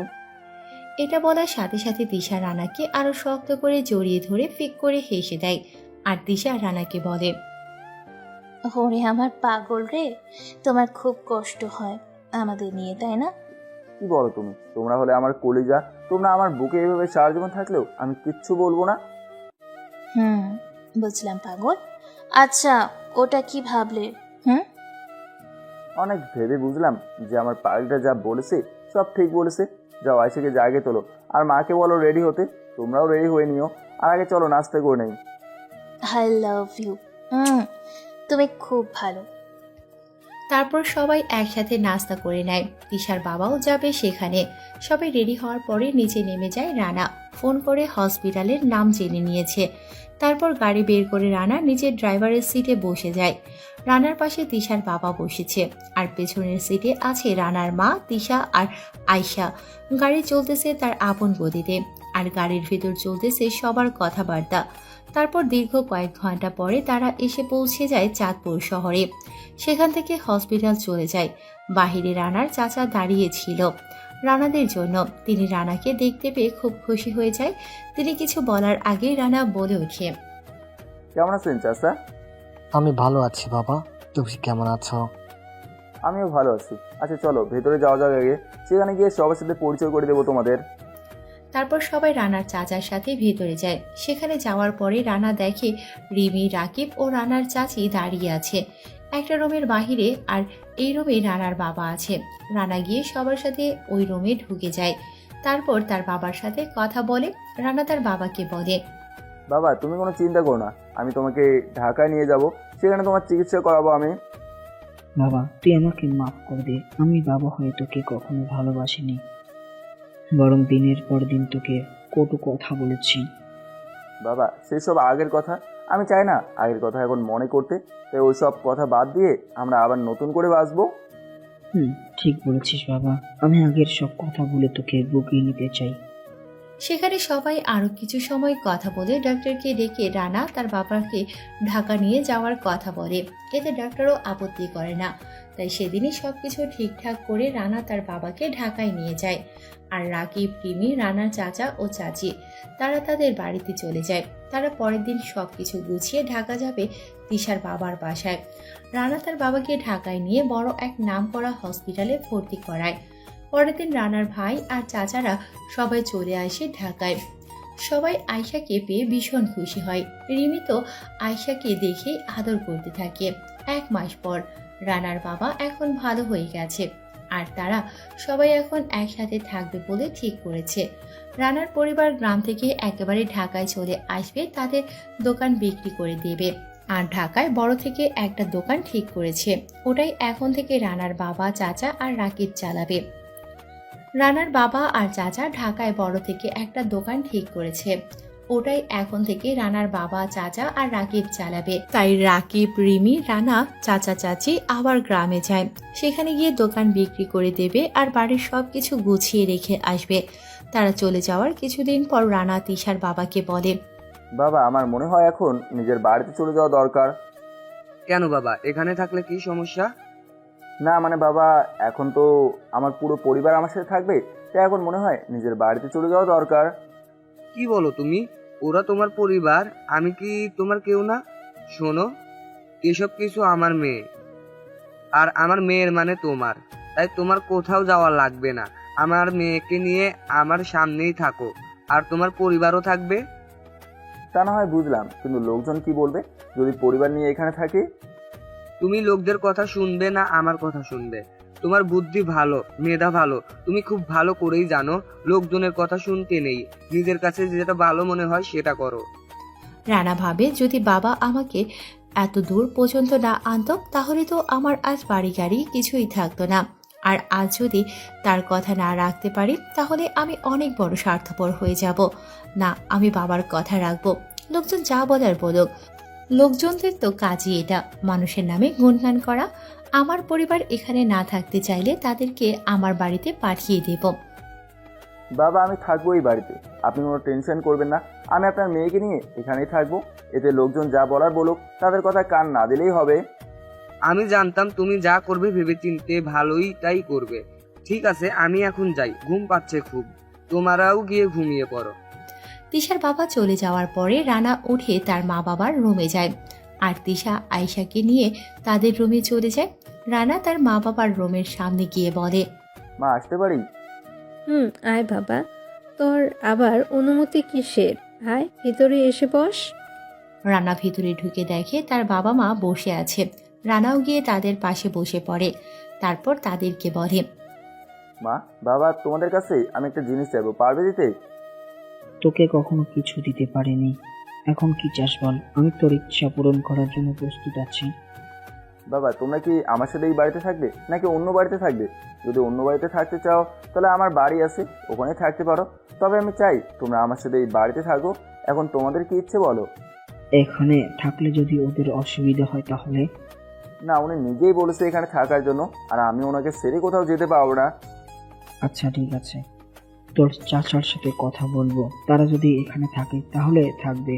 এটা বলার সাথে সাথে তিশা রানাকে আরো শক্ত করে জড়িয়ে ধরে ফিক করে হেসে দেয়। আর তিশা রানাকে বলে, ওরে আমার পাগল রে, তোমার খুব কষ্ট হয় আমাদের নিয়ে, তাই না? কি বলো তুমি? তোমরা হলে আমার কলিজা, তোমরা আমার বুকে এভাবে সারা জীবন থাকলেও আমি কিচ্ছু বলবো না। বুঝলাম পাগল। আচ্ছা, ওটা কি ভাবলে? অনেক ভেবে বুঝলাম যে আমার পাগলিটা যা বলেছে সব ঠিক বলেছে। যাও আয়সাকে জায়গায় তোলো, আর মাকে বলো রেডি হতে। তোমরাও রেডি হয়ে নিও, আর আগে চলো নাস্তা করে নেই। I love you. তুমি খুব ভালো। তারপর সবাই একসাথে নাস্তা করে নেয়। তিশার বাবাও যাবে সেখানে। সবাই রেডি হওয়ার পরে নিচে নেমে যায় রানা। ফোন করে হসপিটালের নাম জেনে নিয়েছে। তারপর গাড়ি বের করে রানা নিজের ড্রাইভারের সিটে বসে যায়। রানার পাশে তিশার বাবা বসেছে, আর পেছনের সিটে আছে রানার মা, তিশা আর আয়শা। গাড়ি চলতেছে তার আপন গতিতে, আর গাড়ির ভেতর চলতেছে সবার কথাবার্তা। তারপর দীর্ঘ কয়েক ঘন্টা পরে তারা এসে পৌঁছে যায় চাঁদপুর শহরে। সেখান থেকে হসপিটাল চলে যায়। বাহিরে রানার চাচা দাঁড়িয়েছিল রানাদের জন্য। তিনি রানাকে দেখতে পেয়ে খুব খুশি হয়ে যায়। তিনি কিছু বলার আগেই রানা বলে ওঠে, কেমন আছেন চাচা? আমি ভালো আছি বাবা, তুমি কেমন আছো? আমিও ভালো আছি। আচ্ছা চলো ভেতরে যাওয়া যাক আগে, সেখানে গিয়ে সবার সাথে পরিচয় করে দেবো তোমাদের। তারপর সবাই রানার চাচার সাথে ভেতরে যায়। সেখানে যাওয়ার পরে রানা দেখে রিমি, রাকিব ও রানার চাচি দাঁড়িয়ে আছে একটা রুমের বাহিরে, আর এই রুমে রানার বাবা আছে। রানা গিয়ে সবার সাথে ওই রুমে ঢুকে যায়। তারপর তার বাবার সাথে কথা বলে। রানা তার বাবাকে বলে, বাবা তুমি কোনো চিন্তা করো না, আমি তোমাকে ঢাকায় নিয়ে যাব, সেখানে তোমার চিকিৎসা করাবো আমি। বাবা তুই আমাকে মাফ করে দে, আমি বাবা হয়ে তোকে কখনো ভালোবাসিনি, বরং দিনের পর দিন তোকে কটু কথা বলেছি। বাবা সেসব আগের কথা, আমি চাই না আগের কথা এখন মনে করতে। তাই ওই সব কথা বাদ দিয়ে আমরা আবার নতুন করে বাঁচবো। ঠিক বলেছিস বাবা, আমি আগের সব কথা বলে তোকে বুকিয়ে নিতে চাই। সেখানে সবাই আরো কিছু সময় কথা বলে ডাক্তারকে ডেকে রানা তার বাবাকে ঢাকা নিয়ে যাওয়ার কথা বলে। এতে ডাক্তারও আপত্তি করে না। তাই সেদিনই সবকিছু ঠিকঠাক করে রানা তার বাবাকে ঢাকায় নিয়ে যায়। আর রাকিব, রিমি, রানার চাচা ও চাচি তারা তাদের বাড়িতে চলে যায়। তারা পরের দিন সবকিছু গুছিয়ে ঢাকা যাবে তিশার বাবার বাসায়। রানা তার বাবাকে ঢাকায় নিয়ে বড় এক নামকরা হসপিটালে ভর্তি করায়। পরের দিন রানার ভাই আর চাচারা সবাই চলে আসে ঢাকায়। সবাই আয়শাকে পেয়ে ভীষণ খুশি হয়। রিমি তো আয়শাকে দেখে আদর করতে থাকে। 1 মাস পর রানার বাবা এখন ভালো হয়ে গেছে, আর তারা সবাই এখন একসাথে থাকবে বলে ঠিক করেছে। রানার পরিবার গ্রাম থেকে একেবারে ঢাকায় চলে আসবে, তাদের দোকান বিক্রি করে দেবে। আর ঢাকায় বড় থেকে একটা দোকান ঠিক করেছে, ওটাই এখন থেকে রানার বাবা, চাচা আর রাকিব চালাবে। রানার বাবা আর চাচা ঢাকায় বড় থেকে একটা দোকান ঠিক করেছে, ওটাই এখন থেকে রানার বাবা, চাচা আর রাকিব চালাবে। তাই রাকিব, রিমি, রানা, চাচা চাচি আবার গ্রামে যায়। সেখানে গিয়ে দোকান বিক্রি করে দেবে আর বাড়ির সবকিছু গুছিয়ে রেখে আসবে। তারা চলে যাওয়ার কিছুদিন পর রানা তিশার বাবাকে বলে, বাবা আমার মনে হয় এখন নিজের বাড়িতে চলে যাওয়া দরকার। কেন বাবা, এখানে থাকলে কি সমস্যা? না মানে বাবা, এখন তো আমার পুরো পরিবার আমার সাথে থাকবে, তাই এখন মনে হয় নিজের বাড়িতে চলে যাওয়া দরকার। কি বলো তুমি? ওরা তোমার পরিবার, আমি কি তোমার কেউ না? শোনো, এসব কিছু আমার মেয়ে, আর আমার মেয়ের মানে তোমার, তাই তোমার কোথাও যাওয়া লাগবে না। আমার মেয়েকে নিয়ে আমার সামনেই থাকো, আর তোমার পরিবারও থাকবে। তা না হয় বুঝলাম, কিন্তু লোকজন কি বলবে যদি পরিবার নিয়ে এখানে থাকি? তুমি লোকদের কথা শুনবে না আমার কথা শুনবে। তোমার বুদ্ধি ভালো, মেধা ভালো, তুমি খুব ভালো করেই জানো লোকজনের কথা শুনতে নেই, নিজের কাছে যেটা ভালো মনে হয় সেটা করো। রানা ভাবে যদি বাবা আমাকে এত দূর পর্যন্ত না আনতো তাহলে তো আমার আজ বাড়ি গাড়ি কিছুই থাকতো না। আর আজ যদি তার কথা না রাখতে পারি তাহলে আমি অনেক বড় স্বার্থপর হয়ে যাব। না, আমি বাবার কথা রাখবো। লোকজন যা বলার বলুক, লোকজনদের তো কাজই এটা, মানুষের নামে গুণগান করা। আমার পরিবার এখানে না থাকতে চাইলে তাদেরকে আমার বাড়িতে পাঠিয়ে দেব। বাবা আমি থাকবো এই বাড়িতে, আপনি কোনো টেনশন করবেন না। আমি আপনার মেয়েকে নিয়ে এখানেই থাকবো, এতে লোকজন যা বলার বলুক, তাদের কথা কান না দিলেই হবে। আমি জানতাম তুমি যা করবে ভেবে চিনতে ভালোই তাই করবে। ঠিক আছে, আমি এখন যাই, ঘুম পাচ্ছে খুব, তোমারাও গিয়ে ঘুমিয়ে পড়ো। তিশার বাবা চলে যাওয়ার পরে রানা উঠে তার মা বাবার রুমে যায়। আর তিশা আয়শাকে নিয়ে তাদের রুমে চলে যায়। রানা তার মা বাবার রুমের সামনে গিয়ে বলে, মা আসতে পারি? আয় বাবা, তোর আবার অনুমতি কিসের? আয় ভিতরে এসে বস। রানা ভিতরে ঢুকে দেখে তার বাবা মা বসে আছে। রানাও গিয়ে তাদের পাশে বসে পড়ে। তারপর তাদেরকে বলে, মা বাবা, তোমাদের কাছে আমি একটা জিনিস চাইবো, পারবে দিতে? তোকে কখনো কিছু দিতে পারিনি, এখন কি চাস বল, আমি তোর ইচ্ছা পূরণ করার জন্য প্রস্তুত আছি। বাবা, তোমরা কি আমার সাথে এই বাড়িতে থাকবে নাকি অন্য বাড়িতে থাকবে? যদি অন্য বাড়িতে থাকতে চাও তাহলে আমার বাড়ি আছে, ওখানে থাকতে পারো। তবে আমি চাই তোমরা আমার সাথে এই বাড়িতে থাকো। এখন তোমাদের কি ইচ্ছে বলো? এখানে থাকলে যদি ওদের অসুবিধা হয় তাহলে? না, উনি নিজেই বলেছে এখানে থাকার জন্য, আর আমি ওনাকে ছেড়ে কোথাও যেতে পারবো না। আচ্ছা ঠিক আছে, তোর চাচার সাথে কথা বলবো, তারা যদি এখানে থাকে তাহলে থাকবে,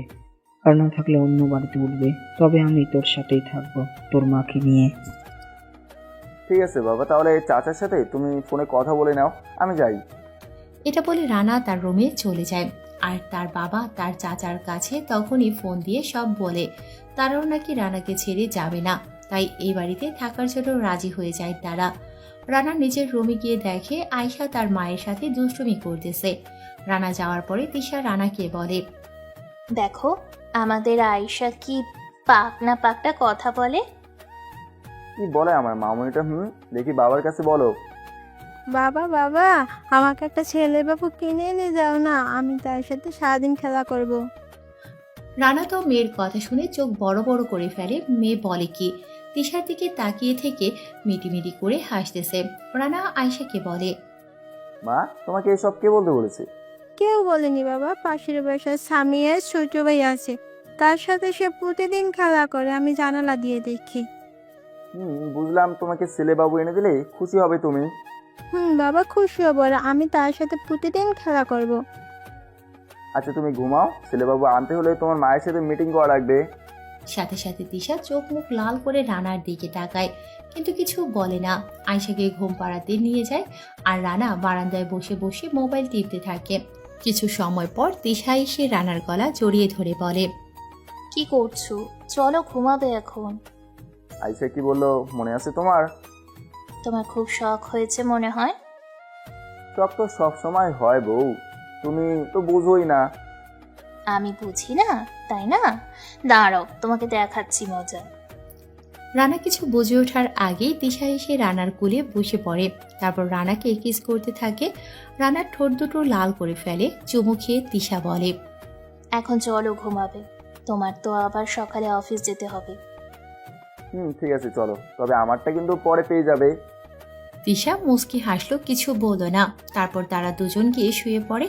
আর না থাকলে অন্য বাড়িতে উঠবে। তবে আমি তোর সাথেই থাকবো, তোর মাকে নিয়ে। ঠিক আছে বাবা, তাহলে চাচার সাথে তুমি ফোনে কথা বলে নাও, আমি যাই। এটা বলে রানা তার রুমে চলে যায়। আর তার বাবা তার চাচার কাছে তখনই ফোন দিয়ে সব বলে তারাও নাকি রানাকে ছেড়ে যাবে না, তাই এই বাড়িতে থাকার জন্য রাজি হয়ে যায় তারা। রানা নিজের রুমে গিয়ে দেখে আয়শা তার মায়ের সাথে দুষ্টুমি করতেছে। রানা যাওয়ার পরে তিশা রানাকে বলে, দেখো আমাদের আয়েশা কি পাকনা পাকনা কথা বলে। কি বলে আমার মামুনিটা? দেখি বাবার কাছে বলো। বাবা বাবা, আমাকে একটা ছেলে বাবু কিনে এনে দাও না, আমি তার সাথে সারাদিন খেলা করব। রানা তো মেয়ের কথা শুনে চোখ বড় বড় করে ফেলে। মেয়ে বলে কি, তিশার দিকে তাকিয়ে থেকে মিটিমিটি করে হাসতেছে। রানা আয়শাকে বলে, মা, তোমাকে এসব কে বলতে বলেছে? কেউ বলেনি বাবা, পাশের বাসার সামিয়ার ছোট ভাই আছে, তার সাথে সে প্রতিদিন খেলা করে, আমি জানালা দিয়ে দেখি। বুঝলাম, তোমাকে ছেলে বাবু এনে দিলে খুশি হবে তুমি। বাবা খুশি হবো, আর আমি তার সাথে প্রতিদিন খেলা করব। আচ্ছা তুমি ঘুমাও, ছেলে বাবু আনতে হলে তোমার মায়ের সাথে মিটিং করা লাগবে। সাথে সাথে তিশা চোখ মুখ লাল করে রানার দিকে তাকায়, কিন্তু কিছু বলে না। আয়শাকে ঘুম পাড়াতে নিয়ে যায়, আর রানা বারান্দায় বসে বসে মোবাইল টিপতে থাকে। কিছু সময় পর তিশা এসে রানার গলা জড়িয়ে ধরে বলে, কি করছো? চলো ঘুমাবে এখন। আয়শা কি বললো মনে আছে তোমার? তোমার খুব শখ হয়েছে মনে হয়। শখ তো সবসময় হয় বউ, তুমি তো বুঝোই না। আমি বুঝি না তাই না? দাঁড়াও, তোমাকে দেখাচ্ছি মজা। রানা কিছু বুঝে ওঠার আগেই তিশা এসে রানার কোলে বসে পড়ে। তারপর রানাকে কিস করতে থাকে। রানার ঠোঁট দুটো লাল করে ফেলে। চুমু খেয়ে তিশা বলে, এখন চলো ঘুমাবে, তোমার তো আবার সকালে অফিস যেতে হবে। ঠিক আছে চলো, তবে আমারটা কিন্তু পরে পেয়ে যাবে। তিশা মুচকি হাসলো, কিছু বলল না। তারপর তারা দুজন গিয়ে শুয়ে পড়ে।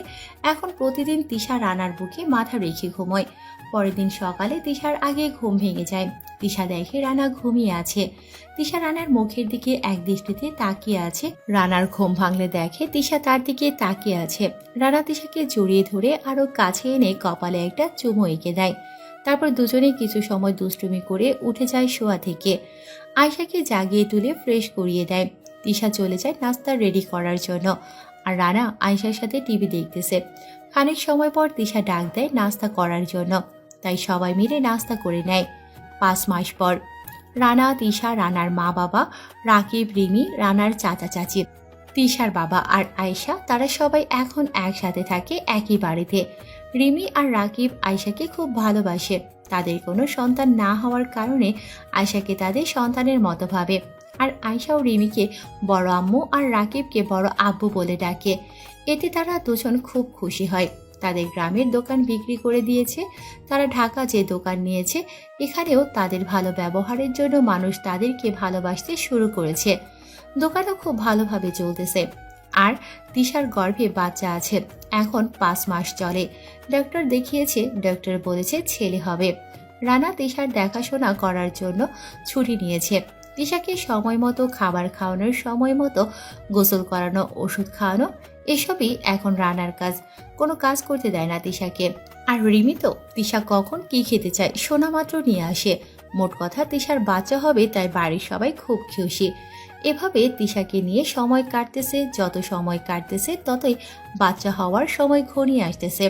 এখন প্রতিদিন তিশা রানার বুকে মাথা রেখে ঘুমোয়। পরের দিন সকালে তিশার আগে ঘুম ভেঙে যায়। তিশা দেখে রানা ঘুমিয়ে আছে। তিশা রানার মুখের দিকে এক দৃষ্টিতে তাকিয়ে আছে। রানার ঘুম ভাঙলে দেখে তিশা তার দিকে তাকিয়ে আছে। রানা তিশাকে জড়িয়ে ধরে আরো কাছে এনে কপালে একটা চুমু এঁকে দেয়। তারপর দুজনে কিছু সময় দুষ্টুমি করে উঠে যায় শোয়া থেকে। আয়শাকে জাগিয়ে তুলে ফ্রেশ করিয়ে দেয়। তিশা চলে যায় নাস্তা রেডি করার জন্য, আর রানা আয়শার সাথে টিভি দেখতেছে। খানিক সময় পর তিশা ডাক দেয় নাস্তা করার জন্য, তাই সবাই মিলে নাস্তা করে নেয়। 5 মাস পর রানা, তিশা, রানার মা বাবা, রাকিব, রিমি, রানার চাচা চাচি, তিশার বাবা আর আয়শা, তারা সবাই এখন একসাথে থাকে একই বাড়িতে। রিমি আর রাকিব আয়শাকে খুব ভালোবাসে। তাদের কোনো সন্তান না হওয়ার কারণে আয়শাকে তাদের সন্তানের মতো ভাবে। আর আয়শা ও রিমিকে বড় আম্মু আর রাকিবকে বড় আব্বু বলে ডাকে। এতে তারা দুজন খুব খুশি হয়। তাদের গ্রামের দোকান বিক্রি করে দিয়েছে। তারা ঢাকা যে দোকান নিয়েছে, এখানেও তাদের ভালো ব্যবহারের জন্য মানুষ তাদেরকে ভালোবাসতে শুরু করেছে। দোকানও খুব ভালোভাবে চলতেছে। আর তিশার গর্ভে বাচ্চা আছে, এখন 5 মাস চলে। ডক্টর দেখিয়েছে, ডক্টর বলেছে ছেলে হবে। রানা তিশার দেখাশোনা করার জন্য ছুটি নিয়েছে। তিশাকে সময় মতো খাবার খাওয়ানোর, সময় মতো গোসল করানো, ওষুধ খাওয়ানো, এসবই এখন রানার কাজ। কোনো কাজ করতে দেয় না তিশাকে। আর রিমি তো তিশা কখন কি খেতে চায় শোনা মাত্র নিয়ে আসে। মোট কথা তিশার বাচ্চা হবে, তাই বাড়ির সবাই খুব খুশি। এভাবে তিশাকে নিয়ে সময় কাটতেছে। যত সময় কাটতেছে ততই বাচ্চা হওয়ার সময় ঘনিয়ে আসতেছে।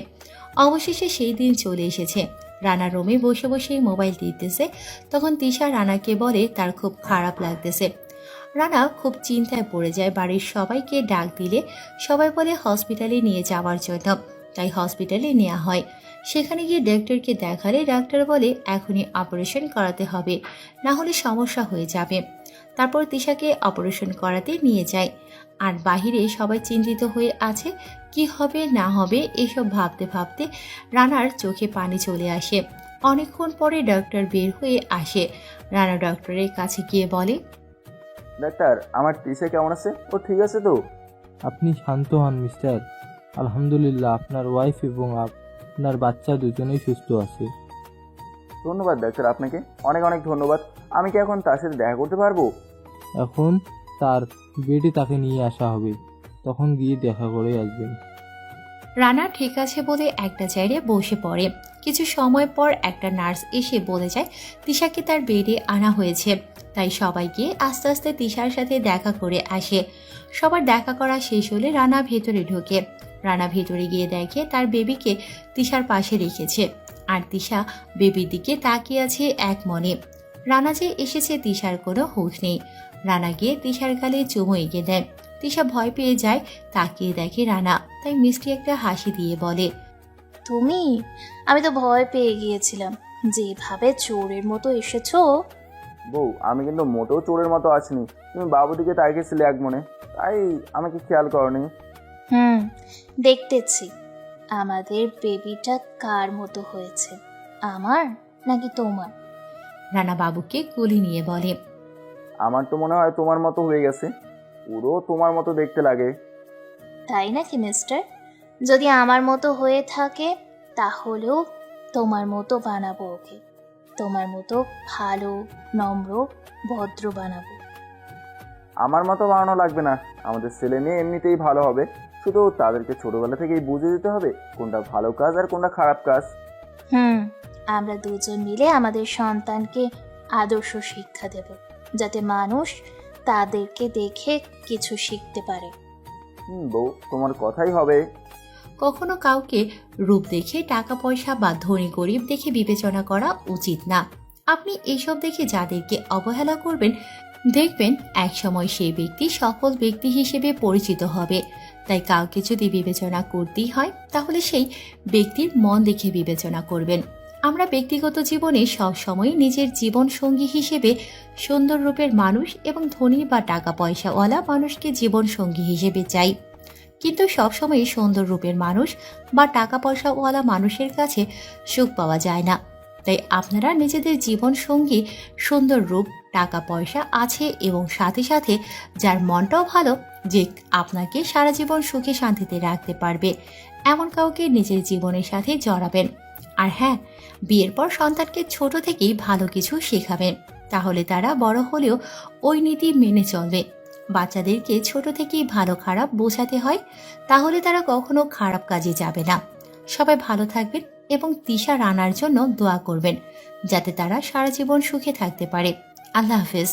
অবশেষে সেই দিন চলে এসেছে। রানা রুমে বসে বসে মোবাইল টিপতেছে। তখন তিশা রানাকে বলে তার খুব খারাপ লাগতেছে। রানা খুব চিন্তায় পড়ে যায়। বাড়ির সবাইকে ডাক দিলে সবাই বলে হসপিটালে নিয়ে যাওয়ার জন্য, তাই হসপিটালে নেওয়া হয়। সেখানে গিয়ে ডাক্তারকে দেখালে ডাক্তার বলে এখনই অপারেশন করাতে হবে, না হলে সমস্যা হয়ে যাবে। তারপর তিশাকে অপারেশন করাতে নিয়ে যায়। আর বাহিরে সবাই চিন্তিত হয়ে আছে, কি হবে না হবে এসব ভাবতে ভাবতে রানার চোখে পানি চলে আসে। অনেকক্ষণ পরে ডাক্তার বের হয়ে আসে। রানা ডক্টরের কাছে গিয়ে বলে, ডাক্তার, আমার টিসে কেমন আছে? ও ঠিক আছে তো? আপনি শান্ত হন মিস্টার। আলহামদুলিল্লাহ, আপনার ওয়াইফ এবং আপনার বাচ্চা দুজনেই সুস্থ আছে। ধন্যবাদ ডাক্তার, আপনাকে অনেক অনেক ধন্যবাদ। আমি কি এখন তার সাথে দেখা করতে পারবো? এখন তার বেডে তাকে নিয়ে আসা হবে, তখন গিয়ে দেখা করে আসবেন। রানা ঠিক আছে বলে একটা চেয়ারে বসে পড়ে। কিছু সময় পর একটা নার্স এসে বলে যায় তিশাকে তার বেডে আনা হয়েছে। তাই সবাই গিয়ে আস্তে আস্তে তিশার সাথে দেখা করে আসে। সবার দেখা করা শেষ হলে রানা ভেতরে ঢোকে। রানা ভেতরে গিয়ে দেখে তার বেবিকে তিশার পাশে রেখেছে, আর তিশা বেবির দিকে তাকিয়ে আছে এক মনে। রানা যে এসেছে তিশার কোনো হুঁশ নেই। রানা গিয়ে তিশার গালে চুমু এগিয়ে দেয়। তিশা ভয় পেয়ে যায়, তাকিয়ে দেখে রানা, তাই মিষ্টি একটা হাসি দিয়ে বলে, তুমি? আমি তো ভয় পেয়ে গিয়েছিলাম, যেভাবে চোরের মতো এসেছো। বউ, আমি কিন্তু মোটেও চোরের মতো আসিনি। তুমি বাবু দিকে তাকিয়েছিলে এক মনে, তাই আমাকে খেয়াল করনি। দেখতেছি আমাদের বেবিটা কার মতো হয়েছে, আমার নাকি তোমার? রানা বাবুকে কোলে নিয়ে বলে, আমার তো মনে হয় তোমার মতো হয়ে গেছে, পুরো তোমার মতো দেখতে লাগে। তাই নাকি মিস্টার? যদি আমার মতো হয়ে থাকে তাহলেও তোমার মতো বানাবো ওকে। তোমার মতো ভালো, নম্র, ভদ্র বানাবো। আমার মতো বানানো লাগবে না, আমাদের ছেলে মেয়ে এমনিতেই ভালো হবে। শুধু তাদেরকে ছোটবেলা থেকেই বুঝে দিতে হবে কোনটা ভালো কাজ আর কোনটা খারাপ কাজ। আমরা দুজন মিলে আমাদের সন্তানকে আদর্শ শিক্ষা দেব, যাতে মানুষ তাদেরকে দেখে কিছু শিখতে পারে। বউ, তোমার কথাই হবে। কখনো কাউকে রূপ দেখে, টাকা পয়সা বা ধনী গরিব দেখে বিবেচনা করা উচিত না। আপনি এসব দেখে যাদেরকে অবহেলা করবেন, দেখবেন একসময় সেই ব্যক্তি সফল ব্যক্তি হিসেবে পরিচিত হবে। তাই কাউকে যদি বিবেচনা করতেই হয়, তাহলে সেই ব্যক্তির মন দেখে বিবেচনা করবেন। আমরা ব্যক্তিগত জীবনে সবসময় নিজের জীবন সঙ্গী হিসেবে সুন্দর রূপের মানুষ এবং ধনী বা টাকা পয়সাওয়ালা মানুষকে জীবন সঙ্গী হিসেবে চাই। কিন্তু সবসময় সুন্দর রূপের মানুষ বা টাকা পয়সাওয়ালা মানুষের কাছে সুখ পাওয়া যায় না। তাই আপনারা নিজেদের জীবন সঙ্গী সুন্দর রূপ, টাকা পয়সা আছে এবং সাথে সাথে যার মনটাও ভালো, যে আপনাকে সারা জীবন সুখে শান্তিতে রাখতে পারবে, এমন কাউকে নিজের জীবনের সাথে জড়াবেন। আর হ্যাঁ, বিয়ের পর সন্তানকে ছোট থেকেই ভালো কিছু শেখাবেন, তাহলে তারা বড় হলেও ওই নীতি মেনে চলবে। বাচ্চাদেরকে ছোট থেকেই ভালো খারাপ বোঝাতে হয়, তাহলে তারা কখনো খারাপ কাজে যাবে না। সবাই ভালো থাকবেন এবং তিশা রানার জন্য দোয়া করবেন, যাতে তারা সারা জীবন সুখে থাকতে পারে। আল্লাহ হাফেজ।